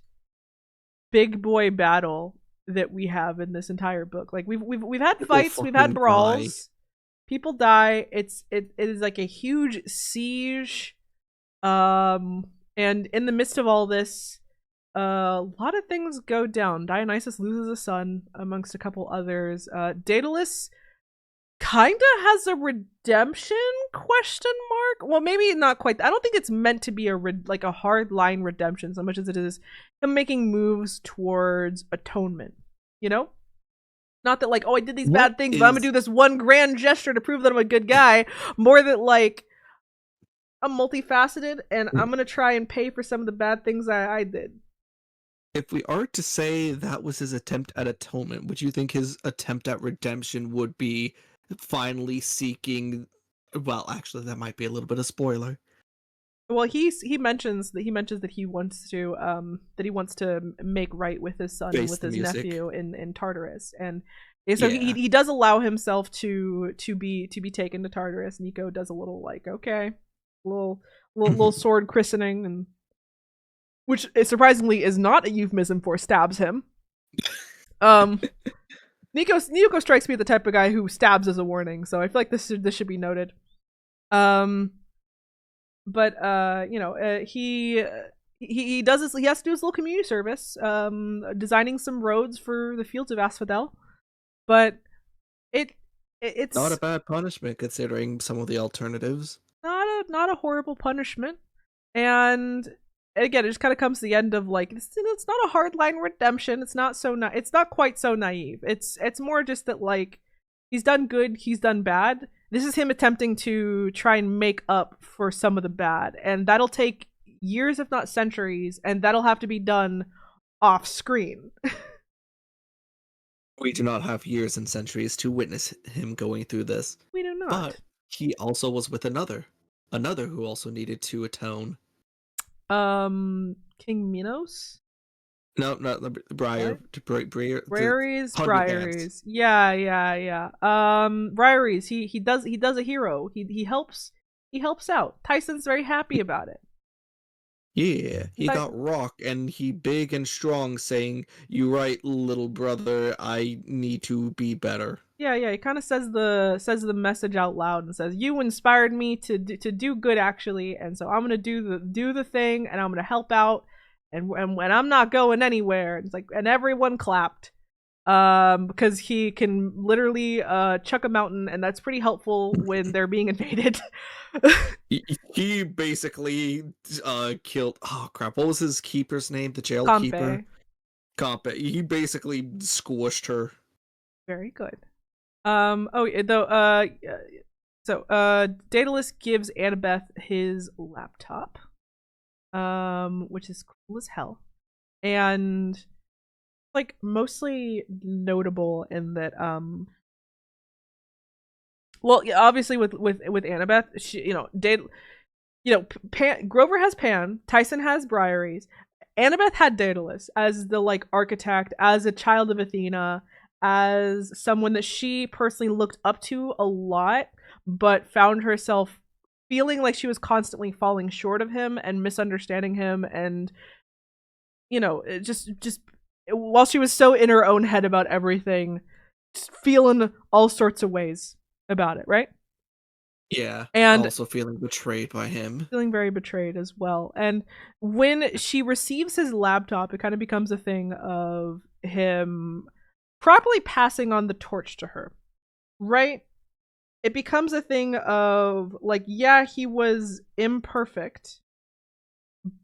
big boy battle that we have in this entire book. Like we've had People fights, we've had fucking die. brawls, people die. It is like a huge siege, and in the midst of all this, a lot of things go down. Dionysus loses a son, amongst a couple others. Daedalus kinda has a redemption, question mark. Well, maybe not quite. I don't think it's meant to be like a hard line redemption so much as it is him making moves towards atonement. You know, not that like, oh, I did these What bad things, but I'm gonna is do this one grand gesture to prove that I'm a good guy. More that like I'm multifaceted and I'm gonna try and pay for some of the bad things I did. if we are to say that was his attempt at atonement, would you think his attempt at redemption would be finally seeking? Well, actually, that might be a little bit of spoiler. Well, he mentions that he wants to make right with his son and Face with the his music. nephew in Tartarus, and so Yeah. he does allow himself to be taken to Tartarus. Nico does a little like, okay, little sword christening, and which surprisingly is not a euphemism for stabs him. Um, Nico strikes me the type of guy who stabs as a warning, so I feel like this should be noted. But he does this. He has to do his little community service, designing some roads for the fields of Asphodel. But it's Not a bad punishment considering some of the alternatives. not a horrible punishment. And again, it just kind of comes to the end of like it's not a hardline redemption. It's not it's not quite so naive. It's more just that like he's done good, he's done bad. This is him attempting to try and make up for some of the bad, and that'll take years, if not centuries, and that'll have to be done off screen. We do not have years and centuries to witness him going through this. We do But not. he also was with another who also needed to atone. King Minos? No, not the Briar. Briares, Hundred Hands. Briares. Yeah. Briares. He does a hero. He helps out. Tyson's very happy about it. Yeah, he got Rock, and he big and strong, saying, "You right, little brother. I need to be better." Yeah. He kind of says the message out loud and says, "You inspired me to do good, actually, and so I'm gonna do the thing, and I'm gonna help out, and I'm not going anywhere." And it's like, and everyone clapped, because he can literally chuck a mountain, and that's pretty helpful when they're being invaded. He basically killed. Oh crap! What was his keeper's name? The jail Compe. keeper. Compe. He basically squished her. Very good. So Daedalus gives Annabeth his laptop, which is cool as hell, and like mostly notable in that well, yeah, obviously with Annabeth, she, Grover has Pan, Tyson has Briares, Annabeth had Daedalus as the like architect, as a child of Athena, as someone that she personally looked up to a lot, but found herself feeling like she was constantly falling short of him and misunderstanding him, and just while she was so in her own head about everything, just feeling all sorts of ways about it, right? Yeah, And also feeling betrayed by him. feeling very betrayed as well. And when she receives his laptop, it kind of becomes a thing of him properly passing on the torch to her, right? It becomes a thing of like, yeah, he was imperfect,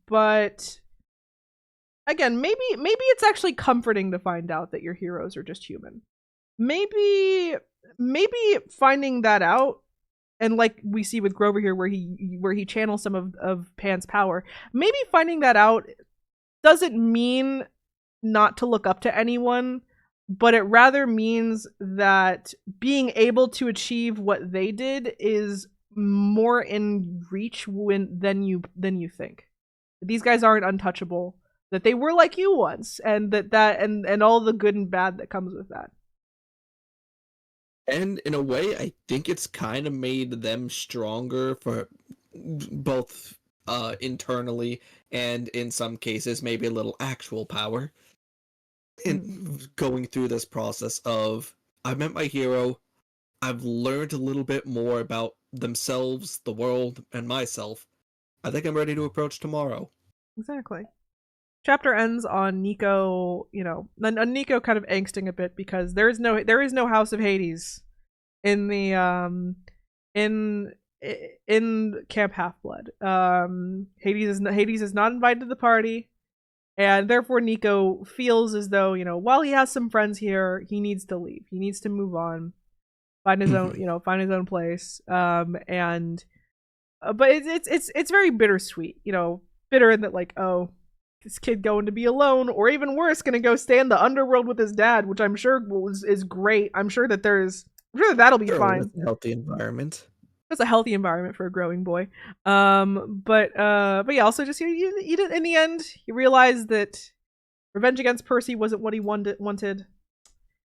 but again, maybe it's actually comforting to find out that your heroes are just human. Maybe finding that out, and like we see with Grover here, where he channels some of Pan's power, maybe finding that out doesn't mean not to look up to anyone, but it rather means that being able to achieve what they did is more in reach than you think. These guys aren't untouchable, that they were like you once, and that and all the good and bad that comes with that. And in a way, I think it's kind of made them stronger for both internally and in some cases maybe a little actual power Mm, in going through this process of I've met my hero, I've learned a little bit more about themselves, the world, and myself. I think I'm ready to approach tomorrow. exactly. Chapter ends on Nico, on Nico kind of angsting a bit because there is no House of Hades in the in in Camp Half Blood. Hades is not invited to the party, and therefore Nico feels as though while he has some friends here, he needs to leave. He needs to move on, find his own find his own place. And but it's very bittersweet. Bitter in that like this kid going to be alone, or even worse, going to go stay in the underworld with his dad, which I'm sure is great. I'm sure that'll be Sure, fine. that's a healthy environment. It's a healthy environment for a growing boy. But yeah, also just you in the end, you realize that revenge against Percy wasn't what he wanted,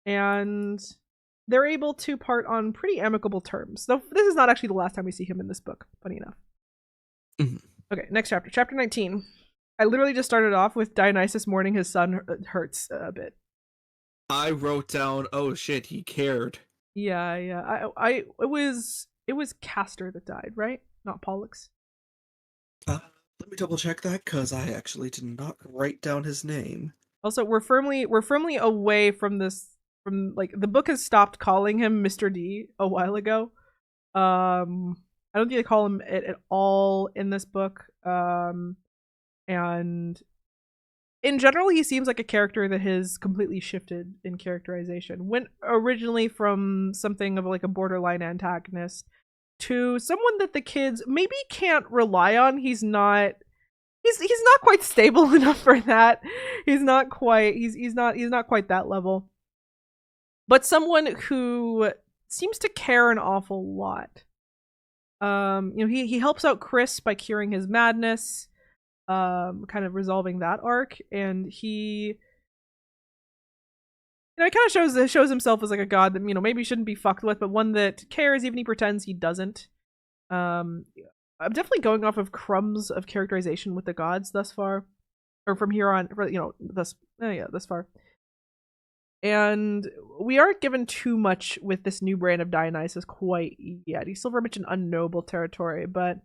and they're able to part on pretty amicable terms. Though this is not actually the last time we see him in this book. Funny enough. Mhm. Okay, next chapter, chapter 19. I literally just started off with Dionysus mourning his son hurts a bit. I wrote down, oh shit, he cared. Yeah, yeah. It was Castor that died, right? Not Pollux. Let me double check that because I actually did not write down his name. Also, we're firmly away from this from like the book has stopped calling him Mr. D a while ago. I don't think they call him it at all in this book. And in general, he seems like a character that has completely shifted in characterization. Went originally from something of like a borderline antagonist to someone that the kids maybe can't rely on. He's not quite stable enough for that. He's not quite that level. But someone who seems to care an awful lot. He helps out Chris by curing his madness, kind of resolving that arc, and he it kind of shows himself as like a god that maybe shouldn't be fucked with, but one that cares even he pretends he doesn't. Um, I'm definitely going off of crumbs of characterization with the gods thus far, or from here on. Thus far. And we aren't given too much with this new brand of Dionysus quite yet. He's still very much in unknowable territory, but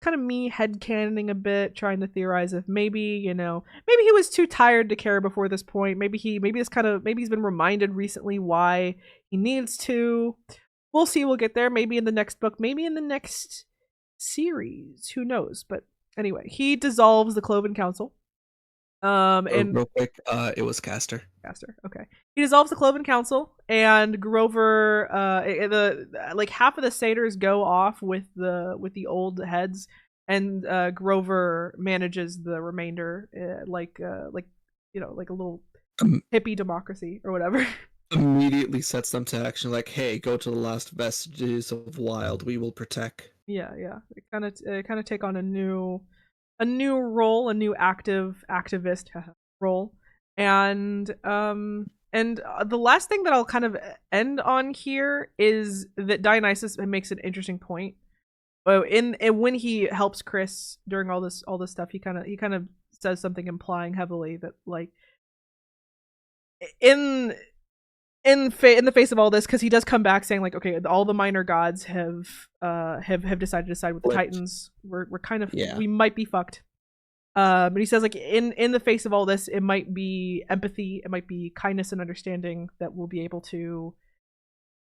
kind of me headcanoning a bit, trying to theorize if maybe he was too tired to care before this point. Maybe he's been reminded recently why he needs to. We'll see. We'll get there. Maybe in the next book. Maybe in the next series. Who knows? But anyway, he dissolves the Cloven Council. And Real quick, it was Caster. Caster. Okay. He dissolves the Cloven Council, and Grover, like half of the satyrs go off with the old heads, and Grover manages the remainder, like like a little Um, hippie democracy or whatever. Immediately sets them to action, like, hey, go to the last vestiges of wild, we will protect. Yeah, yeah. It kind of take on a new role, a new activist role, and the last thing that I'll kind of end on here is that Dionysus makes an interesting point. In when he helps Chris during all this stuff, he kind of says something implying heavily that like in in the face of all this, because he does come back saying like, okay, all the minor gods have decided to side with the Flipped. Titans. We're kind of Yeah. we might be fucked. But he says like in the face of all this, it might be empathy, it might be kindness and understanding that will be able to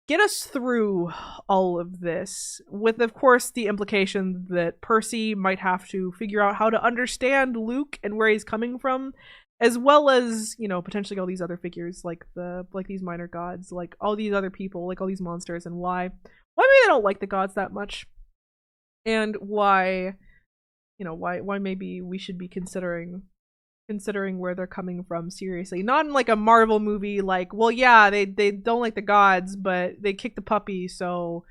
get us through all of this. With of course the implication that Percy might have to figure out how to understand Luke and where he's coming from, as well as potentially all these other figures like these minor gods, like all these other people, like all these monsters, and why maybe they don't like the gods that much, and why maybe we should be considering where they're coming from seriously, not in like a Marvel movie like, well yeah, they don't like the gods but they kick the puppy, so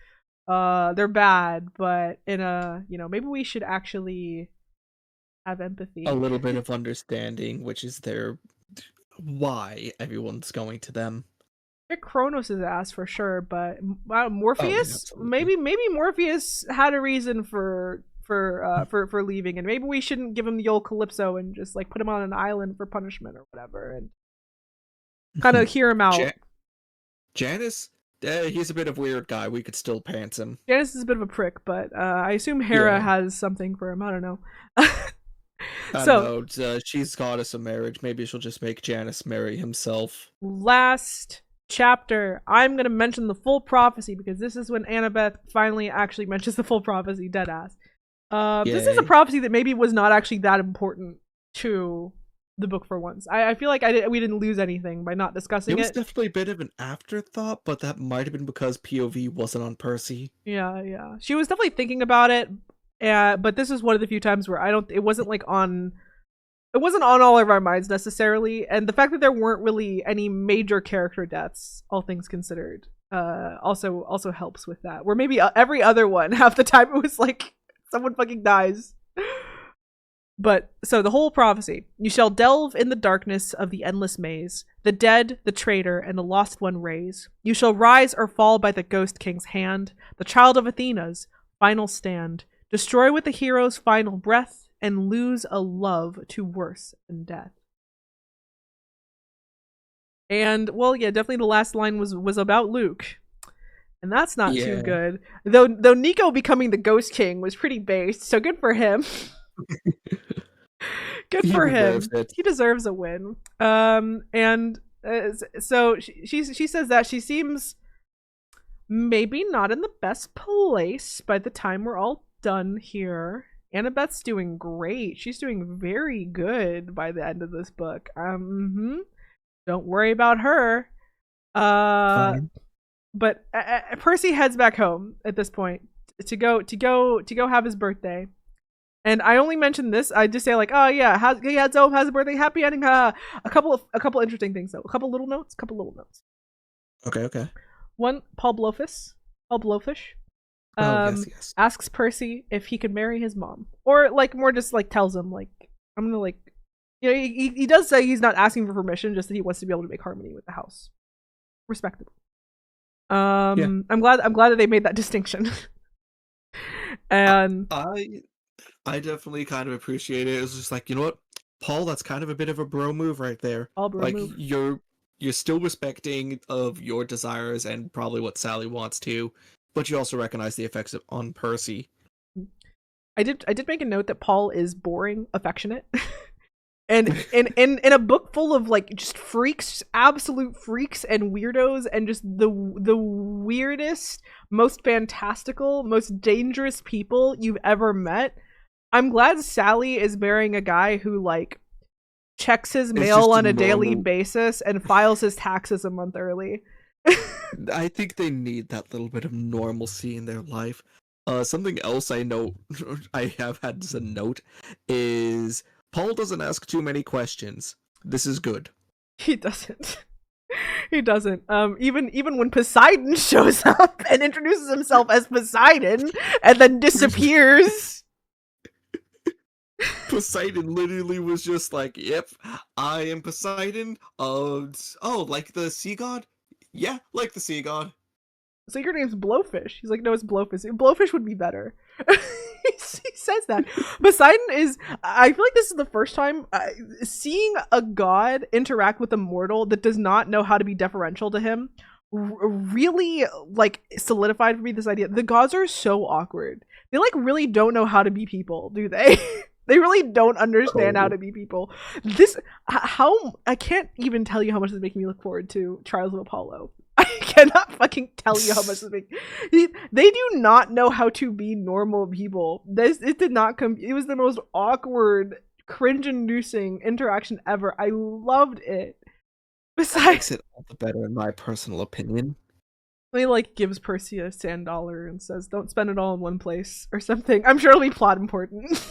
they're bad, but in a maybe we should actually have A empathy. little bit of understanding, which is their why everyone's going to them. Kick Kronos' ass for sure, but Oh yeah, Morpheus, absolutely. maybe Morpheus had a reason for leaving, and maybe we shouldn't give him the old Calypso and just like put him on an island for punishment or whatever, and kind of hear him out. Janice, he's a bit of a weird guy. We could still pants him. Janice is a bit of a prick, but I assume Hera Yeah, has something for him. I don't know. I don't So, know. She's goddess of marriage. Maybe she'll just make Janice marry himself. last chapter, I'm going to mention the full prophecy because this is when Annabeth finally actually mentions the full prophecy, deadass. This is a Yay. prophecy that maybe was not actually that important to the book for once. I feel like we didn't lose anything by not It discussing was it. definitely a bit of an afterthought, but that might have been because POV wasn't on Percy. Yeah, yeah. She was definitely thinking about it, but this is one of the few times where it wasn't like on it wasn't on all of our minds necessarily, and the fact that there weren't really any major character deaths, all things considered, also helps with that. Where maybe every other one, half the time it was like someone fucking dies. But so the whole prophecy: you shall delve in the darkness of the endless maze. The dead, the traitor, and the lost one raise. You shall rise or fall by the ghost king's hand. The child of Athena's final stand. Destroy with the hero's final breath, and lose a love to worse than death. And well, yeah, definitely the last line was about Luke, and that's not too Yeah. good. Though Nico becoming the Ghost King was pretty based, so good for him. Good He for deserves him. it. He deserves a win. And so she says that she seems maybe not in the best place by the time we're all done here. Annabeth's doing great. She's doing very good by the end of this book. Don't worry about her. Uh, Fine. but Percy heads back home at this point to go have his birthday. And I only mention this. I just say like, oh yeah, he has a birthday, happy ending. A couple interesting things though. A couple little notes. Okay, okay. One, Paul Blowfish, Oh, yes, um, yes. asks Percy if he could marry his mom, or like more just like tells him like, I'm gonna like, he does say he's not asking for permission, just that he wants to be able to make harmony with the house, respectable. Yeah. I'm glad that they made that distinction. I, And I I definitely kind of appreciate it. It was just like, you know what, Paul, that's kind of a bit of a bro move right there. all bro Like move. you're still respecting of your desires and probably what Sally wants to, but you also recognize the effects on Percy. I did make a note that Paul is boring, affectionate. And in a book full of like just freaks, absolute freaks and weirdos, and just the weirdest, most fantastical, most dangerous people you've ever met, I'm glad Sally is marrying a guy who like checks his It's mail just a on a daily normal. basis and files his taxes a month early. I think they need that little bit of normalcy in their life. Something else I know I have had as a note is Paul doesn't ask too many questions. This is good. He doesn't. He doesn't. Even when Poseidon shows up and introduces himself as Poseidon and then disappears. Poseidon literally was just like, "Yep, I am Poseidon." Oh, like the sea god? Yeah, like the sea god. So your name's Blowfish. He's like, no, it's Blowfish. Blowfish would be better. He says that. Poseidon is. I feel like this is the first time seeing a god interact with a mortal that does not know how to be deferential to him. Really, like solidified for me this idea. The gods are so awkward. They like really don't know how to be people, do they? They really don't understand how Oh, to be people. This how I can't even tell you how much this is making me look forward to Trials of Apollo. I cannot fucking tell you how much this makes. They do not know how to be normal people. This it did not come. It was the most awkward, cringe-inducing interaction ever. I loved it. that Besides, makes it all the better in my personal opinion. he like gives Percy a sand dollar and says, "Don't spend it all in one place" or something. I'm sure it'll be plot important,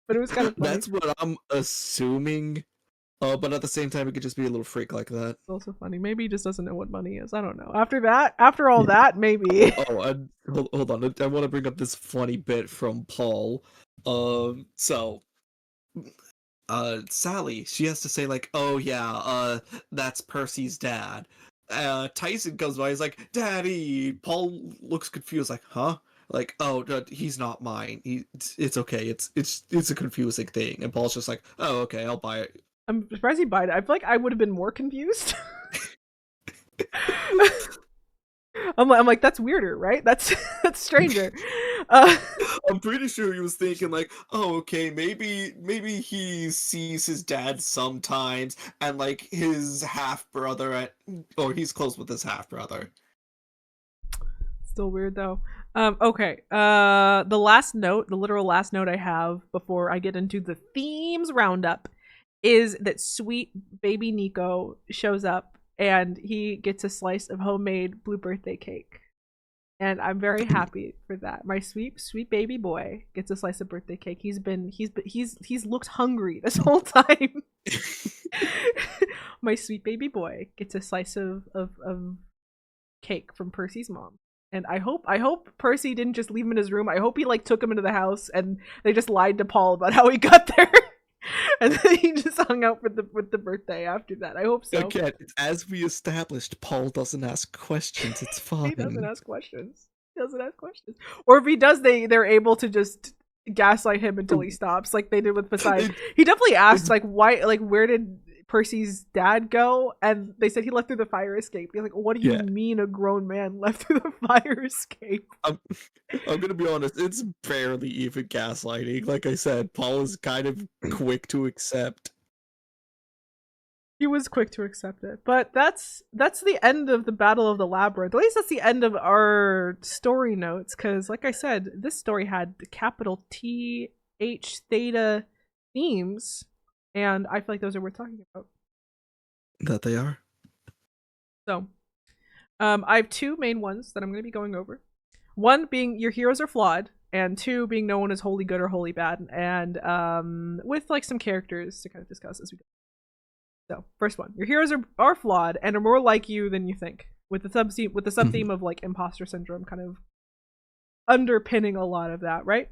but it was kind of funny. That's what I'm assuming. But at the same time, it could just be a little freak like that. It's also funny. Maybe he just doesn't know what money is. I don't know. After all that, maybe. Oh, hold on. I want to bring up this funny bit from Paul. So Sally, she has to say like, "Oh yeah, that's Percy's dad," Tyson comes by, he's like, "Daddy." Paul looks confused, like, "Huh?" Like, "Oh, no, he's not mine. It's okay. It's a confusing thing." And Paul's just like, "Oh, okay, I'll buy it." I'm surprised he bought it. I feel like I would have been more confused. I'm like, that's weirder, right? That's stranger. Uh, I'm pretty sure he was thinking like, "Oh, okay, maybe he sees his dad sometimes, and like his half brother or he's close with his half brother." Still weird though. Okay. The last note, the literal last note I have before I get into the themes roundup is that sweet baby Nico shows up and he gets a slice of homemade blue birthday cake. And I'm very happy for that. My sweet baby boy gets a slice of birthday cake. He's looked hungry this whole time. My sweet baby boy gets a slice of cake from Percy's mom. And I hope Percy didn't just leave him in his room. I hope he like took him into the house and they just lied to Paul about how he got there. And then he just hung out with the birthday after that. I hope so. Again, as we established, Paul doesn't ask questions. It's fine. He doesn't ask questions. Or if he does, they're able to just gaslight him until he stops, like they did with Poseidon. He definitely asked, like, why, like, where did Percy's dad go? And they said he left through the fire escape. He's like, what do you mean a grown man left through the fire escape? I'm gonna be honest, it's barely even gaslighting. Like I said, Paul is kind of quick to accept. He was quick to accept it. But that's the end of the Battle of the Labyrinth. At least that's the end of our story notes, because like I said, this story had capital TH theta themes, and I feel like those are worth talking about. That they are. So, I have two main ones that I'm going to be going over. One being your heroes are flawed, and two being no one is wholly good or wholly bad, and with like some characters to kind of discuss as we go. So, first one, your heroes are flawed and are more like you than you think, with the sub theme of like imposter syndrome kind of underpinning a lot of that, right?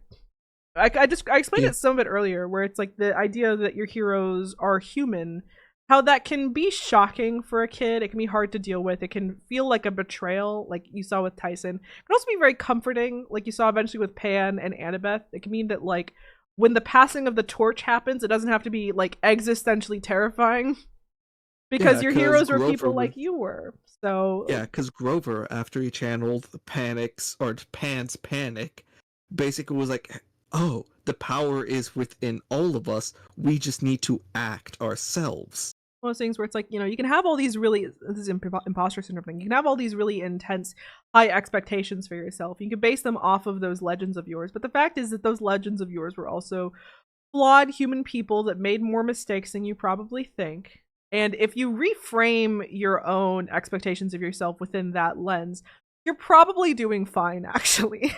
I explained it some of it earlier, where it's like the idea that your heroes are human, how that can be shocking for a kid. It can be hard to deal with. It can feel like a betrayal, like you saw with Tyson. It can also be very comforting, like you saw eventually with Pan and Annabeth. It can mean that like when the passing of the torch happens, it doesn't have to be like existentially terrifying, because your heroes were people like you were. So yeah, because Grover, after he channeled the Pan's panic, basically was like, "Oh, the power is within all of us. We just need to act ourselves." One of those things where it's like, you know, you can have all these really, this is imposter syndrome thing, you can have all these really intense high expectations for yourself. You can base them off of those legends of yours, but the fact is that those legends of yours were also flawed human people that made more mistakes than you probably think. And if you reframe your own expectations of yourself within that lens, you're probably doing fine, actually.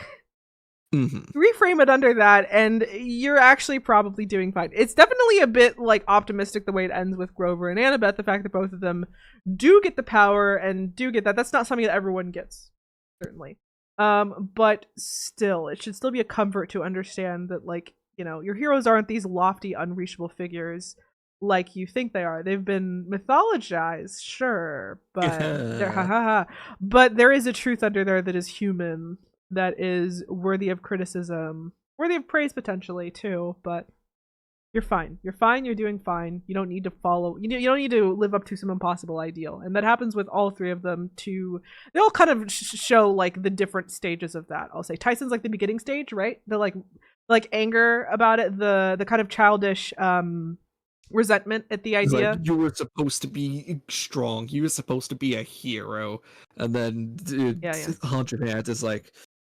Reframe it under that and you're actually probably doing fine. It's definitely a bit like optimistic the way it ends with Grover and Annabeth, the fact that both of them do get the power and do get that. That's not something that everyone gets, certainly. But still, it should still be a comfort to understand that, like, you know, your heroes aren't these lofty, unreachable figures like you think they are. They've been mythologized, sure, but but there is a truth under there that is human, that is worthy of criticism, worthy of praise potentially too. But you're fine. You're doing fine. You don't need to follow. You don't need to live up to some impossible ideal, and that happens with all three of them. They all kind of show like the different stages of that. I'll say Tyson's like the beginning stage, right? The like anger about it, the kind of childish resentment at the idea. Like, you were supposed to be strong. You were supposed to be a hero, and then Haunted Hands is like,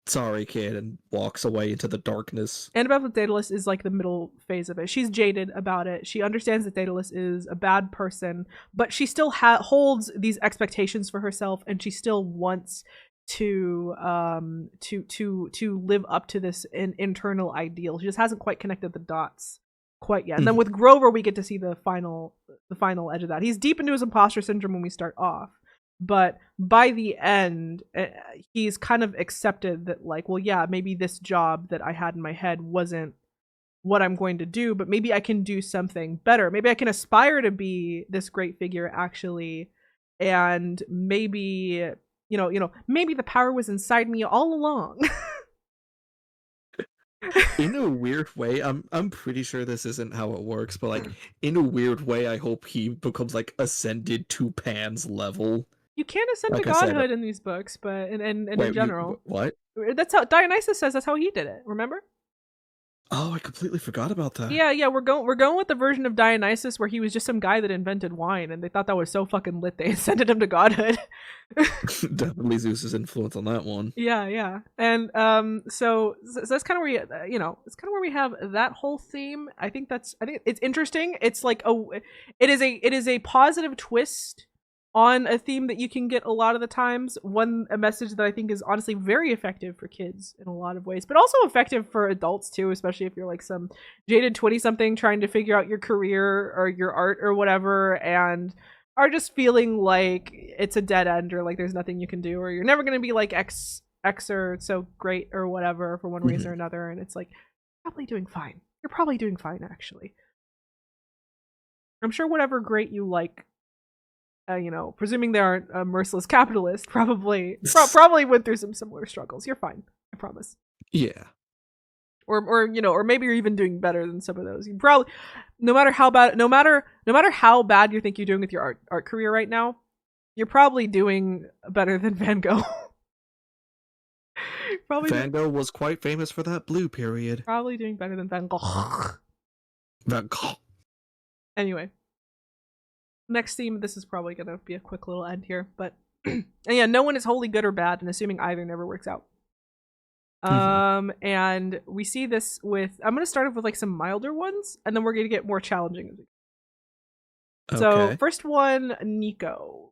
"Sorry, kid," and walks away into the darkness. Annabeth with Daedalus is like the middle phase of it. She's jaded about it. She understands that Daedalus is a bad person, but she still holds these expectations for herself, and she still wants to live up to this internal ideal. She just hasn't quite connected the dots quite yet. And then with Grover, we get to see the final edge of that. He's deep into his imposter syndrome when we start off, but by the end, he's kind of accepted that, like, well, yeah, maybe this job that I had in my head wasn't what I'm going to do, but maybe I can do something better. Maybe I can aspire to be this great figure actually and maybe maybe the power was inside me all along. In a weird way, I'm pretty sure this isn't how it works, but like in a weird way, I hope he becomes like ascended to Pan's level. You can't ascend to Like I said, godhood in these books, but and in wait, general, what? that's how Dionysus says. That's how he did it. Remember? Oh, I completely forgot about that. Yeah, we're going with the version of Dionysus where he was just some guy that invented wine, and they thought that was so fucking lit they ascended him to godhood. Definitely Zeus's influence on that one. Yeah, and so that's kind of where it's kind of where we have that whole theme. I think it's interesting. It's like it is a positive twist on a theme that you can get a lot of the times. A message that I think is honestly very effective for kids in a lot of ways, but also effective for adults too, especially if you're like some jaded 20-something trying to figure out your career or your art or whatever, and are just feeling like it's a dead end, or like there's nothing you can do, or you're never going to be like X or so great or whatever for one reason or another. And it's like, probably doing fine. You're probably doing fine, actually. I'm sure whatever great you like, presuming they aren't a merciless capitalist, probably went through some similar struggles. You're fine, I promise. Yeah. Or maybe you're even doing better than some of those. You probably, no matter how bad you think you're doing with your art career right now, you're probably doing better than Van Gogh. Van Gogh was quite famous for that blue period. Probably doing better than Van Gogh. Van Gogh. Anyway, next theme. This is probably gonna be a quick little end here, but and yeah, no one is wholly good or bad, and assuming either never works out. And we see this with, I'm going to start off with like some milder ones, and then we're going to get more challenging. Okay. So first one, Nico.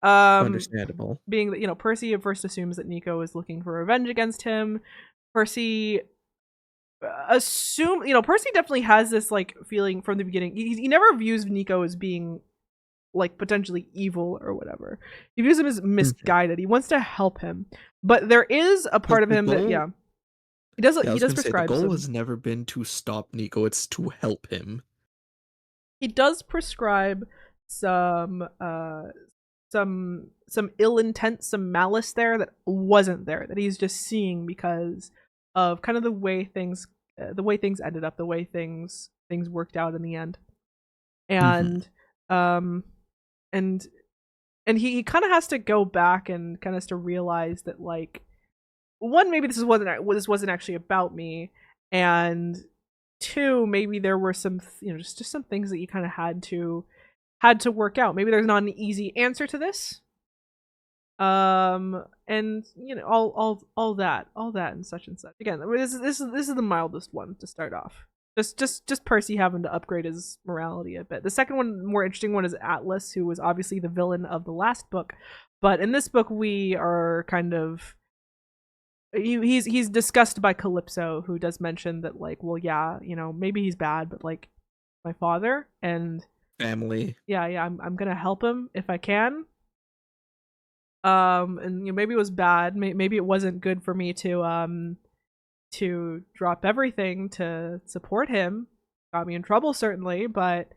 Understandable. Being that, Percy at first assumes that Nico is looking for revenge against him. Percy Percy definitely has this like feeling from the beginning. He never views Nico as being like potentially evil or whatever. He views him as misguided. He wants to help him, but there is a part of him that he does prescribe. The goal has never been to stop Nico; it's to help him. He does prescribe some ill intent, some malice there that wasn't there, that he's just seeing because of kind of the way things ended up, the way things worked out in the end, and and he kind of has to go back and kind of has to realize that, like, one, maybe this wasn't actually about me, and two, maybe there were some just some things that you kind of had to work out. Maybe there's not an easy answer to this, and all that and such and such. Again, this is the mildest one to start off. Just Percy having to upgrade his morality a bit. The second one, more interesting one, is Atlas, who was obviously the villain of the last book, but in this book we are kind of, he's discussed by Calypso, who does mention that, like, well, yeah, maybe he's bad, but like my father and family. Yeah, I'm gonna help him if I can. And maybe it was bad. Maybe it wasn't good for me to drop everything to support him. Got me in trouble, certainly, but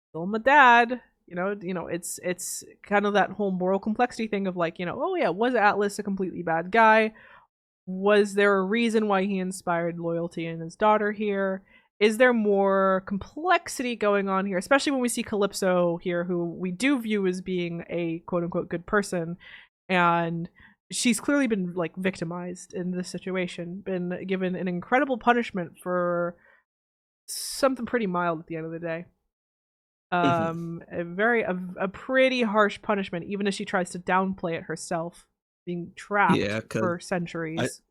still my dad. It's kind of that whole moral complexity thing of like, oh yeah, was Atlas a completely bad guy? Was there a reason why he inspired loyalty in his daughter here? Is there more complexity going on here? Especially when we see Calypso here, who we do view as being a quote-unquote good person, and she's clearly been like victimized in this situation, been given an incredible punishment for something pretty mild at the end of the day. A pretty harsh punishment, even as she tries to downplay it herself, being trapped for centuries.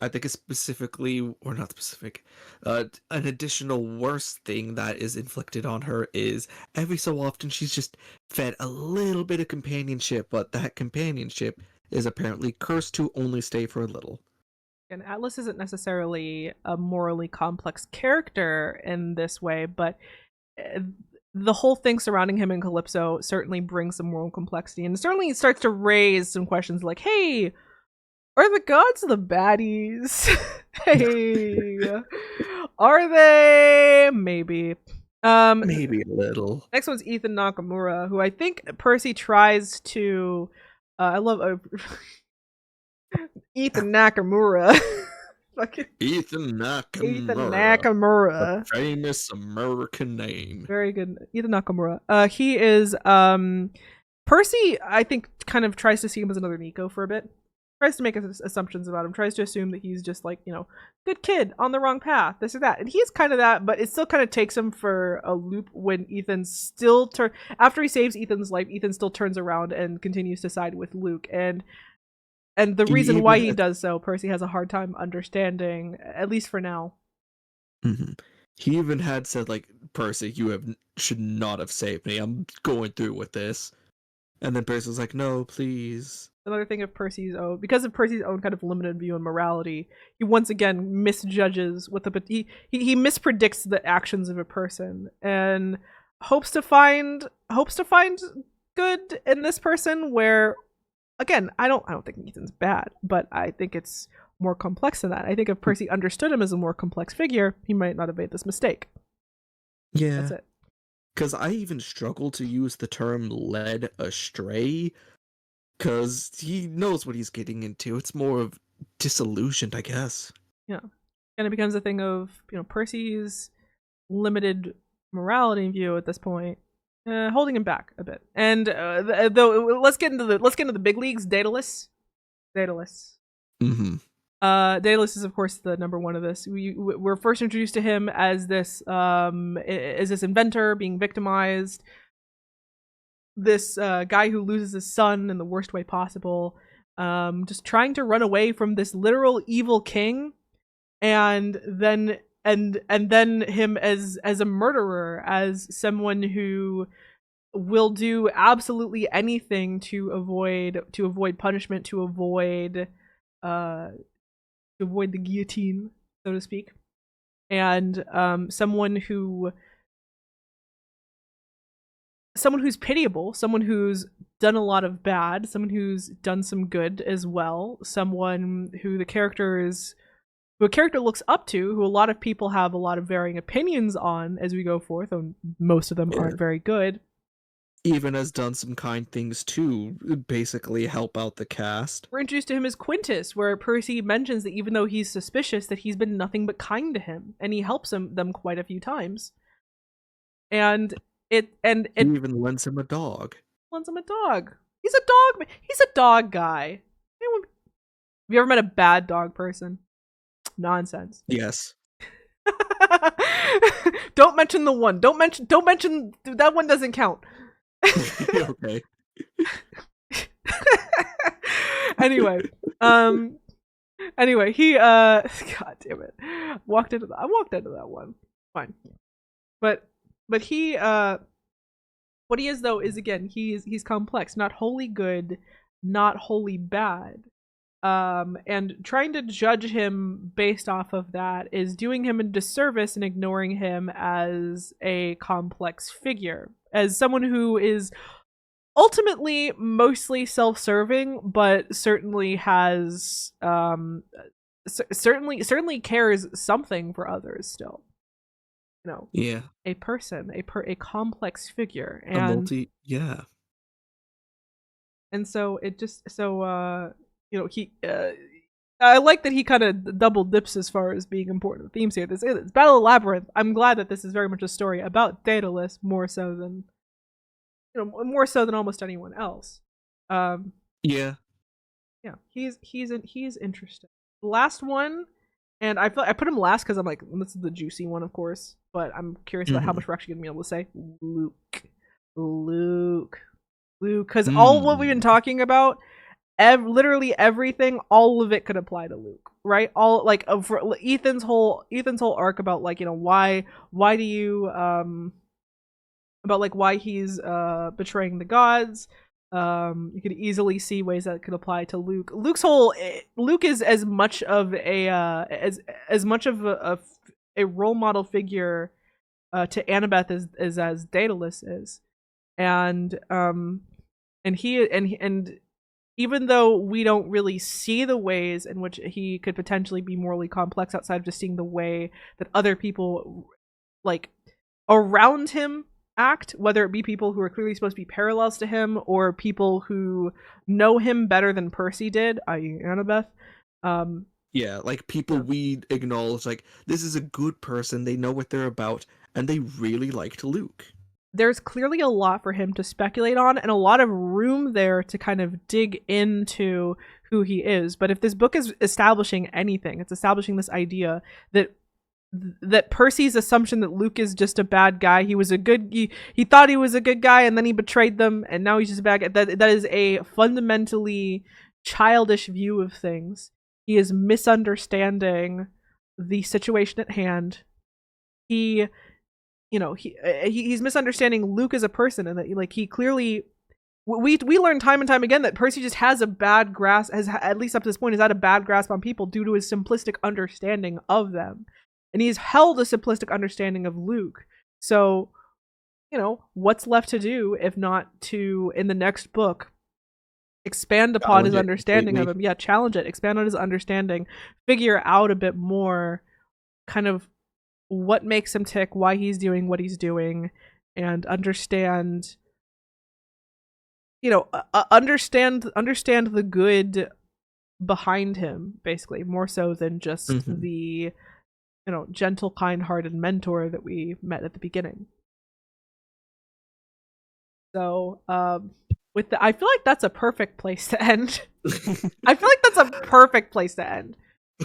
I think it's specifically, or not specific, an additional worse thing that is inflicted on her is every so often she's just fed a little bit of companionship, but that companionship is apparently cursed to only stay for a little. And Atlas isn't necessarily a morally complex character in this way, but the whole thing surrounding him and Calypso certainly brings some moral complexity, and certainly starts to raise some questions like, hey, are the gods the baddies? Hey, are they? Maybe. Um, Maybe a little. Next one's Ethan Nakamura, who I think Percy tries to. I love Ethan Nakamura. Fucking Ethan Ethan Nakamura, a Nakamura. famous American name. Very good. Ethan Nakamura. He is Percy, I think, kind of tries to see him as another Nico for a bit. Tries to make assumptions about him. Tries to assume that he's just like, good kid on the wrong path, this or that. And he's kind of that, but it still kind of takes him for a loop when Ethan still after he saves Ethan's life, Ethan still turns around and continues to side with Luke. And the reason why he does so, Percy has a hard time understanding, at least for now. Mm-hmm. He even had said, like, Percy, should not have saved me. I'm going through with this. And then Percy was like, no, please. Another thing of because of Percy's own kind of limited view on morality, he once again misjudges he mispredicts the actions of a person and hopes to find good in this person, where again, I don't think Ethan's bad, but I think it's more complex than that. I think if Percy understood him as a more complex figure, he might not have made this mistake. Yeah. That's it. Because I even struggle to use the term led astray, because he knows what he's getting into. It's more of disillusioned, I guess. Yeah. And it becomes a thing of, Percy's limited morality view at this point, holding him back a bit. And though let's get into the big leagues. Daedalus. Mm-hmm. Daedalus is of course the number one of this. We're first introduced to him as this inventor being victimized. This guy who loses his son in the worst way possible, just trying to run away from this literal evil king, and then him as a murderer, as someone who will do absolutely anything to avoid punishment, to avoid the guillotine, so to speak, and someone who's pitiable, someone who's done a lot of bad, someone who's done some good as well, someone who a character looks up to, who a lot of people have a lot of varying opinions on as we go forth, and most of them aren't very good. Even has done some kind things to basically help out the cast. We're introduced to him as Quintus, where Percy mentions that even though he's suspicious, that he's been nothing but kind to him, and he helps them quite a few times. And it even lends him a dog. He's a dog guy. Have you ever met a bad dog person? Nonsense. Yes. Don't mention the one. Don't mention that one. Doesn't count. Okay. Anyway, he God damn it. I walked into that one. Fine. But he what he is though is, again, he's complex, not wholly good, not wholly bad. And trying to judge him based off of that is doing him a disservice and ignoring him as a complex figure, as someone who is ultimately mostly self-serving, but certainly has certainly cares something for others still. Yeah. A person, a complex figure, and and so it just he I like that he kind of double dips as far as being important themes here. This is Battle of Labyrinth. I'm glad that this is very much a story about Daedalus, more so than almost anyone else. Yeah, he's interesting. The last one, and I put him last because I'm like, this is the juicy one, of course, but I'm curious about how much we're actually gonna be able to say. Luke, because all what we've been talking about, literally everything, all of it could apply to Luke, right? All like for Ethan's whole arc about like, why do you about like why he's betraying the gods. You could easily see ways that could apply to Luke. Luke is as much of a a role model figure to Annabeth as Daedalus is, and even though we don't really see the ways in which he could potentially be morally complex outside of just seeing the way that other people like around him act, whether it be people who are clearly supposed to be parallels to him or people who know him better than Percy did, i.e. Annabeth. Yeah, like people Yeah. we acknowledge, like, this is a good person, they know what they're about, and they really liked Luke. There's clearly a lot for him to speculate on and a lot of room there to kind of dig into who he is. But if this book is establishing anything, it's establishing this idea that Percy's assumption that Luke is just a bad guy, he thought he was a good guy and then he betrayed them and now he's just a bad guy. That is a fundamentally childish view of things. He is misunderstanding the situation at hand. He's misunderstanding Luke as a person, and that like he clearly we learn time and time again that Percy just has a bad grasp, has at least up to this point has had a bad grasp on people due to his simplistic understanding of them, and he's held a simplistic understanding of Luke. So, what's left to do if not to, in the next book, expand upon his understanding of him? Yeah, challenge it, expand on his understanding, figure out a bit more, kind of what makes him tick, why he's doing what he's doing, and understand the good behind him, basically, more so than just the gentle, kind-hearted mentor that we met at the beginning. So I feel like that's a perfect place to end. I feel like that's a perfect place to end.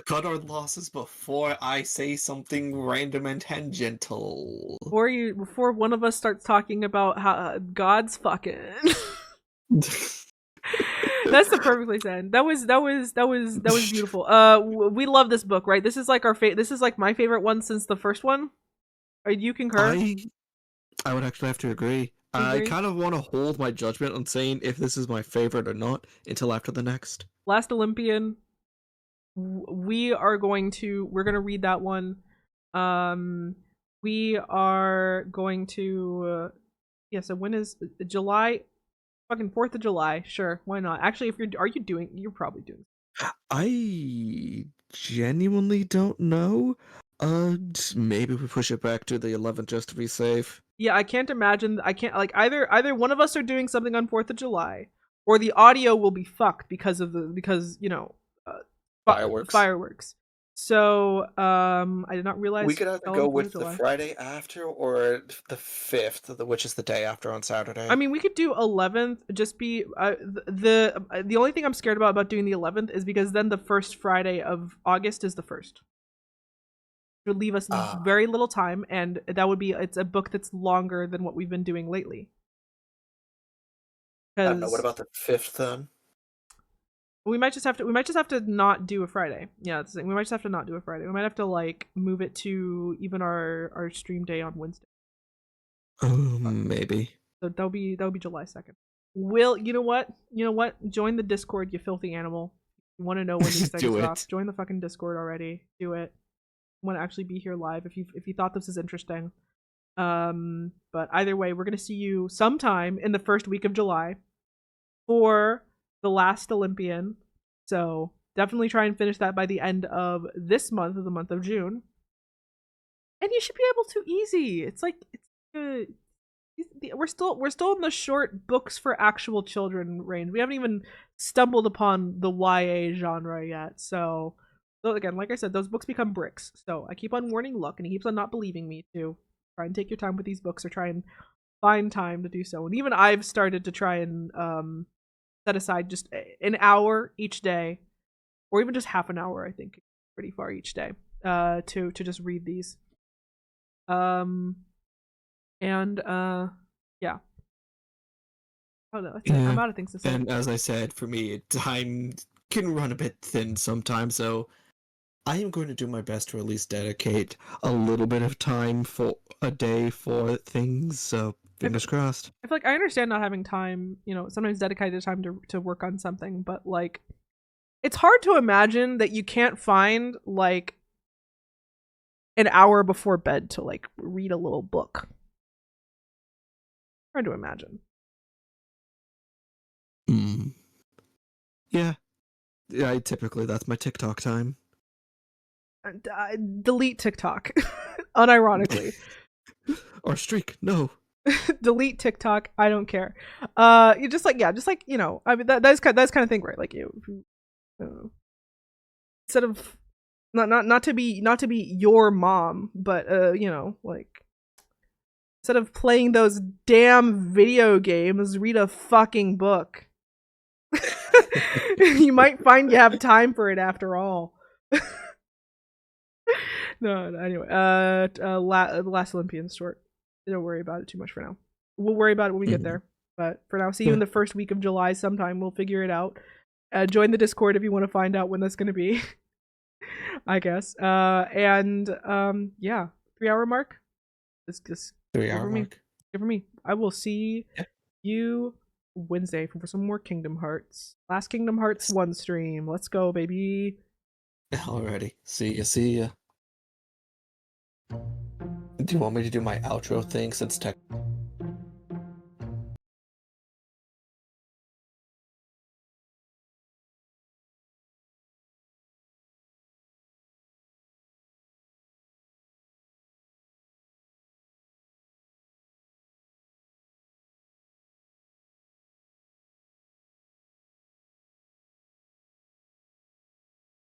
Cut our losses before I say something random and tangential. Before one of us starts talking about how God's fucking. That's the perfect place to end. That was beautiful. We love this book, right? This is like this is like my favorite one since the first one. You concur? I would actually have to agree. I kind of want to hold my judgment on saying if this is my favorite or not until after the next. Last Olympian. We're going to read that one. We are going to so when is July? Fucking 4th of July. Sure, why not? Actually, you're probably doing. I genuinely don't know. Maybe we push it back to the 11th just to be safe. Yeah, I can't imagine. I can't, like, either one of us are doing something on 4th of July, or the audio will be fucked because fireworks. So I did not realize we could either go with the Friday after or the 5th, which is the day after on Saturday. I mean, we could do 11th. Just be the only thing I'm scared about doing the 11th is because then the first Friday of August is the 1st. It would leave us very little time, and it's a book that's longer than what we've been doing lately. I don't know. What about the 5th then? We might just have to not do a Friday. Yeah, we might just have to not do a Friday. We might have to like move it to even our stream day on Wednesday. Maybe. So that'll be July 2nd. You know what? Join the Discord, you filthy animal. You want to know when these things stop? Join the fucking Discord already. Do it. I want to actually be here live if you thought this is interesting. But either way, we're gonna see you sometime in the first week of July for the last Olympian. So definitely try and finish that by the end of this month, of the month of June. And you should be able to easy. It's like we're still in the short books for actual children range. We haven't even stumbled upon the YA genre yet. So again, like I said, those books become bricks. So I keep on warning Luck, and he keeps on not believing me to try and take your time with these books, or try and find time to do so. And even I've started to try and set aside just an hour each day, or even just half an hour. I think pretty far each day to just read these. Yeah. Oh no, I'm out of things to say. And as I said, for me, time can run a bit thin sometimes, so I am going to do my best to at least dedicate a little bit of time for a day for things, so fingers crossed. I feel like I understand not having time, sometimes dedicated time to work on something, but like it's hard to imagine that you can't find like an hour before bed to like read a little book. Hard to imagine. Yeah, typically that's my TikTok time. Delete TikTok, unironically. Or streak, no. Delete TikTok. I don't care. You just like yeah, just like you know. I mean that's kind of thing, right? Like you instead of not to be your mom, but you know like instead of playing those damn video games, read a fucking book. You might find you have time for it after all. No, anyway, last Olympians short. Don't worry about it too much for now. We'll worry about it when we get there. But for now, see you in the first week of July sometime. We'll figure it out. Join the Discord if you want to find out when that's going to be. I guess. Yeah, 3 hour mark. This 3 hour mark. Good for me. I will see you Wednesday for some more Kingdom Hearts. Last Kingdom Hearts 1 stream. Let's go, baby. Alrighty. See ya. Do you want me to do my outro thing since tech?